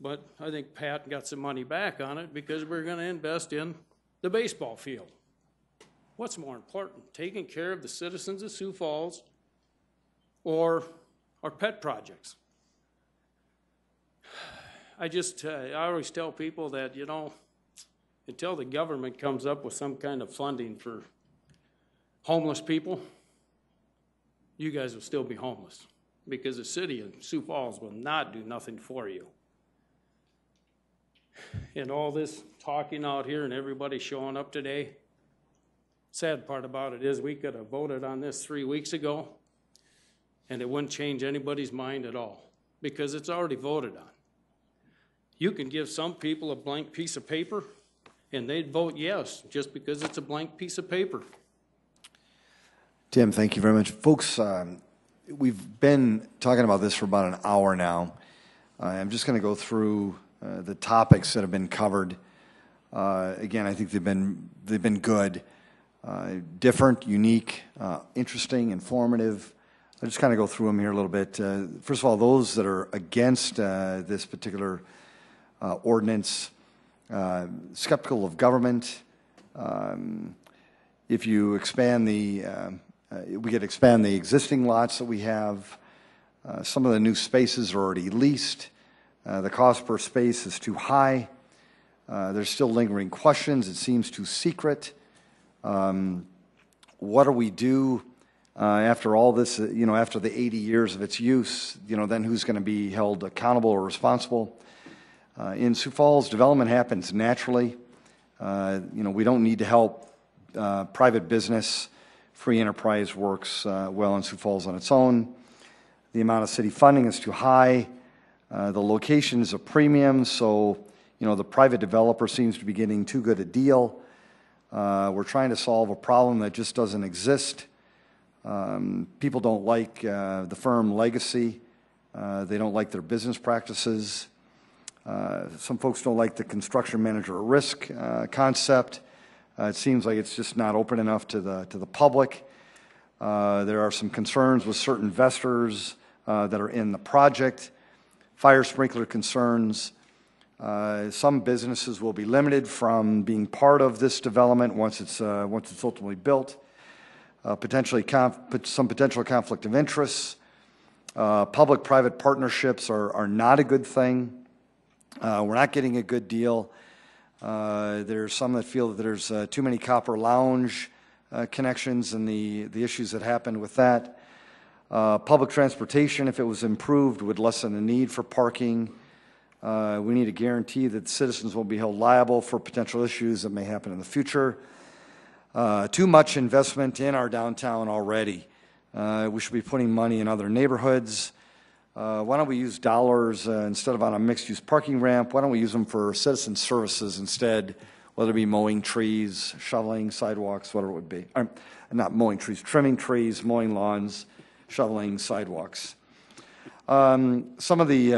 But I think Pat got some money back on it because we're going to invest in the baseball field. What's more important, taking care of the citizens of Sioux Falls or our pet projects? I always tell people that, you know, until the government comes up with some kind of funding for homeless people, you guys will still be homeless because the city of Sioux Falls will not do nothing for you. And all this talking out here and everybody showing up today, sad part about it is we could have voted on this 3 weeks ago and it wouldn't change anybody's mind at all because it's already voted on. You can give some people a blank piece of paper, and they'd vote yes, just because it's a blank piece of paper. Tim, thank you very much. Folks, we've been talking about this for about an hour now. I'm just going to go through the topics that have been covered. Again, I think they've been good, different, unique, interesting, informative. I'll just kind of go through them here a little bit. First of all, those that are against this particular ordinance, skeptical of government. If you expand we could expand the existing lots that we have. Some of the new spaces are already leased. The cost per space is too high. There's still lingering questions. It seems too secret. What do we do after all this, after the 80 years of its use, then who's going to be held accountable or responsible? In Sioux Falls, development happens naturally. We don't need to help private business. Free enterprise works well in Sioux Falls on its own. The amount of city funding is too high. The location is a premium, so the private developer seems to be getting too good a deal. We're trying to solve a problem that just doesn't exist. People don't like the firm legacy. They don't like their business practices. Some folks don't like the construction manager at risk concept. It seems like it's just not open enough to the public. There are some concerns with certain investors that are in the project. Fire sprinkler concerns. Some businesses will be limited from being part of this development once it's ultimately built. Some potential conflict of interests. Public-private partnerships are not a good thing. We're not getting a good deal. There's some that feel that there's too many copper lounge connections and the issues that happened with that. Public transportation, if it was improved, would lessen the need for parking. We need a guarantee that citizens won't be held liable for potential issues that may happen in the future. Too much investment in our downtown already. We should be putting money in other neighborhoods. Why don't we use dollars instead of on a mixed-use parking ramp? Why don't we use them for citizen services instead, whether it be mowing trees, shoveling sidewalks, whatever it would be. Not mowing trees, trimming trees, mowing lawns, shoveling sidewalks. Some of the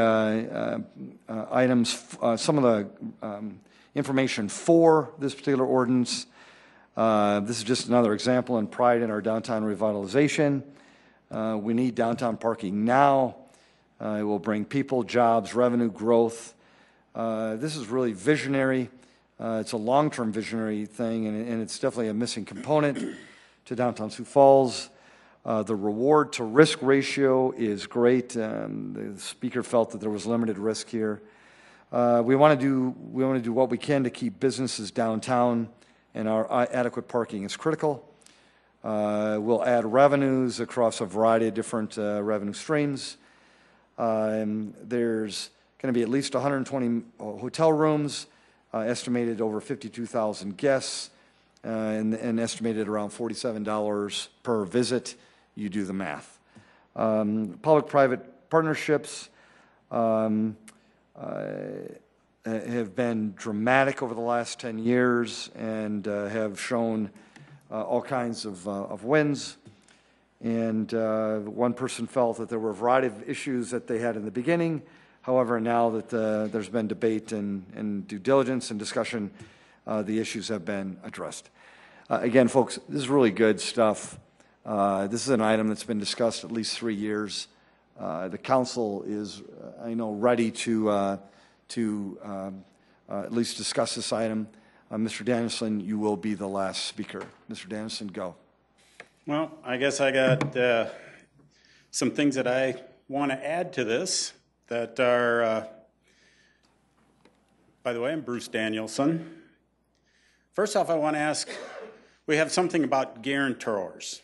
items, some of the information for this particular ordinance. This is just another example in pride in our downtown revitalization. We need downtown parking now. It will bring people, jobs, revenue, growth. This is really visionary. It's a long-term visionary thing, and it's definitely a missing component to downtown Sioux Falls. The reward to risk ratio is great. The speaker felt that there was limited risk here. We want to do what we can to keep businesses downtown, and our adequate parking is critical. We'll add revenues across a variety of different revenue streams. There's going to be at least 120 hotel rooms, estimated over 52,000 guests, and estimated around $47 per visit. You do the math. Public-private partnerships have been dramatic over the last 10 years and have shown all kinds of wins. And one person felt that there were a variety of issues that they had in the beginning. However, now that there's been debate and due diligence and discussion, the issues have been addressed. Again, folks, this is really good stuff. This is an item that's been discussed at least 3 years. The council is, I know, ready to at least discuss this item. Mr. Danielson, you will be the last speaker. Mr. Danielson, go. Well, I guess I got some things that I want to add to this that are, by the way, I'm Bruce Danielson. First off, I want to ask, we have something about guarantors.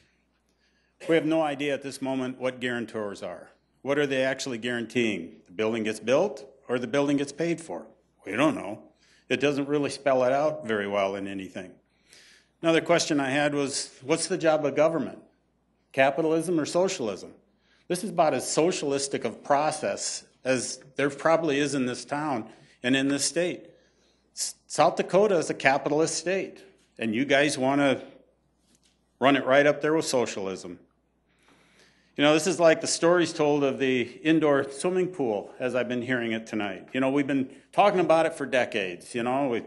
We have no idea at this moment what guarantors are. What are they actually guaranteeing? The building gets built or the building gets paid for? We don't know. It doesn't really spell it out very well in anything. Another question I had was, what's the job of government? Capitalism or socialism? This is about as socialistic of process as there probably is in this town and in this state. South Dakota is a capitalist state, and you guys want to run it right up there with socialism. You know, this is like the stories told of the indoor swimming pool, as I've been hearing it tonight. You know, we've been talking about it for decades. You know,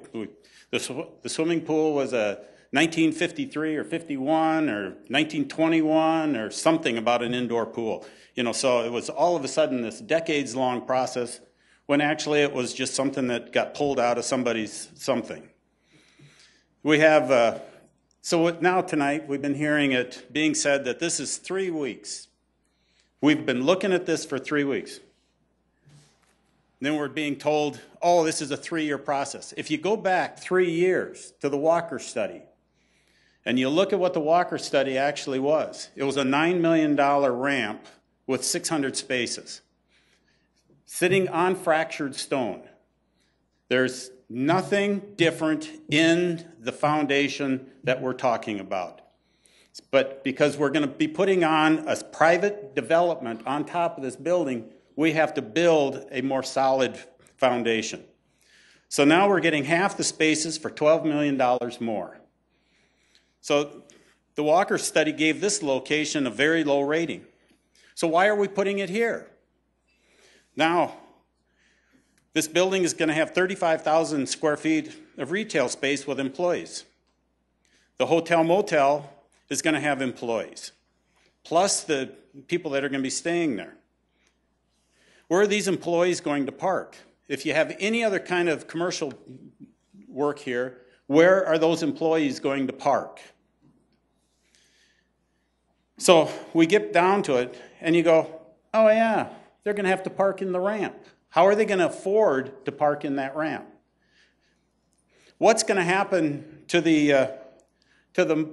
the swimming pool was a 1953 or 51 or 1921 or something about an indoor pool. You know, so it was all of a sudden this decades-long process when actually it was just something that got pulled out of somebody's something. We have, so now tonight we've been hearing it being said that this is 3 weeks. We've been looking at this for 3 weeks. Then we're being told, oh, this is a 3-year process. If you go back 3 years to the Walker study, and you look at what the Walker study actually was, it was a $9 million ramp with 600 spaces, sitting on fractured stone. There's nothing different in the foundation that we're talking about. But because we're going to be putting on a private development on top of this building, we have to build a more solid foundation. So now we're getting half the spaces for $12 million more. So the Walker study gave this location a very low rating. So why are we putting it here? Now, this building is going to have 35,000 square feet of retail space with employees. The hotel motel is going to have employees, plus the people that are going to be staying there. Where are these employees going to park? If you have any other kind of commercial work here, where are those employees going to park? So we get down to it, and you go, oh yeah, they're going to have to park in the ramp. How are they going to afford to park in that ramp? What's going to happen to the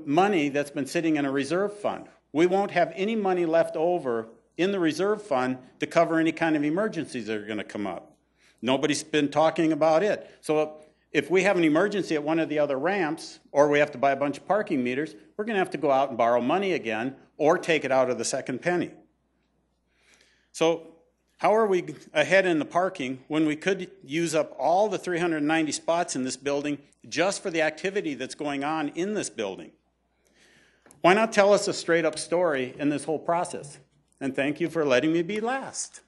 money that's been sitting in a reserve fund? We won't have any money left over in the reserve fund to cover any kind of emergencies that are going to come up. Nobody's been talking about it. So if we have an emergency at one of the other ramps, or we have to buy a bunch of parking meters, we're going to have to go out and borrow money again, or take it out of the second penny. So how are we ahead in the parking when we could use up all the 390 spots in this building just for the activity that's going on in this building? Why not tell us a straight up story in this whole process? And thank you for letting me be last.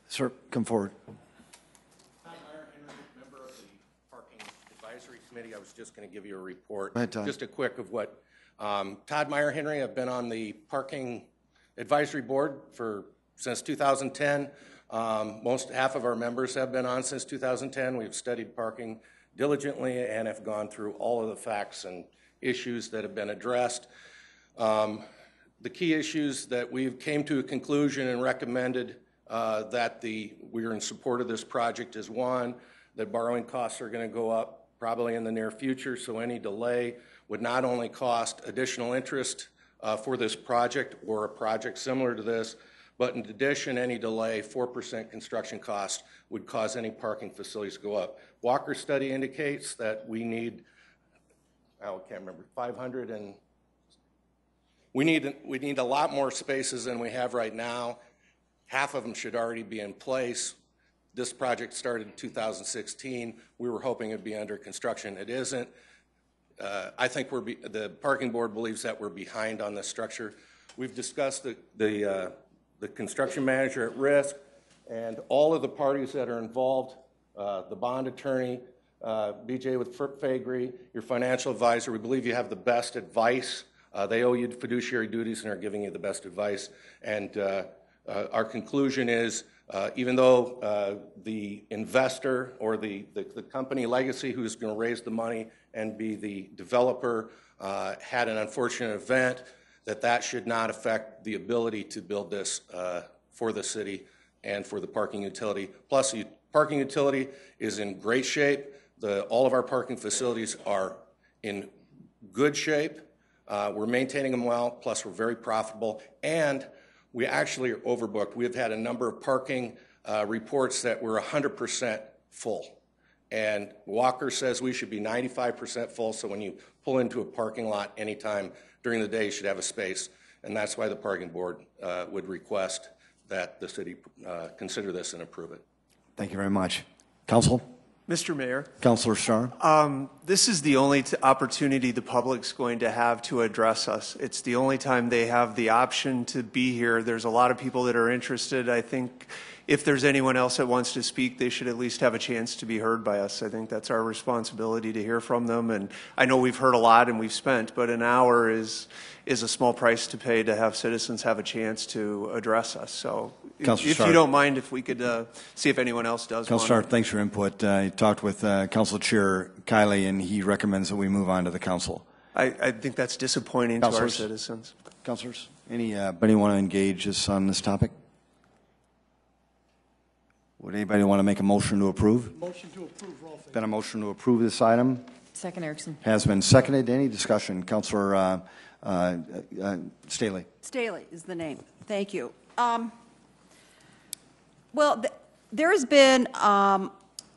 Sir, come forward. Todd Meyer, member of the Parking Advisory Committee. I was just going to give you a report. Go ahead, Todd. Just a quick of what Todd Meyer Henry. I've been on the Parking Advisory Board since 2010. Half of our members have been on since 2010. We've studied parking diligently and have gone through all of the facts and issues that have been addressed. The key issues that we've came to a conclusion and recommended that we're in support of this project is, one, that borrowing costs are going to go up probably in the near future, so any delay would not only cost additional interest for this project or a project similar to this, but in addition, any delay, 4% construction cost would cause any parking facilities to go up. Walker study indicates that we need, I can't remember, 500 and we need a lot more spaces than we have right now. Half of them should already be in place. This project started in 2016. We were hoping it'd be under construction. It isn't. I think the parking board believes that we're behind on this structure. We've discussed the construction manager at risk and all of the parties that are involved, the bond attorney, BJ with Faegre, your financial advisor. We believe you have the best advice. They owe you fiduciary duties and are giving you the best advice. And our conclusion is, even though the investor or the company Legacy, who's going to raise the money and be the developer, had an unfortunate event, that should not affect the ability to build this for the city and for the parking utility. Plus, the parking utility is in great shape. All of our parking facilities are in good shape. We're maintaining them well, plus we're very profitable, and we actually are overbooked. We've had a number of parking reports that we're 100% full. And Walker says we should be 95% full, so when you pull into a parking lot anytime during the day, you should have a space. And that's why the parking board would request that the city consider this and approve it. Thank you very much. Council? Mr. Mayor, Councilor Starr? this is the only opportunity the public's going to have to address us. It's the only time they have the option to be here. There's a lot of people that are interested. I think if there's anyone else that wants to speak, they should at least have a chance to be heard by us. I think that's our responsibility to hear from them. And I know we've heard a lot and we've spent, but an hour is a small price to pay to have citizens have a chance to address us. So if you don't mind, if we could see if anyone else does. Councilor Starr, thanks for your input. I talked with Council Chair Kiley, and he recommends that we move on to the council. I think that's disappointing to our citizens. Councilors, anybody want to engage us on this topic? Would anybody want to make a motion to approve? Motion to approve, Rolfe. Been a motion to approve this item. Second, Erickson. Has been seconded. Any discussion? Councilor Staley. Staley is the name. Thank you. Well, there has been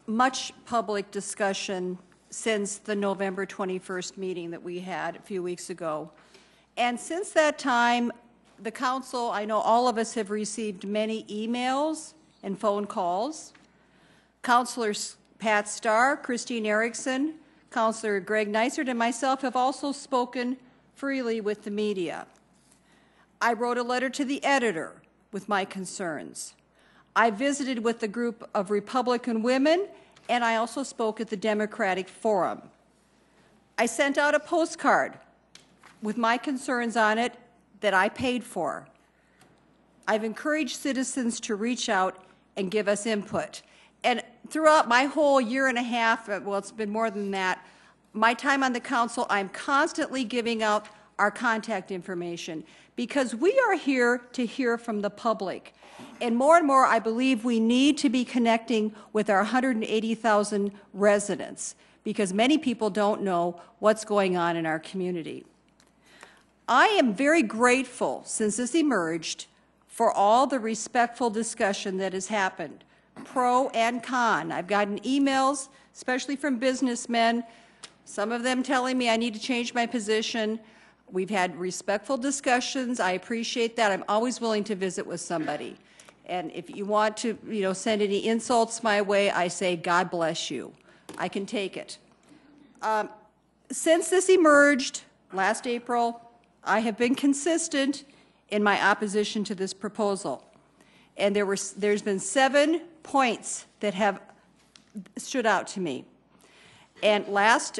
much public discussion since the November 21st meeting that we had a few weeks ago. And since that time, the council, I know all of us have received many emails and phone calls. Councilors Pat Starr, Christine Erickson, Councilor Greg Neisert, and myself have also spoken freely with the media. I wrote a letter to the editor with my concerns. I visited with a group of Republican women, and I also spoke at the Democratic Forum. I sent out a postcard with my concerns on it that I paid for. I've encouraged citizens to reach out and give us input. And throughout my whole year and a half, well, it's been more than that, my time on the council, I'm constantly giving out our contact information because we are here to hear from the public. And more, I believe we need to be connecting with our 180,000 residents because many people don't know what's going on in our community. I am very grateful since this emerged for all the respectful discussion that has happened, pro and con. I've gotten emails, especially from businessmen, some of them telling me I need to change my position. We've had respectful discussions. I appreciate that. I'm always willing to visit with somebody. And if you want to, send any insults my way, I say, God bless you. I can take it. Since this emerged last April, I have been consistent in my opposition to this proposal. And there's been 7 points that have stood out to me. And last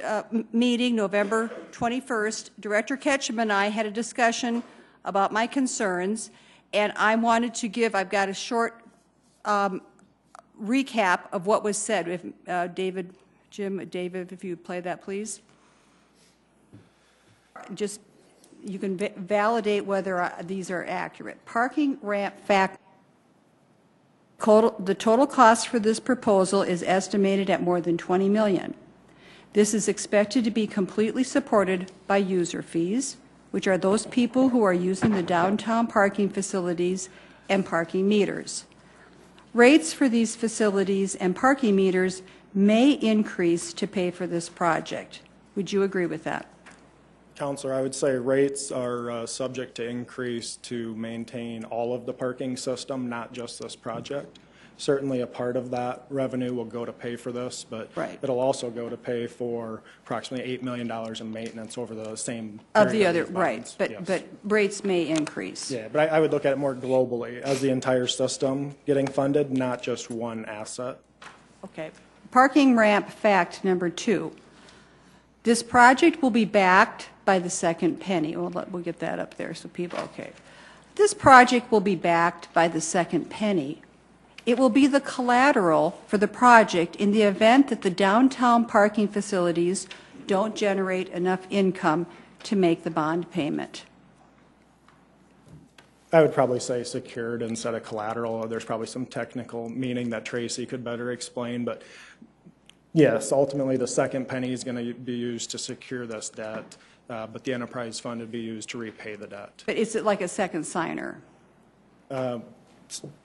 meeting, November 21st, Director Ketchum and I had a discussion about my concerns, and I wanted to give, I've got a short recap of what was said. If David, if you play that, please. Just, you can validate whether these are accurate. Parking ramp fact. The total cost for this proposal is estimated at more than $20 million. This is expected to be completely supported by user fees, which are those people who are using the downtown parking facilities and parking meters. Rates for these facilities and parking meters may increase to pay for this project. Would you agree with that? Councilor, I would say rates are subject to increase to maintain all of the parking system, not just this project. Certainly a part of that revenue will go to pay for this, but it'll also go to pay for approximately $8 million in maintenance over the same period of the other, bonds. right, Yes. but rates may increase. Yeah, but I would look at it more globally as the entire system getting funded, not just one asset. Okay. Parking ramp fact number 2. This project will be backed by the second penny. We'll get that up there so people, okay. This project will be backed by the second penny. It will be the collateral for the project in the event that the downtown parking facilities don't generate enough income to make the bond payment. I would probably say secured instead of collateral. There's probably some technical meaning that Tracy could better explain, but yes, ultimately the second penny is going to be used to secure this debt, but the enterprise fund would be used to repay the debt. But is it like a second signer?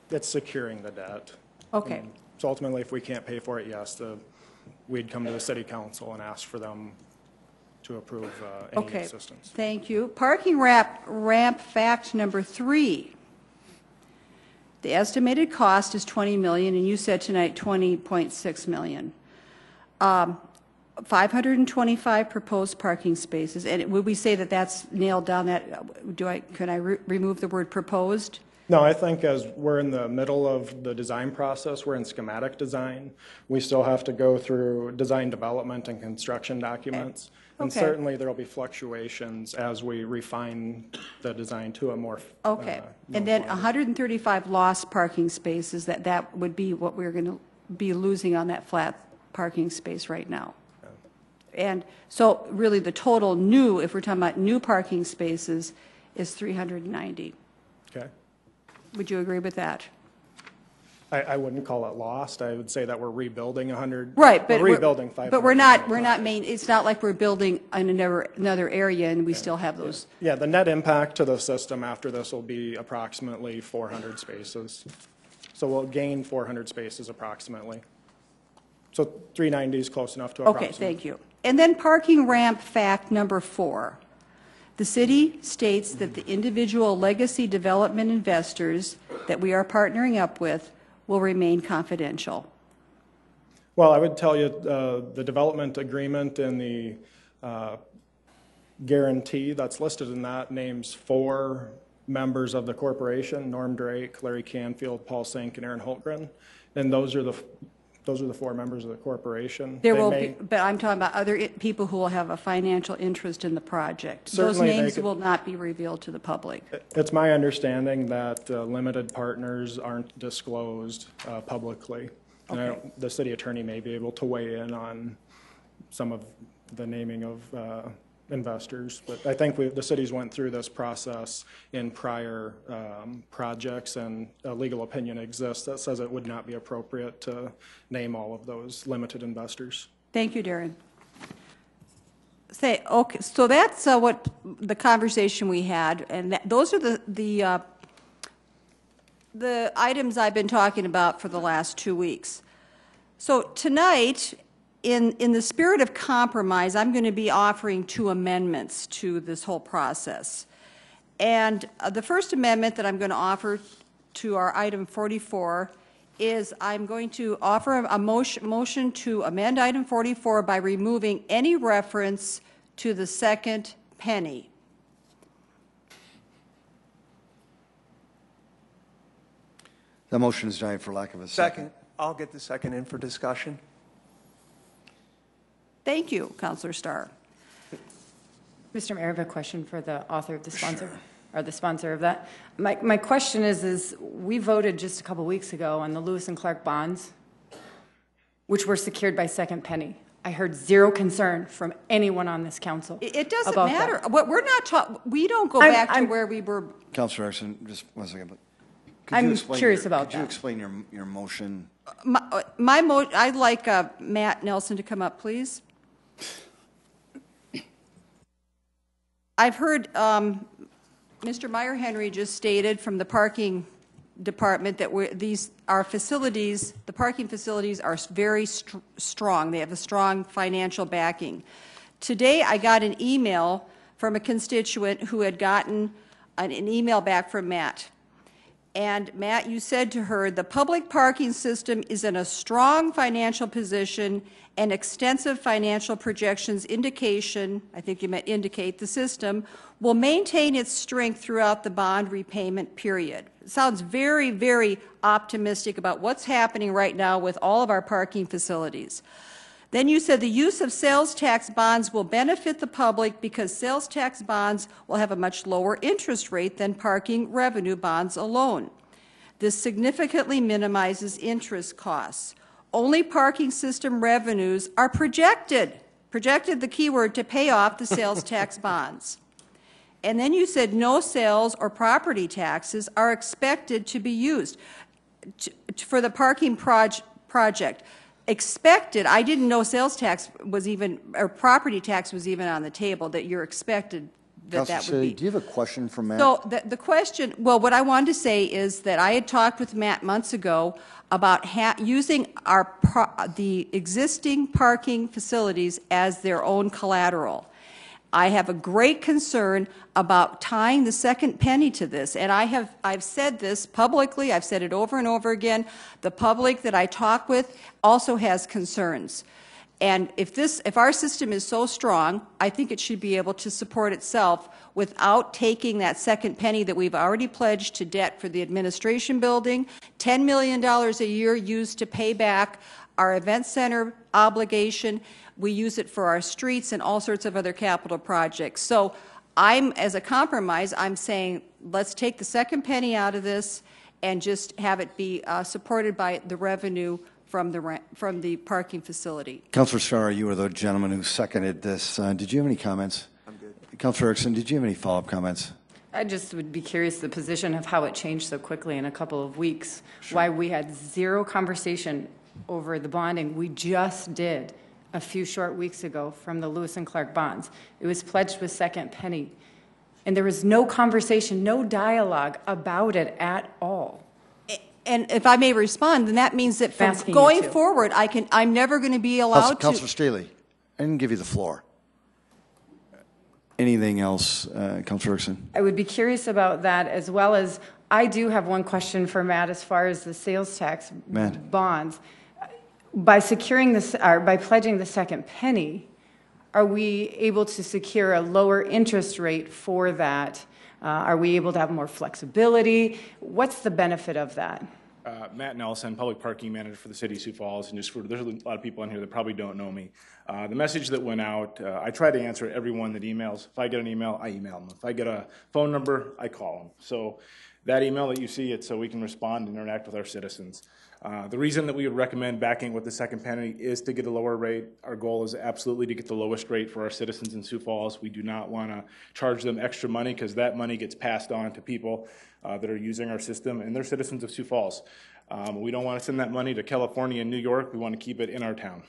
It's securing the debt. Okay. So ultimately, if we can't pay for it, yes, we'd come to the city council and ask for them to approve any assistance. Thank you. Parking ramp fact number 3. The estimated cost is $20 million, and you said tonight $20.6 million. 525 proposed parking spaces, and would we say that that's nailed down? Can I remove the word proposed? No, I think as we're in the middle of the design process, we're in schematic design. We still have to go through design development and construction documents. And Okay. certainly there will be fluctuations as we refine the design to a more. Okay. And then 135 lost parking spaces, that would be what we're going to be losing on that flat parking space right now. And so really the total new, if we're talking about new parking spaces, is 390. Okay. Would you agree with that? I wouldn't call it lost. I would say that we're rebuilding 100. Right, but we're rebuilding 500. But we're not it's not like we're building in another area and we still have those. Yeah, the net impact to the system after this will be approximately 400 spaces. So we'll gain 400 spaces approximately. So 390 is close enough to approximate. Okay, thank you. And then parking ramp fact number 4. The city states that the individual legacy development investors that we are partnering up with will remain confidential. Well, I would tell you the development agreement and the guarantee that's listed in that names 4 members of the corporation: Norm Drake, Larry Canfield, Paul Sink, and Aaron Holtgren. And those are the 4 members of the corporation. There will be, but I'm talking about other people who will have a financial interest in the project. Those names will not be revealed to the public. It's my understanding that limited partners aren't disclosed publicly. Okay. And the city attorney may be able to weigh in on some of the naming of investors, but I think the cities went through this process in prior projects, and a legal opinion exists that says it would not be appropriate to name all of those limited investors. Thank you, Darren. Okay, so that's what the conversation we had, and those are the items I've been talking about for the last 2 weeks. So tonight, in the spirit of compromise, I'm going to be offering 2 amendments to this whole process. And the first amendment that I'm going to offer to our item 44 is I'm going to offer a motion to amend item 44 by removing any reference to the second penny. The motion is denied for lack of a second. I'll get the second in for discussion. Thank you, Councilor Starr. Mr. Mayor, I have a question for the author of the sponsor, or the sponsor of that. My question is we voted just a couple weeks ago on the Lewis and Clark bonds, which were secured by second penny. I heard zero concern from anyone on this council. It doesn't matter. What we're not talking. We don't go back to where we were. Councilor Erickson, just 1 second. But I'm curious about that. Could you explain your motion? I'd like Matt Nelson to come up, please. I've heard Mr. Meyer-Henry just stated from the parking department that our facilities, the parking facilities, are very strong. They have a strong financial backing. Today, I got an email from a constituent who had gotten an email back from Matt. And Matt, you said to her, the public parking system is in a strong financial position, and extensive financial projections indication, I think you meant indicate, the system will maintain its strength throughout the bond repayment period. It sounds very, very optimistic about what's happening right now with all of our parking facilities. Then you said the use of sales tax bonds will benefit the public because sales tax bonds will have a much lower interest rate than parking revenue bonds alone. This significantly minimizes interest costs. Only parking system revenues are projected the keyword, to pay off the sales tax bonds. And then you said no sales or property taxes are expected to be used for the parking project. Expected, I didn't know sales tax was even, or property tax was even on the table, that you're expected that would be. Do you have a question for Matt? So the question, well, what I wanted to say is that I had talked with Matt months ago about using the existing parking facilities as their own collateral. I have a great concern about tying the second penny to this, and I've said this publicly, I've said it over and over again. The public that I talk with also has concerns. And if our system is so strong, I think it should be able to support itself without taking that second penny that we've already pledged to debt for the administration building, $10 million a year used to pay back our event center obligation. We use it for our streets and all sorts of other capital projects. So as a compromise, I'm saying let's take the second penny out of this and just have it be supported by the revenue from the parking facility. Councilor Starr, you were the gentleman who seconded this. Did you have any comments? I'm good. Councilor Erickson, did you have any follow-up comments? I just would be curious the position of how it changed so quickly in a couple of weeks. Sure. Why we had zero conversation over the bonding we just did a few short weeks ago from the Lewis and Clark bonds. It was pledged with second penny. And there was no conversation, no dialogue about it at all. And if I may respond, then that means that from going forward, I'm never going to be allowed to. Councilor Staley, I didn't give you the floor. Anything else, Councilor Erickson? I would be curious about that, as well as I do have one question for Matt as far as the sales tax bonds. By securing this, or by pledging the second penny, are we able to secure a lower interest rate for that? Are we able to have more flexibility? What's the benefit of that? Matt Nelson, Public Parking Manager for the City of Sioux Falls, and there's a lot of people in here that probably don't know me. The message that went out, I try to answer everyone that emails. If I get an email, I email them. If I get a phone number, I call them. So that email that you see, it's so we can respond and interact with our citizens. The reason that we would recommend backing with the second penny is to get a lower rate. Our goal is absolutely to get the lowest rate for our citizens in Sioux Falls. We do not want to charge them extra money because that money gets passed on to people that are using our system, and they're citizens of Sioux Falls. We don't want to send that money to California and New York. We want to keep it in our town.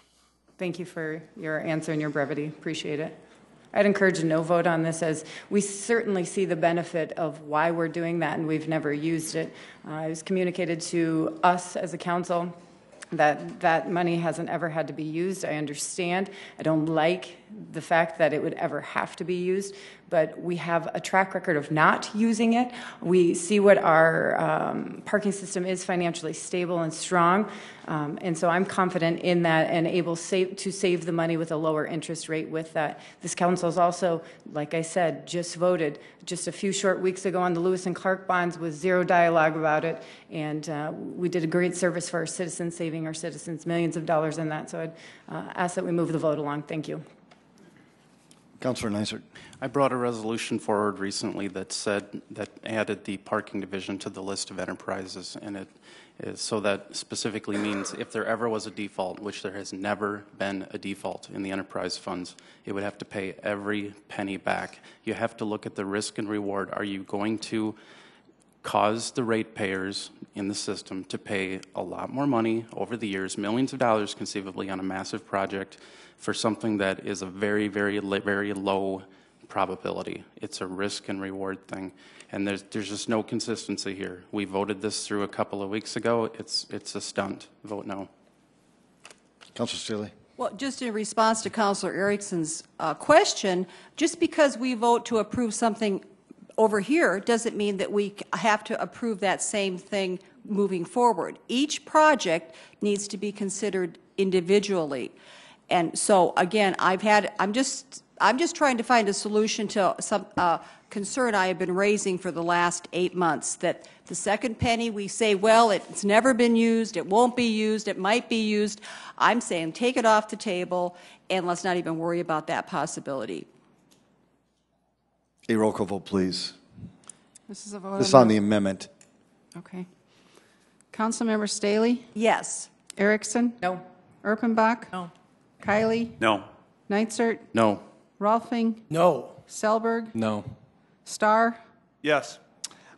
Thank you for your answer and your brevity. Appreciate it. I'd encourage a no vote on this, as we certainly see the benefit of why we're doing that, and we've never used it. It was communicated to us as a council that that money hasn't ever had to be used. I understand. I don't like the fact that it would ever have to be used, but we have a track record of not using it. We see what our parking system is financially stable and strong, and so I'm confident in that and able to save the money with a lower interest rate with that. This council is also, like I said, just voted just a few short weeks ago on the Lewis and Clark bonds with zero dialogue about it, and we did a great service for our citizens, saving our citizens millions of dollars in that. So I'd ask that we move the vote along. Thank you. Councilor Neisert. I brought a resolution forward recently that added the parking division to the list of enterprises, and it is so that specifically means if there ever was a default, which there has never been a default in the enterprise funds, it would have to pay every penny back. You have to look at the risk and reward. Are you going to cause the ratepayers in the system to pay a lot more money over the years, millions of dollars conceivably, on a massive project for something that is a very, very, very low probability? It's a risk and reward thing, and there's just no consistency here. We voted this through a couple of weeks ago. It's a stunt. Vote no. Councilor Steele. Well, just in response to Councilor Erickson's question, just because we vote to approve something over here doesn't mean that we have to approve that same thing moving forward. Each project needs to be considered individually. And so again, I'm just trying to find a solution to some concern I have been raising for the last 8 months, that the second penny, we say, well, it's never been used, it won't be used, it might be used. I'm saying take it off the table and let's not even worry about that possibility. A roll call vote, please. This is a vote. This is on the amendment. Okay. Councilmember Staley? Yes. Erickson? No. Erpenbach? No. Kiley? No. Neitzel? No. Rolfing? No. Selberg? No. Starr? Yes.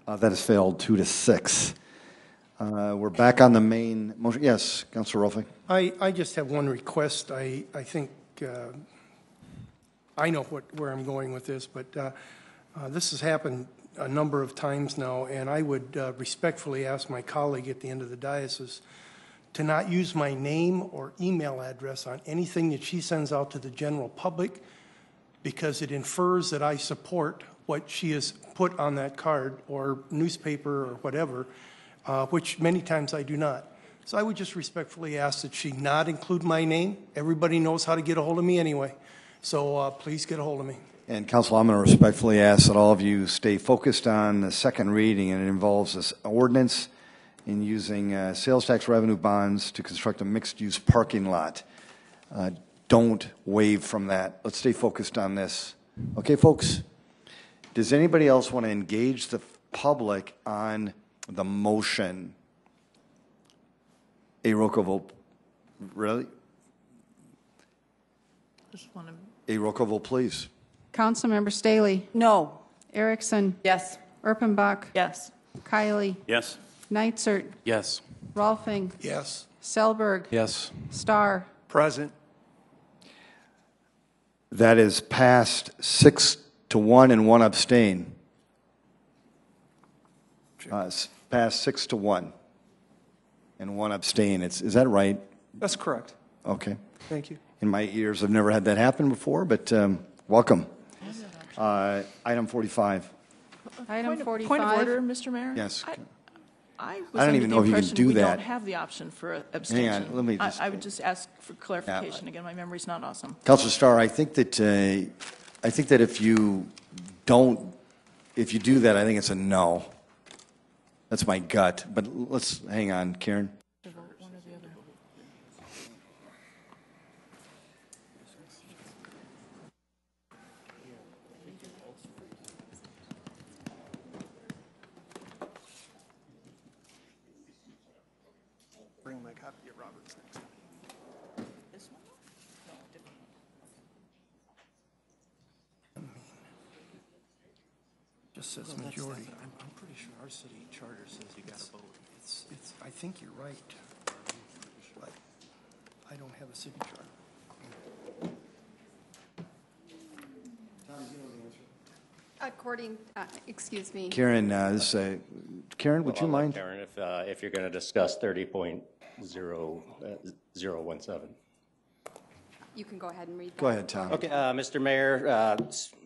That has failed 2-6. We're back on the main motion. Yes, Councilor Rolfing. I just have one request. I think I know where I'm going with this, but this has happened a number of times now, and I would respectfully ask my colleague at the end of the diocese to not use my name or email address on anything that she sends out to the general public, because it infers that I support what she has put on that card or newspaper or whatever, which many times I do not. So I would just respectfully ask that she not include my name. Everybody knows how to get a hold of me anyway. So please get a hold of me. And Council, I'm going to respectfully ask that all of you stay focused on the second reading, and it involves this ordinance in using sales tax revenue bonds to construct a mixed-use parking lot. Don't wave from that. Let's stay focused on this. Okay, folks? Does anybody else want to engage the public on the motion? A roll call vote. Really? A roll call vote, please. Councilmember Staley? No. Erickson? Yes. Erpenbach? Yes. Kiley? Yes. Nitzert? Yes. Rolfing? Yes. Selberg? Yes. Starr? Present. That is passed 6-1 and 1 abstain. Passed 6-1 and 1 abstain. Is that right? That's correct. Okay. Thank you. In my years, I've never had that happen before, but welcome. Item 45. Item 45. Point of order, Mr. Mayor? Yes. I I don't even know if you can do we that. don't have the option for abstention. Hang on, let me just. I would just ask for clarification. Again, my memory's not awesome. Councilor Starr, I think that if you do that, I think it's a no. That's my gut. But let's hang on, Karen. Bring my copy of Robert's next. This one? No, different one. Just says majority. I'm pretty sure our city charter says you got to vote. I think you're right. But I don't have a city charter. According, excuse me. Karen, Karen, would you mind? Karen, if you're going to discuss 30.017. You can go ahead and read that. Go ahead, Tom. Okay, Mr. Mayor,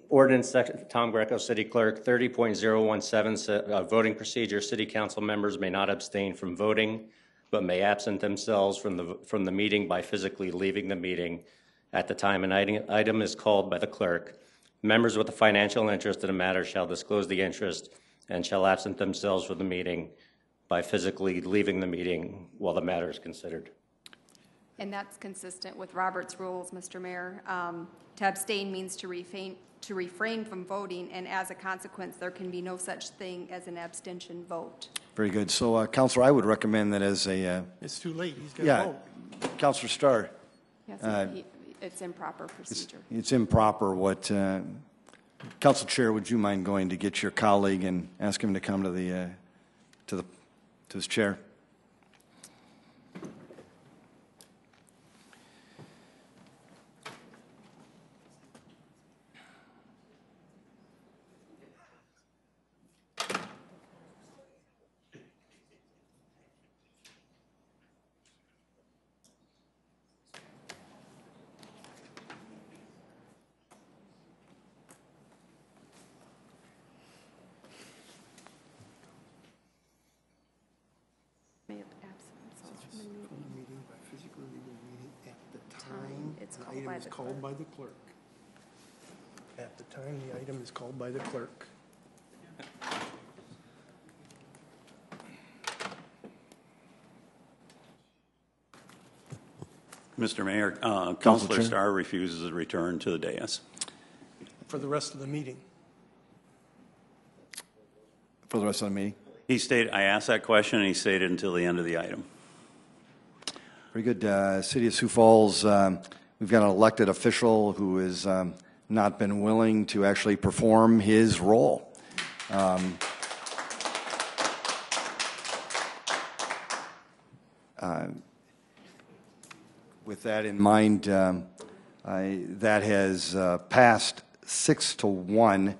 Ordinance section, Tom Greco, City Clerk, 30.017, voting procedure. City council members may not abstain from voting, but may absent themselves from the meeting by physically leaving the meeting at the time an item is called by the clerk. Members with a financial interest in a matter shall disclose the interest and shall absent themselves from the meeting by physically leaving the meeting while the matter is considered. And that's consistent with Robert's rules, Mr. Mayor. To abstain means to refrain from voting, and as a consequence, there can be no such thing as an abstention vote. Very good. So, Councilor, I would recommend that as a... It's too late. He's got to vote. Councilor Starr. Yes, it's improper procedure. It's improper. What... Council Chair, would you mind going to get your colleague and ask him to come to his chair? Called by the clerk. At the time the item is called by the clerk. Mr. Mayor, Councilor Starr refuses to return to the dais. For the rest of the meeting. For the rest of the meeting? He stated, I asked that question, and he stayed until the end of the item. Very good. City of Sioux Falls, we've got an elected official who has not been willing to actually perform his role. With that in mind, that has passed 6-1,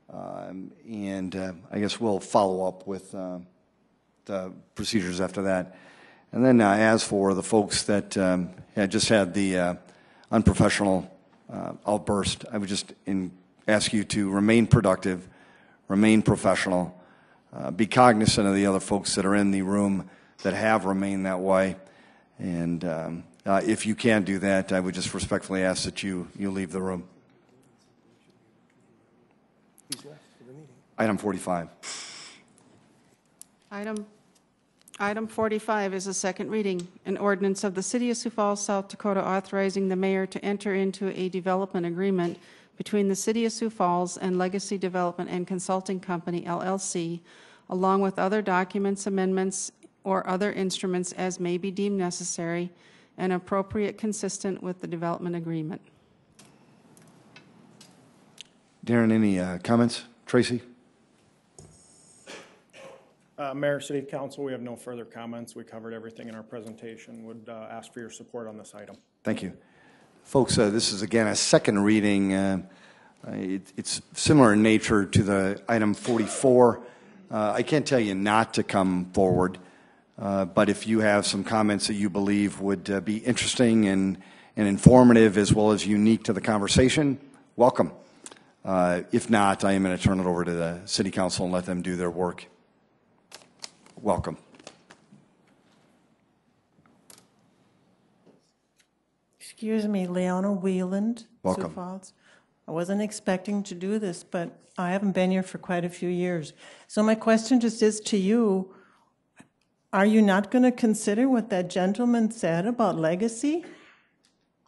and I guess we'll follow up with the procedures after that. And then as for the folks that had just had the unprofessional outburst. I would just ask you to remain productive, remain professional, be cognizant of the other folks that are in the room that have remained that way. And if you can't do that, I would just respectfully ask that you leave the room. Item 45. Item 45 is a second reading, an ordinance of the City of Sioux Falls, South Dakota, authorizing the mayor to enter into a development agreement between the City of Sioux Falls and Legacy Development and Consulting Company, LLC, along with other documents, amendments, or other instruments as may be deemed necessary and appropriate consistent with the development agreement. Darren, any comments? Tracy? Mayor, City Council, we have no further comments. We covered everything in our presentation. Would ask for your support on this item. Thank you. Folks, this is again a second reading. It's similar in nature to the item 44. I can't tell you not to come forward, but if you have some comments that you believe would be interesting and informative as well as unique to the conversation, welcome. If not, I am going to turn it over to the City Council and let them do their work. Welcome. Excuse me, Leona Wieland, Welcome. Sioux Falls. I wasn't expecting to do this, but I haven't been here for quite a few years. So my question just is to you, are you not going to consider what that gentleman said about legacy?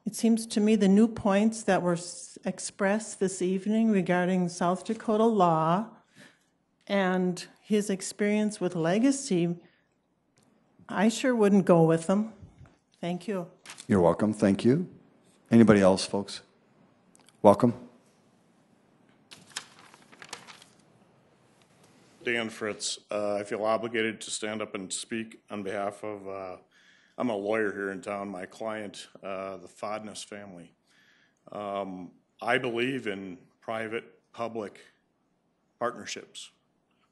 It seems to me the new points that were expressed this evening regarding South Dakota law and his experience with legacy, I sure wouldn't go with them. Thank you. You're welcome. Thank you. Anybody else, folks? Welcome. Dan Fritz. I feel obligated to stand up and speak on behalf of, I'm a lawyer here in town, my client, the Fodness family. I believe in private-public partnerships.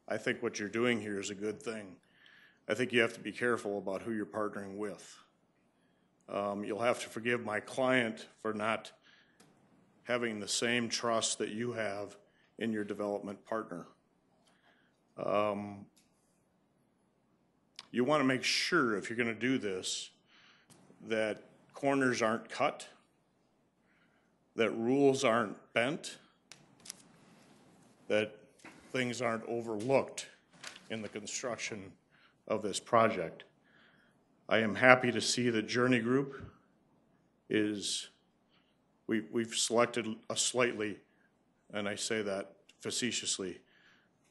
I think what you're doing here is a good thing. I think you have to be careful about who you're partnering with. You'll have to forgive my client for not having the same trust that you have in your development partner. You want to make sure, if you're going to do this, that corners aren't cut, that rules aren't bent, that things aren't overlooked in the construction of this project. I am happy to see that Journey Group is, we've selected a slightly, and I say that facetiously,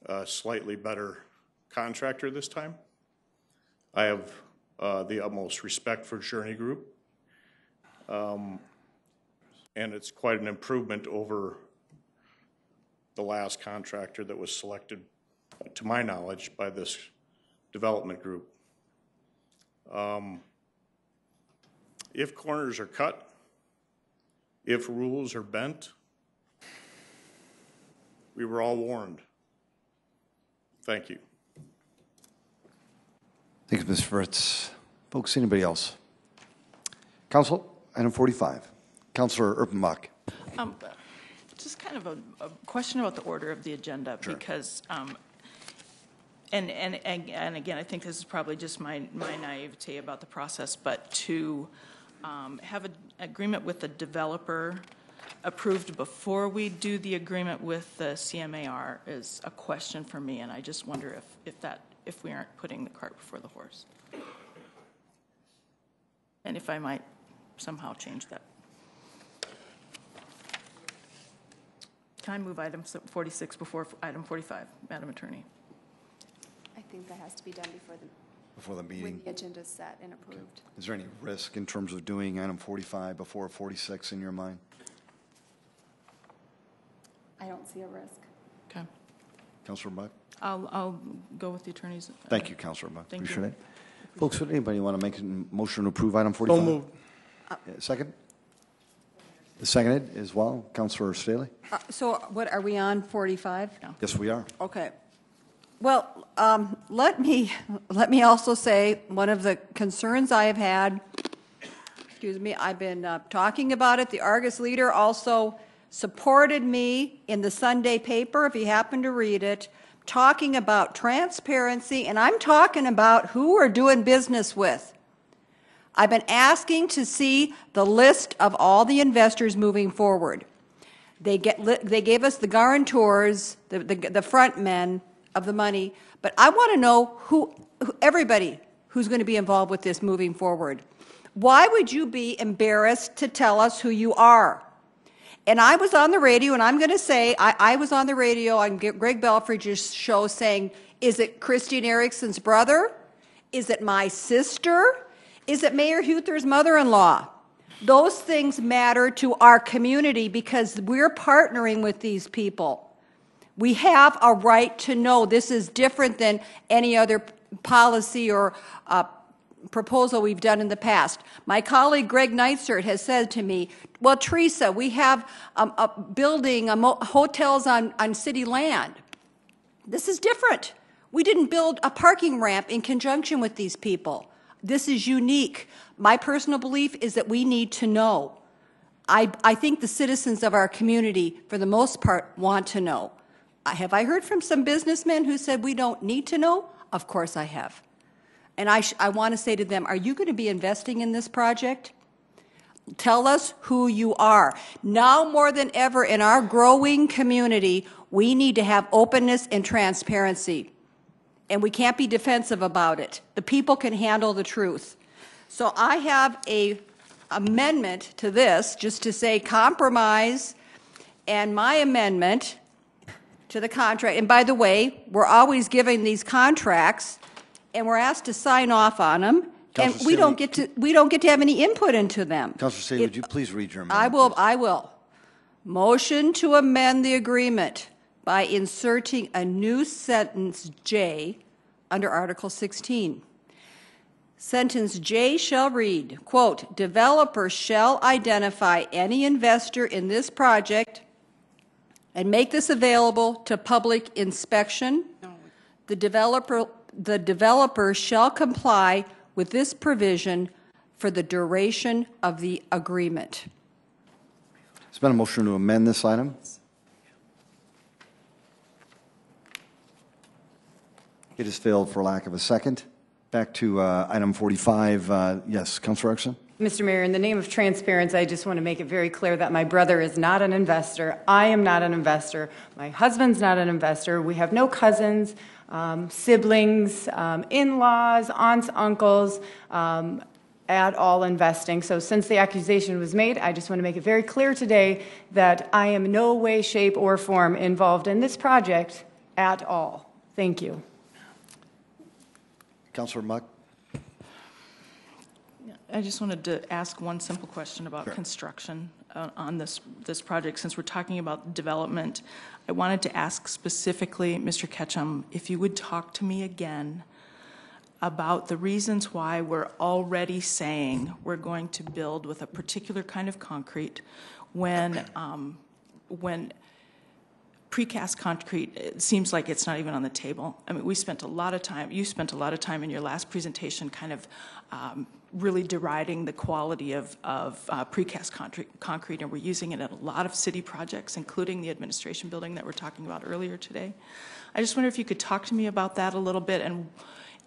a slightly better contractor this time. I have the utmost respect for Journey Group, and it's quite an improvement over the last contractor that was selected, to my knowledge, by this development group. If corners are cut, if rules are bent, we were all warned. Thank you. Thank you, Ms. Fritz. Folks, anybody else? Council, item 45. Councilor Erpenbach. Just kind of a question about the order of the agenda, Sure. because, and again, I think this is probably just my naivete about the process, but to have an agreement with the developer approved before we do the agreement with the CMAR is a question for me, and I just wonder if we aren't putting the cart before the horse. And if I might somehow change that. Can I move item 46 before item 45, Madam Attorney? I think that has to be done Before the meeting. when the agenda is set and approved. Is there any risk in terms of doing item 45 before 46 in your mind? I don't see a risk. Okay. Councilor Buck? I'll go with the attorneys. Thank you, Councilor Buck. Thank Appreciate you. it. Folks, would anybody want to make a motion to approve item 45? So moved. Second? Seconded as well. Councilor Staley? So what, are we on 45? Yes, we are. Okay. Well, let me also say, one of the concerns I have had excuse me, I've been talking about it. The Argus Leader also supported me in the Sunday paper, if you happen to read it, talking about transparency, and I'm talking about who we're doing business with. I've been asking to see the list of all the investors moving forward. They gave us the guarantors, the front men of the money, but I want to know everybody who's going to be involved with this moving forward. Why would you be embarrassed to tell us who you are? And I was on the radio, and I'm going to say, I was on the radio on Greg Belfridge's show saying, is it Christine Erickson's brother? Is it my sister? Is it Mayor Huther's mother-in-law? Those things matter to our community because we're partnering with these people. We have a right to know. This is different than any other policy or proposal we've done in the past. My colleague Greg Neitzer has said to me, well, Teresa, we have a building hotels on city land. This is different. We didn't build a parking ramp in conjunction with these people. This is unique. My personal belief is that we need to know. I think the citizens of our community, for the most part, want to know. Have I heard from some businessmen who said we don't need to know? Of course I have. And I want to say to them, are you going to be investing in this project? Tell us who you are. Now more than ever in our growing community, we need to have openness and transparency. And we can't be defensive about it. The people can handle the truth. So I have an amendment to this, just to say compromise, and my amendment to the contract. And by the way, we're always giving these contracts, and we're asked to sign off on them, and we don't get to have any input into them. Councilor Staley, would you please read your amendment? I will. Motion to amend the agreement by inserting a new sentence J under Article 16. Sentence J shall read, quote, developer shall identify any investor in this project and make this available to public inspection. The developer shall comply with this provision for the duration of the agreement. There's been a motion to amend this item. It has failed for lack of a second. Back to item 45. Yes, Councilor Erickson. Mr. Mayor, in the name of transparency, I just want to make it very clear that my brother is not an investor. I am not an investor. My husband's not an investor. We have no cousins, siblings, in-laws, aunts, uncles, at all investing. So since the accusation was made, I just want to make it very clear today that I am in no way, shape, or form involved in this project at all. Thank you. Councilor Muck. I just wanted to ask one simple question about construction on this project. Since we're talking about development, I wanted to ask specifically, Mr. Ketchum, if you would talk to me again about the reasons why we're already saying we're going to build with a particular kind of concrete when precast concrete, it seems like it's not even on the table. I mean, we spent a lot of time, you spent a lot of time in your last presentation kind of really deriding the quality of precast concrete, and we're using it in a lot of city projects, including the administration building that we're talking about earlier today. I just wonder if you could talk to me about that a little bit,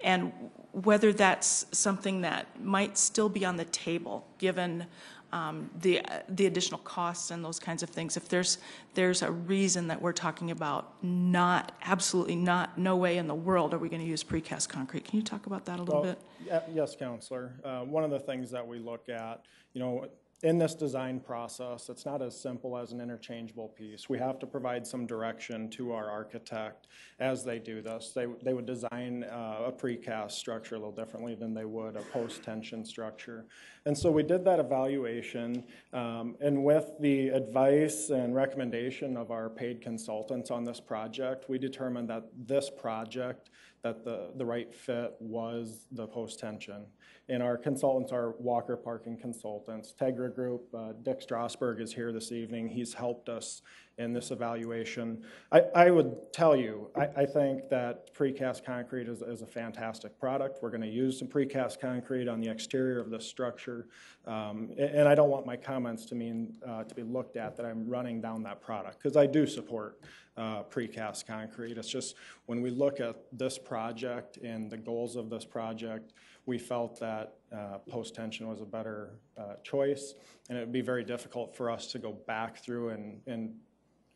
and whether that's something that might still be on the table, given the additional costs and those kinds of things. If there's a reason that we're talking about absolutely not, no way in the world are we going to use precast concrete. Can you talk about that a little bit? Yes, Councilor. One of the things that we look at, in this design process, it's not as simple as an interchangeable piece. We have to provide some direction to our architect as they do this. They would design a precast structure a little differently than they would a post-tension structure. And so we did that evaluation, and with the advice and recommendation of our paid consultants on this project, we determined that this project, that the right fit was the post-tension. And our consultants are Walker Parking Consultants. Tegra Group, Dick Strasberg is here this evening. He's helped us in this evaluation. I would tell you, I think that precast concrete is a fantastic product. We're going to use some precast concrete on the exterior of this structure, and I don't want my comments to mean to be looked at that I'm running down that product, because I do support precast concrete. It's just when we look at this project and the goals of this project, we felt that post-tension was a better choice, and it would be very difficult for us to go back through and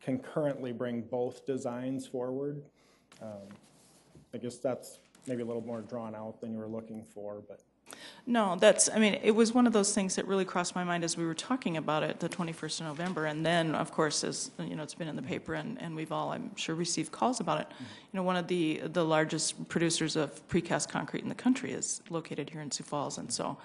concurrently bring both designs forward. I guess that's maybe a little more drawn out than you were looking for, but. No, I mean, it was one of those things that really crossed my mind as we were talking about it the 21st of November. And then, of course, as you know, it's been in the paper and we've all, I'm sure, received calls about it. You know, one of the largest producers of precast concrete in the country is located here in Sioux Falls. And so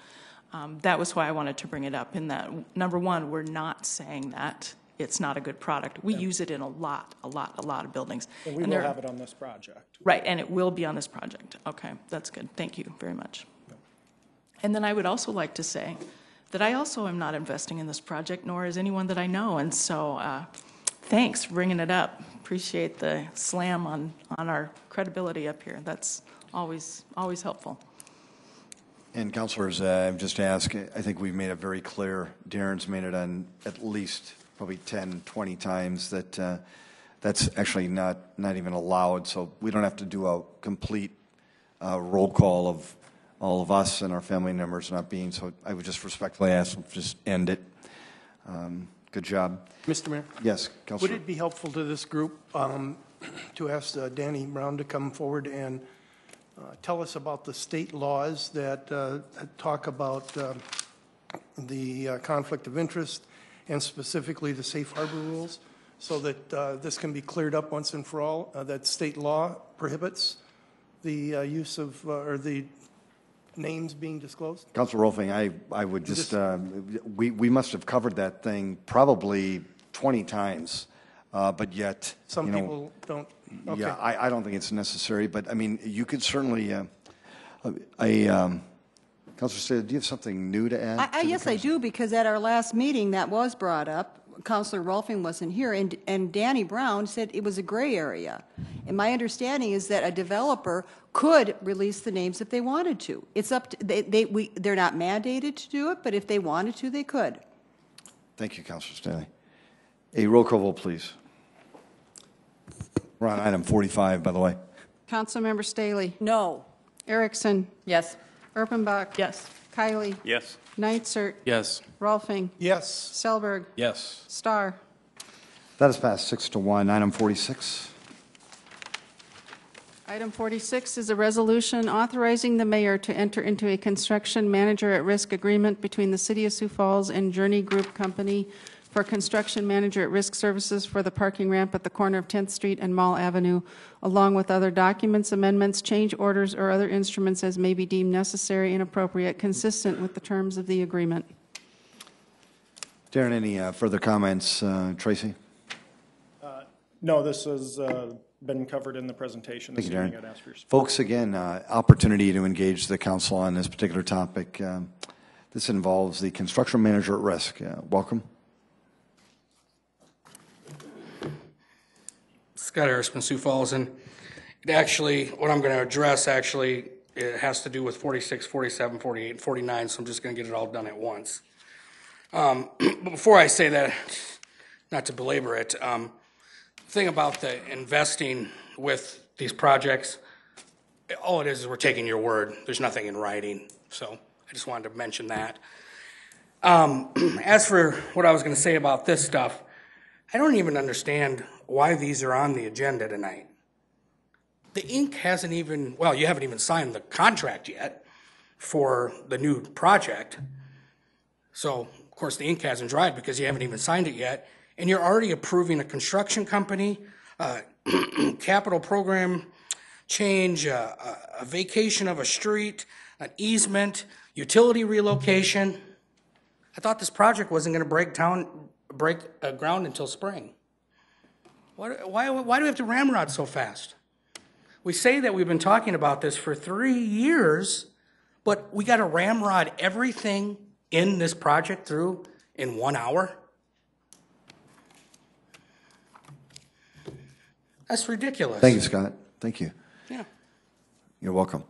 that was why I wanted to bring it up, in that, number one, we're not saying that it's not a good product. We use it in a lot of buildings. And we will have it on this project. Right, and it will be on this project. Okay, that's good. Thank you very much. And then I would also like to say that I also am not investing in this project, nor is anyone that I know. And so thanks for bringing it up. Appreciate the slam on our credibility up here. That's always helpful. And councilors, just ask, I think we've made it very clear, Darren's made it on at least probably 10, 20 times that that's actually not even allowed. So we don't have to do a complete roll call of all of us and our family members not being. So I would just respectfully ask them to just end it. Good job. Mr. Mayor? Yes, Councilor. Would it be helpful to this group to ask Danny Brown to come forward and tell us about the state laws that talk about the conflict of interest and specifically the safe harbor rules, so that this can be cleared up once and for all, that state law prohibits the use of, or the names being disclosed? Councilor Rolfing, I would just, we must have covered that thing probably 20 times, but yet, some people don't. Okay. Yeah, I don't think it's necessary, but I mean, you could certainly, Councilor Staley, do you have something new to add? Yes, I do, because at our last meeting that was brought up, Councilor Rolfing wasn't here, and Danny Brown said it was a gray area. And my understanding is that a developer could release the names if they wanted to. It's up to, they're not mandated to do it, but if they wanted to, they could. Thank you, Councilor Staley. A roll call vote, please. We're on item 45, by the way. Councilmember Staley? No. Erickson? Yes. Erpenbach? Yes. Kiley? Yes. Neitzer? Yes. Rolfing? Yes. Selberg? Yes. Starr? That is passed 6-1. Item 46. Item 46 is a resolution authorizing the mayor to enter into a construction manager at risk agreement between the City of Sioux Falls and Journey Group Company for construction manager at risk services for the parking ramp at the corner of 10th Street and Mall Avenue, along with other documents, amendments, change orders, or other instruments as may be deemed necessary and appropriate, consistent with the terms of the agreement. Darren, any further comments? Tracy? No, this has been covered in the presentation. Thank you, Darren. I'd ask for your support. Folks, again, opportunity to engage the council on this particular topic. This involves the construction manager at risk. Welcome. Scott Harrisman, Sioux Falls, and it actually, what I'm going to address actually, it has to do with 46, 47, 48, and 49, so I'm just going to get it all done at once. But before I say that, not to belabor it, the thing about the investing with these projects, all it is we're taking your word. There's nothing in writing, so I just wanted to mention that. As for what I was going to say about this stuff, I don't even understand why these are on the agenda tonight. The ink hasn't even, well, you haven't even signed the contract yet for the new project. So, of course, the ink hasn't dried because you haven't even signed it yet. And you're already approving a construction company, capital program change, a vacation of a street, an easement, utility relocation. I thought this project wasn't going to break ground until spring. Why do we have to ramrod so fast? We say that we've been talking about this for 3 years, but we got to ramrod everything in this project through in 1 hour? That's ridiculous. Thank you, Scott. Thank you. Yeah. You're welcome.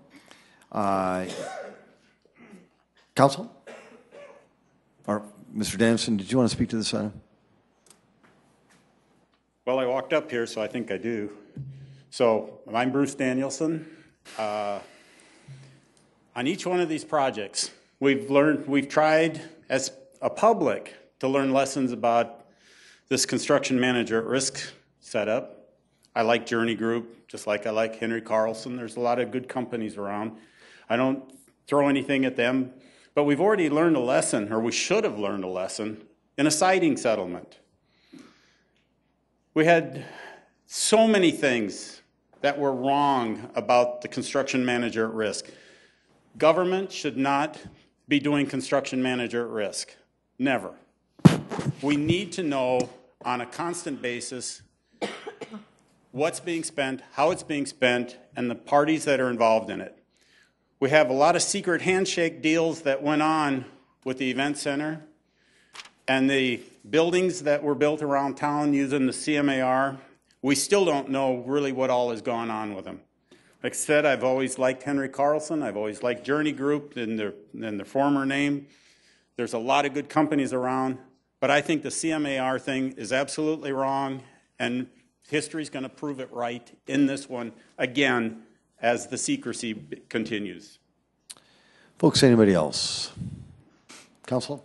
Council? Or Mr. Danielson, did you want to speak to this item? Well, I walked up here, so I think I do. So I'm Bruce Danielson. On each one of these projects, we've tried as a public to learn lessons about this construction manager at risk setup. I like Journey Group, just like I like Henry Carlson. There's a lot of good companies around. I don't throw anything at them, but we've already learned a lesson, or we should have learned a lesson, in a siding settlement. We had so many things that were wrong about the construction manager at risk. Government should not be doing construction manager at risk. Never. We need to know on a constant basis what's being spent, how it's being spent, and the parties that are involved in it. We have a lot of secret handshake deals that went on with the event center and the buildings that were built around town using the CMAR. We still don't know really what all has gone on with them. Like I said, I've always liked Henry Carlson. I've always liked Journey Group in their former name. There's a lot of good companies around, but I think the CMAR thing is absolutely wrong, and history's going to prove it right in this one, again, as the secrecy continues. Folks, anybody else? Councilor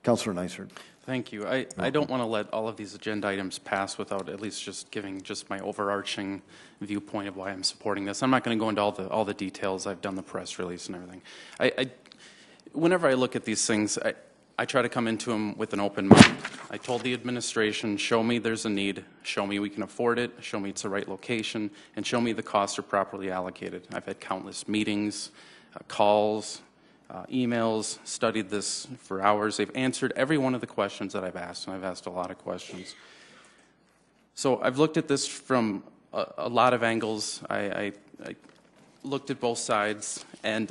Neisert. Thank you. I don't want to let all of these agenda items pass without at least just giving just my overarching viewpoint of why I'm supporting this. I'm not going to go into all the details. I've done the press release and everything. Whenever I look at these things, I try to come into them with an open mind. I told the administration, show me there's a need, show me we can afford it, show me it's the right location, and show me the costs are properly allocated. I've had countless meetings, calls, emails, studied this for hours. They've answered every one of the questions that I've asked, and I've asked a lot of questions. So I've looked at this from a lot of angles. I looked at both sides, and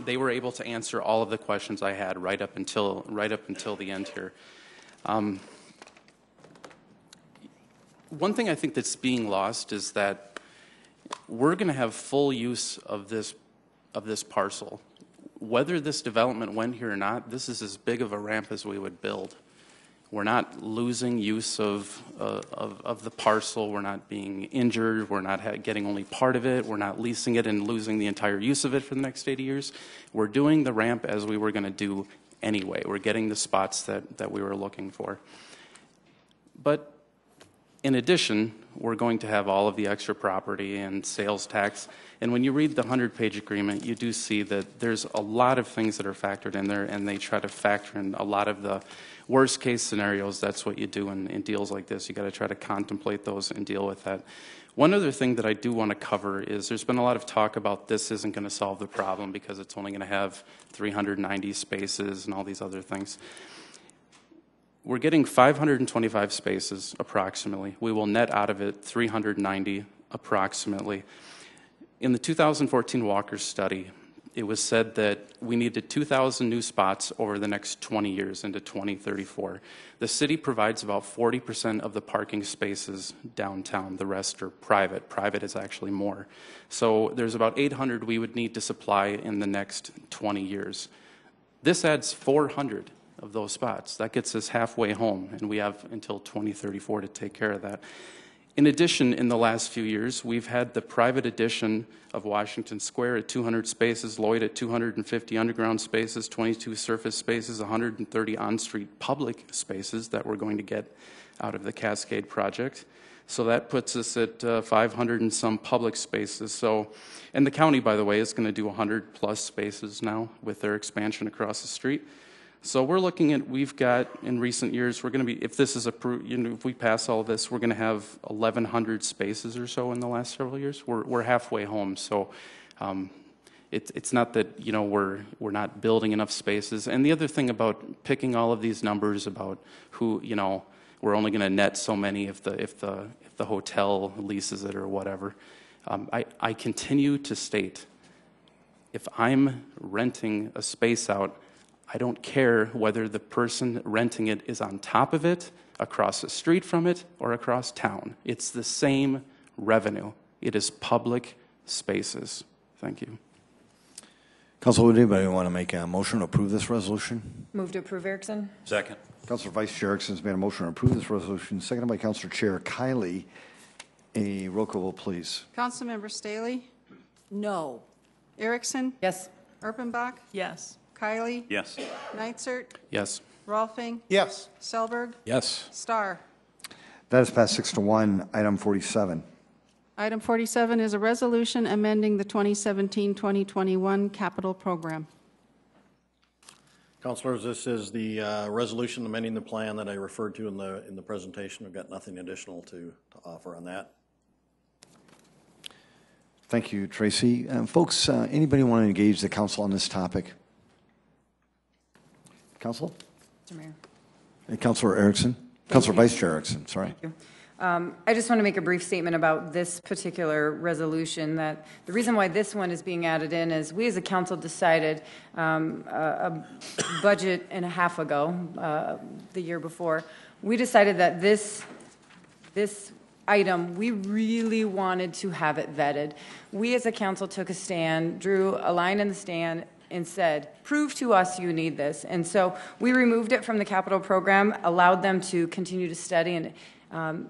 they were able to answer all of the questions I had right up until the end here. One thing I think that's being lost is that we're going to have full use of this parcel. Whether this development went here or not, this is as big of a ramp as we would build. We're not losing use of the parcel. We're not being injured. We're not getting only part of it. We're not leasing it and losing the entire use of it for the next 80 years. We're doing the ramp as we were going to do anyway. We're getting the spots that we were looking for. But in addition, we're going to have all of the extra property and sales tax. And when you read the 100-page agreement, you do see that there's a lot of things that are factored in there, and they try to factor in a lot of the worst-case scenarios. That's what you do in deals like this. You got to try to contemplate those and deal with that. One other thing that I do want to cover is there's been a lot of talk about this isn't going to solve the problem because it's only going to have 390 spaces and all these other things. We're getting 525 spaces approximately. We will net out of it 390 approximately. In the 2014 Walker study, it was said that we needed 2,000 new spots over the next 20 years into 2034. The city provides about 40% of the parking spaces downtown. The rest are private. Private is actually more. So there's about 800 we would need to supply in the next 20 years. This adds 400 of those spots. That gets us halfway home, and we have until 2034 to take care of that. In addition, in the last few years, we've had the private addition of Washington Square at 200 spaces, Lloyd at 250 underground spaces, 22 surface spaces, 130 on-street public spaces that we're going to get out of the Cascade project. So that puts us at 500 and some public spaces. So, and the county, by the way, is going to do 100 plus spaces now with their expansion across the street. So we're looking at, we've got in recent years, we're going to be, if this is approved, if we pass all this, we're going to have 1,100 spaces or so in the last several years. We're halfway home, so it's not that we're not building enough spaces. And the other thing about picking all of these numbers about who we're only going to net so many if the hotel leases it or whatever. I continue to state, if I'm renting a space out, I don't care whether the person renting it is on top of it, across the street from it, or across town. It's the same revenue. It is public spaces. Thank you. Council, would anybody want to make a motion to approve this resolution? Move to approve, Erickson. Second. Councilor Vice Chair Erickson has made a motion to approve this resolution, seconded by Councilor Chair Kiley. A roll call vote, please. Councilmember Staley? No. Erickson? Yes. Erpenbach? Yes. Kiley? Yes. Nitzert? Yes. Rolfing? Yes. Selberg? Yes. Starr? That is passed 6-1. Item 47. Item 47 is a resolution amending the 2017-2021 capital program. Councilors, this is the resolution amending the plan that I referred to in the presentation. I've got nothing additional to offer on that. Thank you, Tracy. Folks, anybody want to engage the council on this topic? Council? Mr. Mayor. Councilor Erickson? Councilor Vice Chair Erickson, sorry. Thank you. I just want to make a brief statement about this particular resolution, that the reason why this one is being added in is we as a council decided a budget and a half ago, the year before, we decided that this item, we really wanted to have it vetted. We as a council took a stand, drew a line in the sand, and said, prove to us you need this. And so we removed it from the capital program, allowed them to continue to study and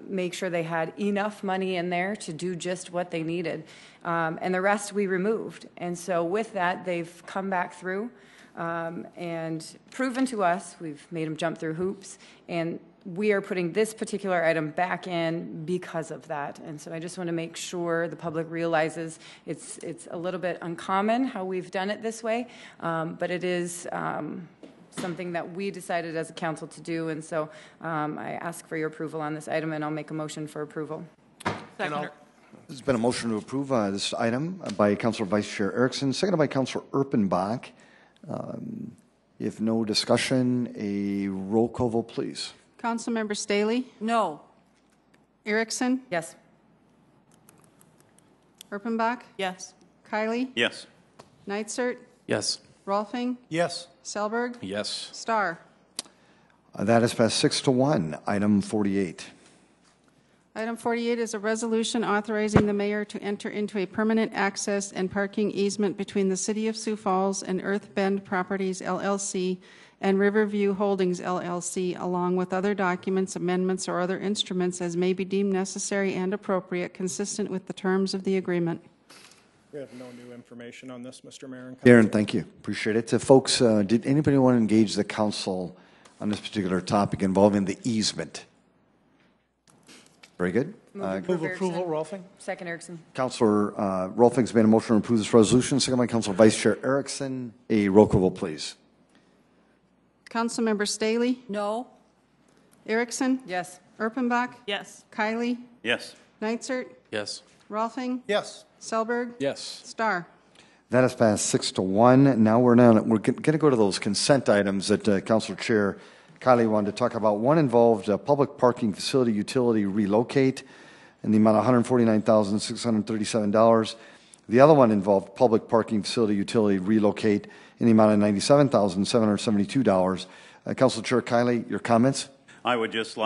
make sure they had enough money in there to do just what they needed. And the rest we removed. And so with that, they've come back through and proven to us, we've made them jump through hoops, and we are putting this particular item back in because of that. And so I just want to make sure the public realizes it's a little bit uncommon how we've done it this way, but it is something that we decided as a council to do. And so I ask for your approval on this item, and I'll make a motion for approval. Second. There's been a motion to approve this item by Councilor Vice Chair Erickson, seconded by Councilor Erpenbach. If no discussion, a roll call vote, please. Councilmember Staley? No. Erickson? Yes. Erpenbach? Yes. Kiley? Yes. Nitzert? Yes. Rolfing? Yes. Selberg? Yes. Starr? That is passed 6-1. Item 48. Item 48 is a resolution authorizing the mayor to enter into a permanent access and parking easement between the City of Sioux Falls and Earth Bend Properties, LLC, and Riverview Holdings, LLC, along with other documents, amendments, or other instruments as may be deemed necessary and appropriate, consistent with the terms of the agreement. We have no new information on this, Mr. Mayor and Darren, thank you. Appreciate it. Folks, did anybody want to engage the council on this particular topic involving the easement? Very good. Move approval, Rolfing. Second, Erickson. Councilor Rolfing's made a motion to approve this resolution, second by Councilor Vice Chair Erickson. A roll call vote, please. Councilmember Staley? No. Erickson? Yes. Erpenbach? Yes. Kiley? Yes. Nitzert? Yes. Rolfing? Yes. Selberg? Yes. Starr? That is passed 6-1. Now we're going to go to those consent items that Councilor Chair Kiley wanted to talk about. One involved public parking facility utility relocate in the amount of $149,637. The other one involved public parking facility utility relocate in the amount of $97,772. Councilor Chair Kiley, your comments? I just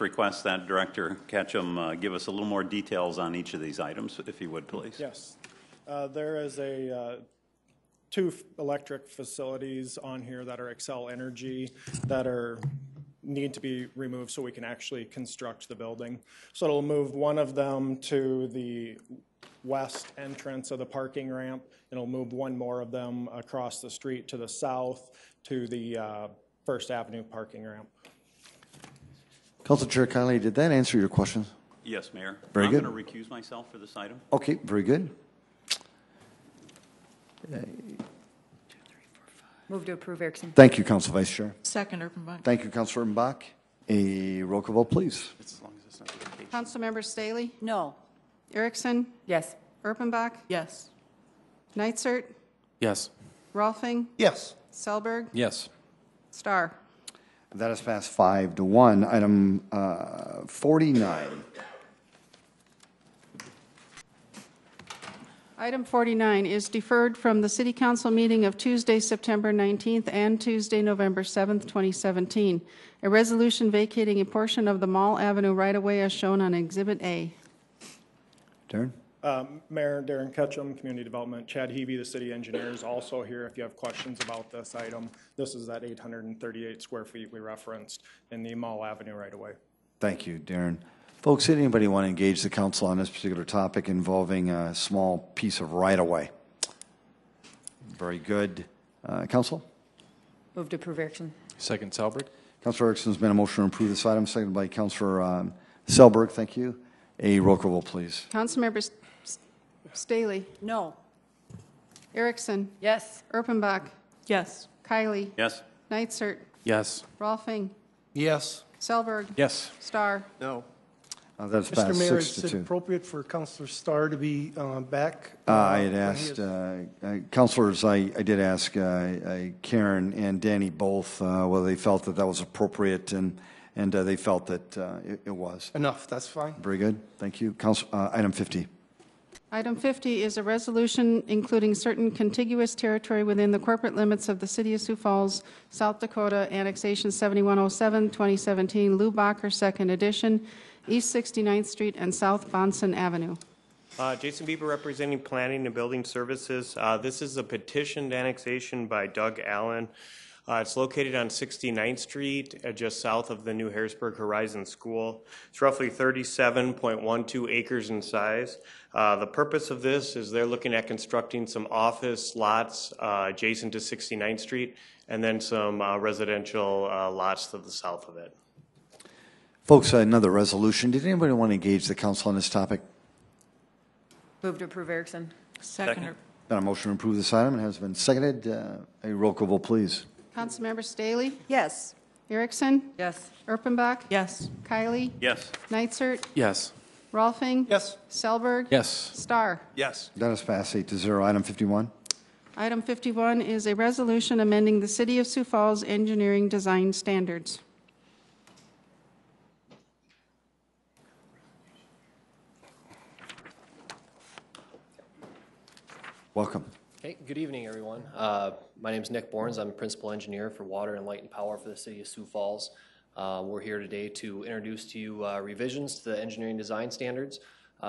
request that Director Ketchum give us a little more details on each of these items, if he would, please. Yes. There is two electric facilities on here that are Xcel Energy that need to be removed so we can actually construct the building. So it'll move one of them to the west entrance of the parking ramp, and it'll move one more of them across the street to the south to the First Avenue parking ramp. Councilor Chair Kiley, did that answer your question? Yes, Mayor. Very good. I'm going to recuse myself for this item. Okay, very good. Move to approve, Erickson. Thank you, Council Vice Chair. Second, Erpenbach. Thank you, Councilor Mbach. A roll call vote, please. Councilmember Staley? No. Erickson? Yes. Erpenbach? Yes. Nitzert? Yes. Rolfing? Yes. Selberg? Yes. Starr? That is passed 5-1. Item 49. Item 49 is deferred from the City Council meeting of Tuesday, September 19th and Tuesday, November 7th, 2017. A resolution vacating a portion of the Mall Avenue right-of-way as shown on Exhibit A. Darren? Mayor Darren Ketchum, Community Development. Chad Heavey, the city engineer, is also here if you have questions about this item. This is that 838 square feet we referenced in the Mall Avenue right away. Thank you, Darren. Folks, did anybody want to engage the council on this particular topic involving a small piece of right-of-way? Very good. Council? Move to approve Erickson. Second, Selberg. Councilor Erickson's been a motion to approve this item, seconded by Councilor Selberg. Thank you. A roll call vote, please. Councilmember Staley. No. Erickson. Yes. Erpenbach. Yes. Kylie. Yes. Nitzert. Yes. Rolfing. Yes. Selberg. Yes. Starr. No. That's Mr. passed Mayor, 6 is to it 2. appropriate for Councilor Starr to be back? I had when he asked, is- councilors, I did ask Karen and Danny both whether they felt that that was appropriate, and they felt that it was. Enough, that's fine. Very good. Thank you. Item 50. Item 50 is a resolution including certain contiguous territory within the corporate limits of the City of Sioux Falls, South Dakota, Annexation 7107, 2017, Lou Bacher, 2nd edition, East 69th Street and South Bonson Avenue. Jason Bieber representing Planning and Building Services. This is a petitioned annexation by Doug Allen. It's located on 69th Street, just south of the new Harrisburg Horizon School. It's roughly 37.12 acres in size. The purpose of this is they're looking at constructing some office lots adjacent to 69th Street, and then some residential lots to the south of it. Folks, another resolution. Did anybody want to engage the council on this topic? Move to approve Erickson. Second. Been a motion to approve this item and has been seconded. A roll call vote, please. Councilmember Staley. Yes. Erickson. Yes. Erpenbach. Yes. Kylie. Yes. Nitzert. Yes. Rolfing. Yes. Selberg. Yes. Starr. Yes. That is passed 8-0. Item 51. Item 51 is a resolution amending the City of Sioux Falls engineering design standards. Welcome. Hey, good evening, everyone. My name is Nick Borns. I'm a principal engineer for Water and Light and Power for the City of Sioux Falls. We're here today to introduce to you revisions to the engineering design standards,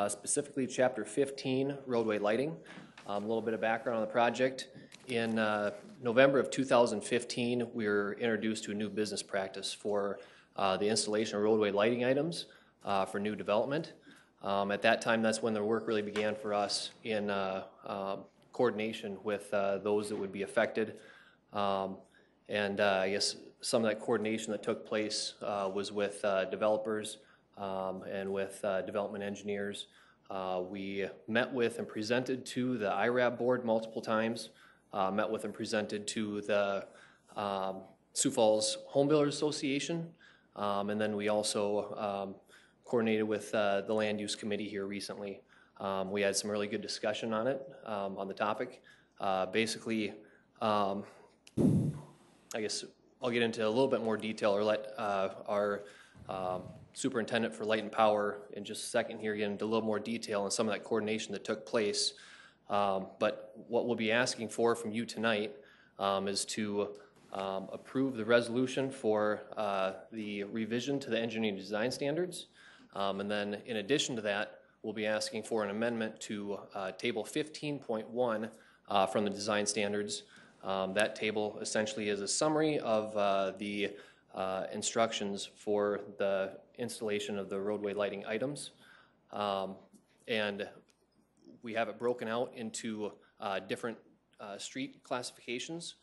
specifically Chapter 15, roadway lighting. A little bit of background on the project. In November of 2015, we were introduced to a new business practice for the installation of roadway lighting items for new development. At that time, that's when the work really began for us in coordination with those that would be affected. I guess some of that coordination that took place was with developers and with development engineers. We met with and presented to the IRAB board multiple times, met with and presented to the Sioux Falls Home Builders Association, and then we also coordinated with the Land Use Committee here recently. We had some really good discussion on it, on the topic. Basically, I guess I'll get into a little bit more detail or let our superintendent for light and power in just a second here get into a little more detail on some of that coordination that took place. But what we'll be asking for from you tonight is to approve the resolution for the revision to the engineering design standards. And then in addition to that, we'll be asking for an amendment to Table 15.1 from the design standards. That table essentially is a summary of the instructions for the installation of the roadway lighting items. And we have it broken out into different street classifications.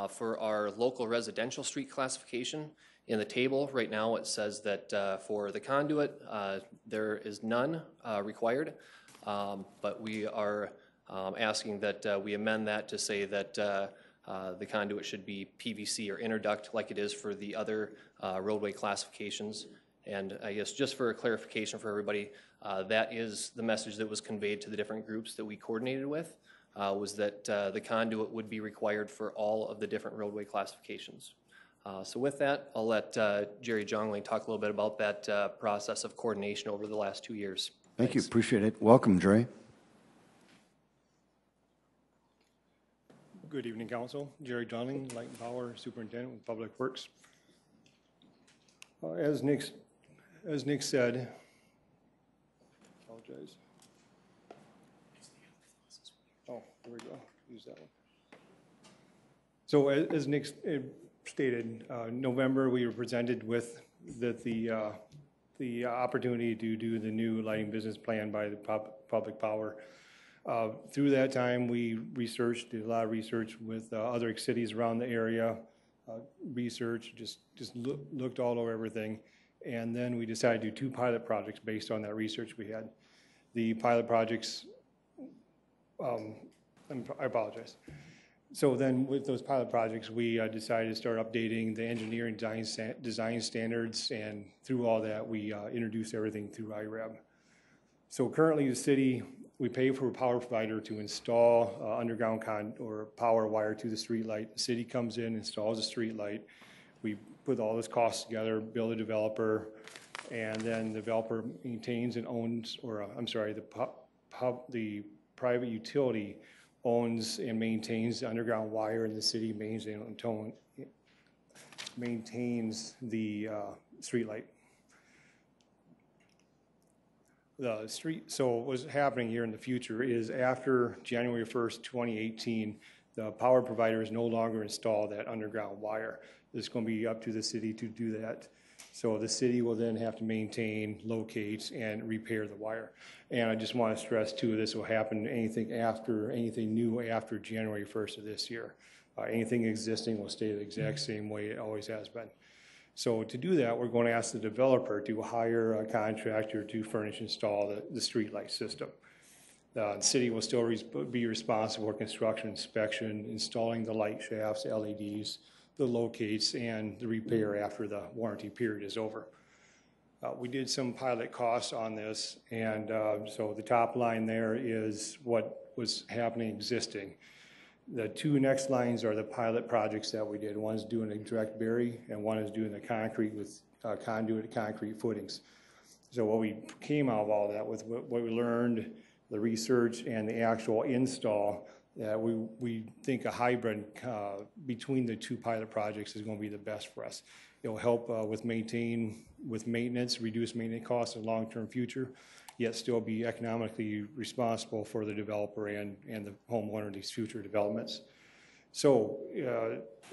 For our local residential street classification, in the table right now it says that for the conduit there is none required, but we are asking that we amend that to say that the conduit should be PVC or interduct like it is for the other roadway classifications. And I guess just for a clarification for everybody, that is the message that was conveyed to the different groups that we coordinated with, was that the conduit would be required for all of the different roadway classifications. So with that, I'll let Jerry Jongling talk a little bit about that process of coordination over the last 2 years. Thank you. Appreciate it. Welcome, Jerry. Good evening, Council. Jerry Jongling, Light and Power Superintendent with Public Works. As Nick said, apologize. Oh, there we go. Use that one. So as Nick stated, November we were presented with the opportunity to do the new lighting business plan by the Public Power. Through that time, we did a lot of research with other cities around the area, looked all over everything, and then we decided to do 2 pilot projects based on that research we had. The pilot projects, I apologize. So then with those pilot projects, we decided to start updating the engineering design standards, and through all that, we introduced everything through IRAB. So currently the city, we pay for a power provider to install underground or power wire to the street light. The city comes in, installs a street light. We put all those costs together, build a developer, and then the developer maintains and owns, or the private utility owns and maintains the underground wire, and the city maintains the street light. So what's happening here in the future is after January 1st, 2018, the power provider is no longer installed that underground wire. It's going to be up to the city to do that. So the city will then have to maintain, locate, and repair the wire. And I just want to stress too, this will happen anything new after January 1st of this year. Anything existing will stay the exact same way it always has been. So to do that, we're going to ask the developer to hire a contractor to install the street light system. The city will still be responsible for construction, inspection, installing the light shafts, LEDs, the locates, and the repair after the warranty period is over. We did some pilot costs on this, and so the top line there is what was happening existing. The 2 next lines are the pilot projects that we did. One is doing a direct bury, and one is doing the concrete with conduit concrete footings. So what we came out of all that with what we learned, the research, and the actual install, that we think a hybrid between the 2 pilot projects is going to be the best for us. It will help with maintenance, reduce maintenance costs in the long-term future, yet still be economically responsible for the developer and the homeowner of these future developments. So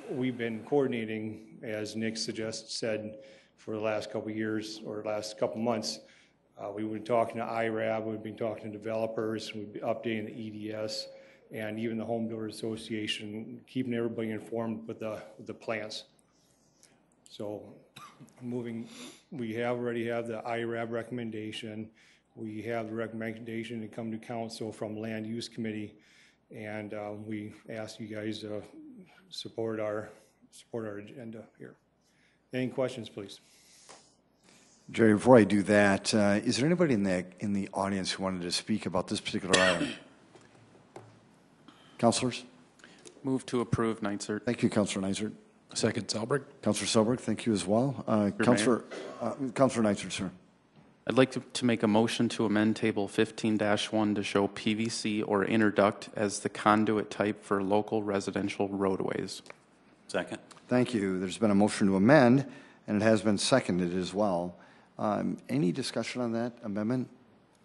we've been coordinating, as Nick said, for the last couple of years or last couple of months. We've been talking to IRAB, we've been talking to developers, we've been updating the EDS, and even the Home Builders Association, keeping everybody informed with the plans. So we already have the IRAB recommendation. We have the recommendation to come to council from Land Use Committee, and we ask you guys to support our agenda here. Any questions, please? Jerry, before I do that, is there anybody in the audience who wanted to speak about this particular item? Councilors? Move to approve, Neitzer. Thank you, Councilor Neitzer. Second, Selberg. Councilor Selberg, thank you as well. Councilor Neitzer, sir. I'd like to make a motion to amend Table 15-1 to show PVC or interduct as the conduit type for local residential roadways. Second. Thank you. There's been a motion to amend, and it has been seconded as well. Any discussion on that amendment?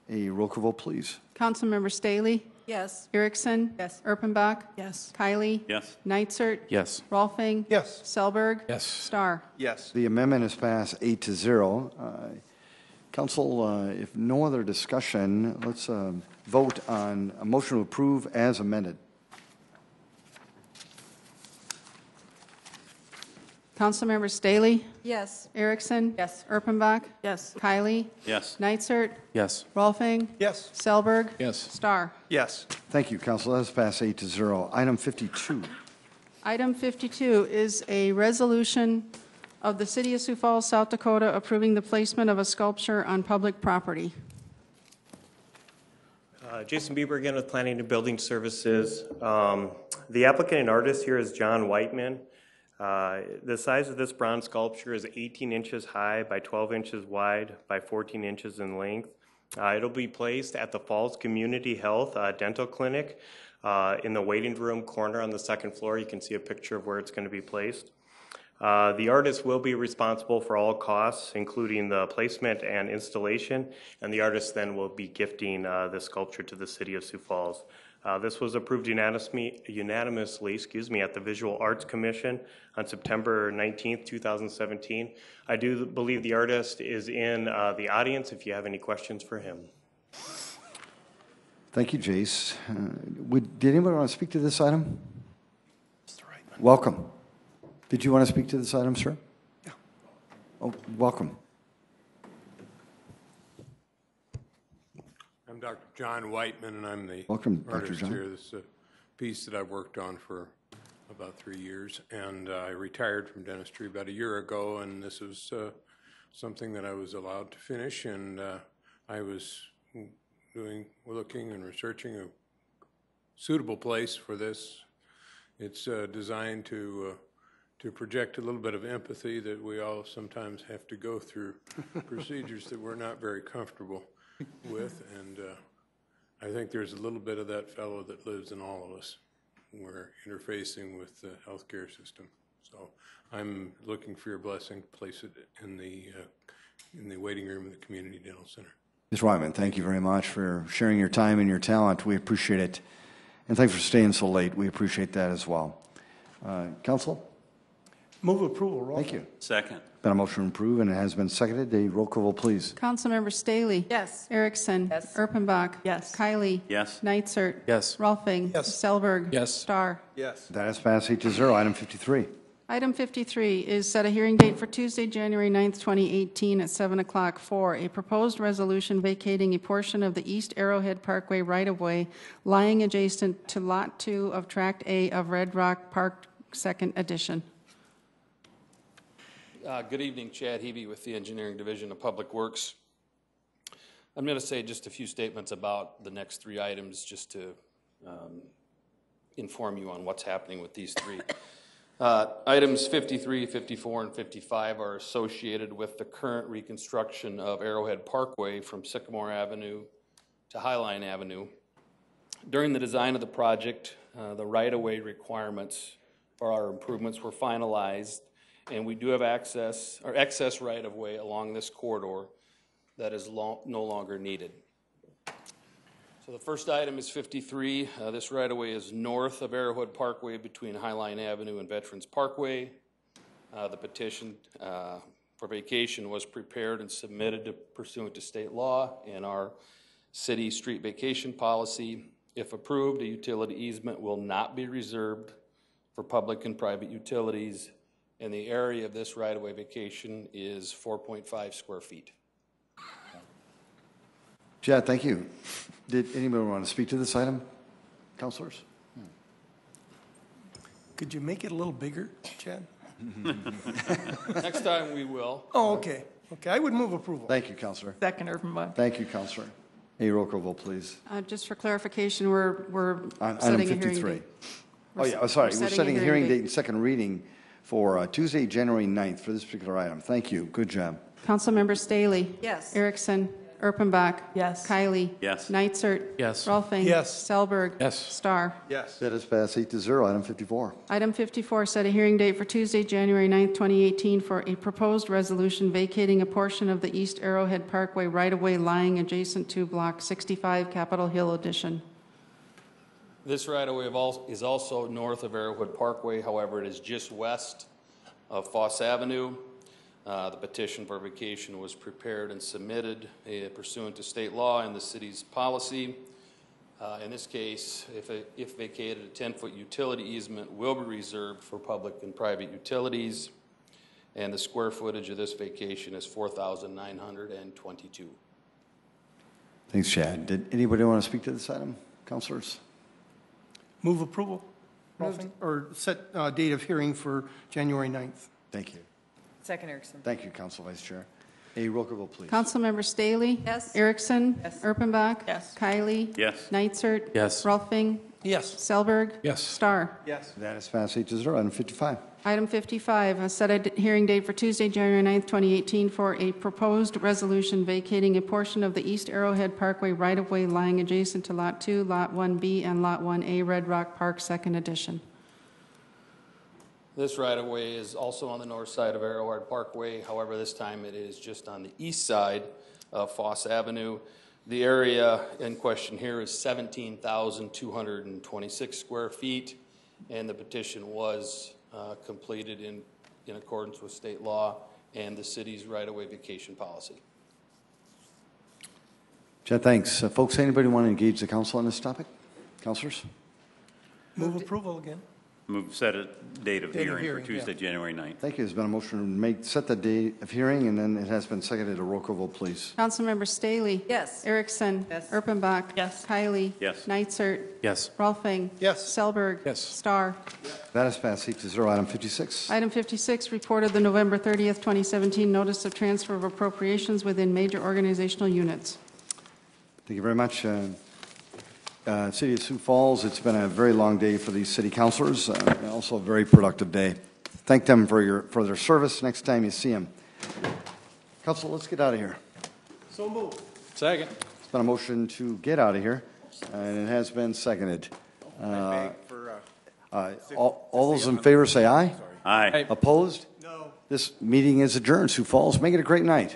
A roll call vote, please. Councilmember Staley? Yes. Erickson? Yes. Erpenbach? Yes. Kylie? Yes. Neitzert? Yes. Rolfing? Yes. Selberg? Yes. Starr? Yes. The amendment is passed 8-0. Council, if no other discussion, let's vote on a motion to approve as amended. Councilmember Staley? Yes. Erickson? Yes. Erpenbach? Yes. Kylie? Yes. Neitzert? Yes. Rolfing? Yes. Selberg? Yes. Starr? Yes. Thank you, Council. That is passed 8-0. Item 52. Item 52 is a resolution of the City of Sioux Falls, South Dakota, approving the placement of a sculpture on public property. Jason Bieber again with Planning and Building Services. The applicant and artist here is John Whiteman. The size of this bronze sculpture is 18 inches high by 12 inches wide by 14 inches in length. It'll be placed at the Falls Community Health Dental Clinic in the waiting room corner on the second floor. You can see a picture of where it's going to be placed. The artist will be responsible for all costs, including the placement and installation, and the artist then will be gifting the sculpture to the city of Sioux Falls. This was approved unanimously at the Visual Arts Commission on September 19th, 2017. I do believe the artist is in the audience if you have any questions for him. Thank you, Jace. Did anybody want to speak to this item? Welcome. Did you want to speak to this item, sir? Yeah. Oh, welcome. I'm Dr. John Whiteman, and I'm the Welcome, Dr. artist John. here. This is a piece that I've worked on for about 3 years, and I retired from dentistry about a year ago, and this was something that I was allowed to finish, and I was looking and researching a suitable place for this. It's designed to project a little bit of empathy that we all sometimes have to go through procedures that we're not very comfortable with, and I think there's a little bit of that fellow that lives in all of us. We're interfacing with the healthcare system, so I'm looking for your blessing to place it in the waiting room of the Community Dental Center. Ms. Wyman, thank you very much for sharing your time and your talent. We appreciate it. And thanks for staying so late. We appreciate that as well. Council? Move approval. Roll. Thank you. Second. Been a motion to approve, and it has been seconded. A roll call, please. Councilmember Staley? Yes. Erickson? Yes. Erpenbach? Yes. Kylie? Yes. Nitzert? Yes. Rolfing? Yes. Selberg? Yes. Starr? Yes. That has passed 8-0. Item 53. Item 53 is set a hearing date for Tuesday, January 9th, 2018 at 7 o'clock for a proposed resolution vacating a portion of the East Arrowhead Parkway right-of-way lying adjacent to Lot 2 of Tract A of Red Rock Park, 2nd Edition. Good evening, Chad Hebe with the Engineering Division of Public Works. I'm going to say just a few statements about the next three items just to inform you on what's happening with these three. Items 53, 54, and 55 are associated with the current reconstruction of Arrowhead Parkway from Sycamore Avenue to Highline Avenue. During the design of the project, the right-of-way requirements for our improvements were finalized, and we do have access or excess right-of-way along this corridor that is no longer needed. So the first item is 53. This right-of-way is north of Arrowhead Parkway between Highline Avenue and Veterans Parkway. The petition for vacation was prepared and submitted pursuant to state law and our city street vacation policy. If approved, a utility easement will not be reserved for public and private utilities, and the area of this right-of-way vacation is 4.5 square feet. Chad, thank you. Did anybody want to speak to this item? Councilors? Could you make it a little bigger, Chad? Next time we will. Oh, okay. Okay, I would move approval. Thank you, Councilor. Second, Erpenbach. Thank you, Councilor. A roll call vote, please. Just for clarification, we're On setting item a hearing 53. date. Oh, yeah, sorry. We're setting a hearing date and second reading for Tuesday, January 9th for this particular item. Thank you. Good job. Councilmember Staley? Yes. Erickson? Erpenbach? Yes. Kylie? Yes. Nitzert? Yes. Rolfing? Yes. Selberg? Yes. Starr? Yes. That has passed 8-0. Item 54. Item 54, set a hearing date for Tuesday, January 9th, 2018 for a proposed resolution vacating a portion of the East Arrowhead Parkway right-of-way lying adjacent to Block 65, Capitol Hill Edition. This right-of-way is also north of Arrowhead Parkway. However, it is just west of Foss Avenue. The petition for vacation was prepared and submitted pursuant to state law and the city's policy. In this case, if vacated, a 10-foot utility easement will be reserved for public and private utilities, and the square footage of this vacation is 4,922. Thanks, Chad. Did anybody want to speak to this item? Councilors? Move approval. Rolfing, or set date of hearing for January 9th. Thank you. Second, Erickson. Thank you, Council Vice Chair. A roll call vote, please. Councilmember Staley? Yes. Erickson? Yes. Erpenbach? Yes. Kylie? Yes. Nitzert? Yes. Rolfing? Yes. Selberg? Yes. Starr? Yes. That has passed 8-0. Item 55. Item 55, set a hearing date for Tuesday, January 9th, 2018 for a proposed resolution vacating a portion of the East Arrowhead Parkway right-of-way lying adjacent to Lot 2, Lot 1B, and Lot 1A, Red Rock Park, 2nd Edition. This right-of-way is also on the north side of Arrowhead Parkway. However, this time it is just on the east side of Foss Avenue. The area in question here is 17,226 square feet, and the petition was completed in accordance with state law and the city's right-of-way vacation policy. Chad, thanks. Folks, anybody want to engage the council on this topic? Councilors? Move approval again. Move set a date of Date of hearing for hearing, Tuesday, yeah. January 9th. Thank you. There's been a motion to set the date of hearing, and then it has been seconded. A roll call vote, please. Councilmember Staley? Yes. Erickson? Yes. Erpenbach? Yes. Kylie? Yes. Nitzert? Yes. Rolfing? Yes. Selberg? Yes. Star? That is passed 8-0. Item 56. Item 56, report of the November 30th, 2017 notice of transfer of appropriations within major organizational units. Thank you very much. City of Sioux Falls, it's been a very long day for these city councilors, and also a very productive day. Thank them for their service next time you see them. Council, let's get out of here. So moved. Second. It's been a motion to get out of here, and it has been seconded. All those in favor say aye. Aye. Opposed? No. This meeting is adjourned. Sioux Falls, make it a great night.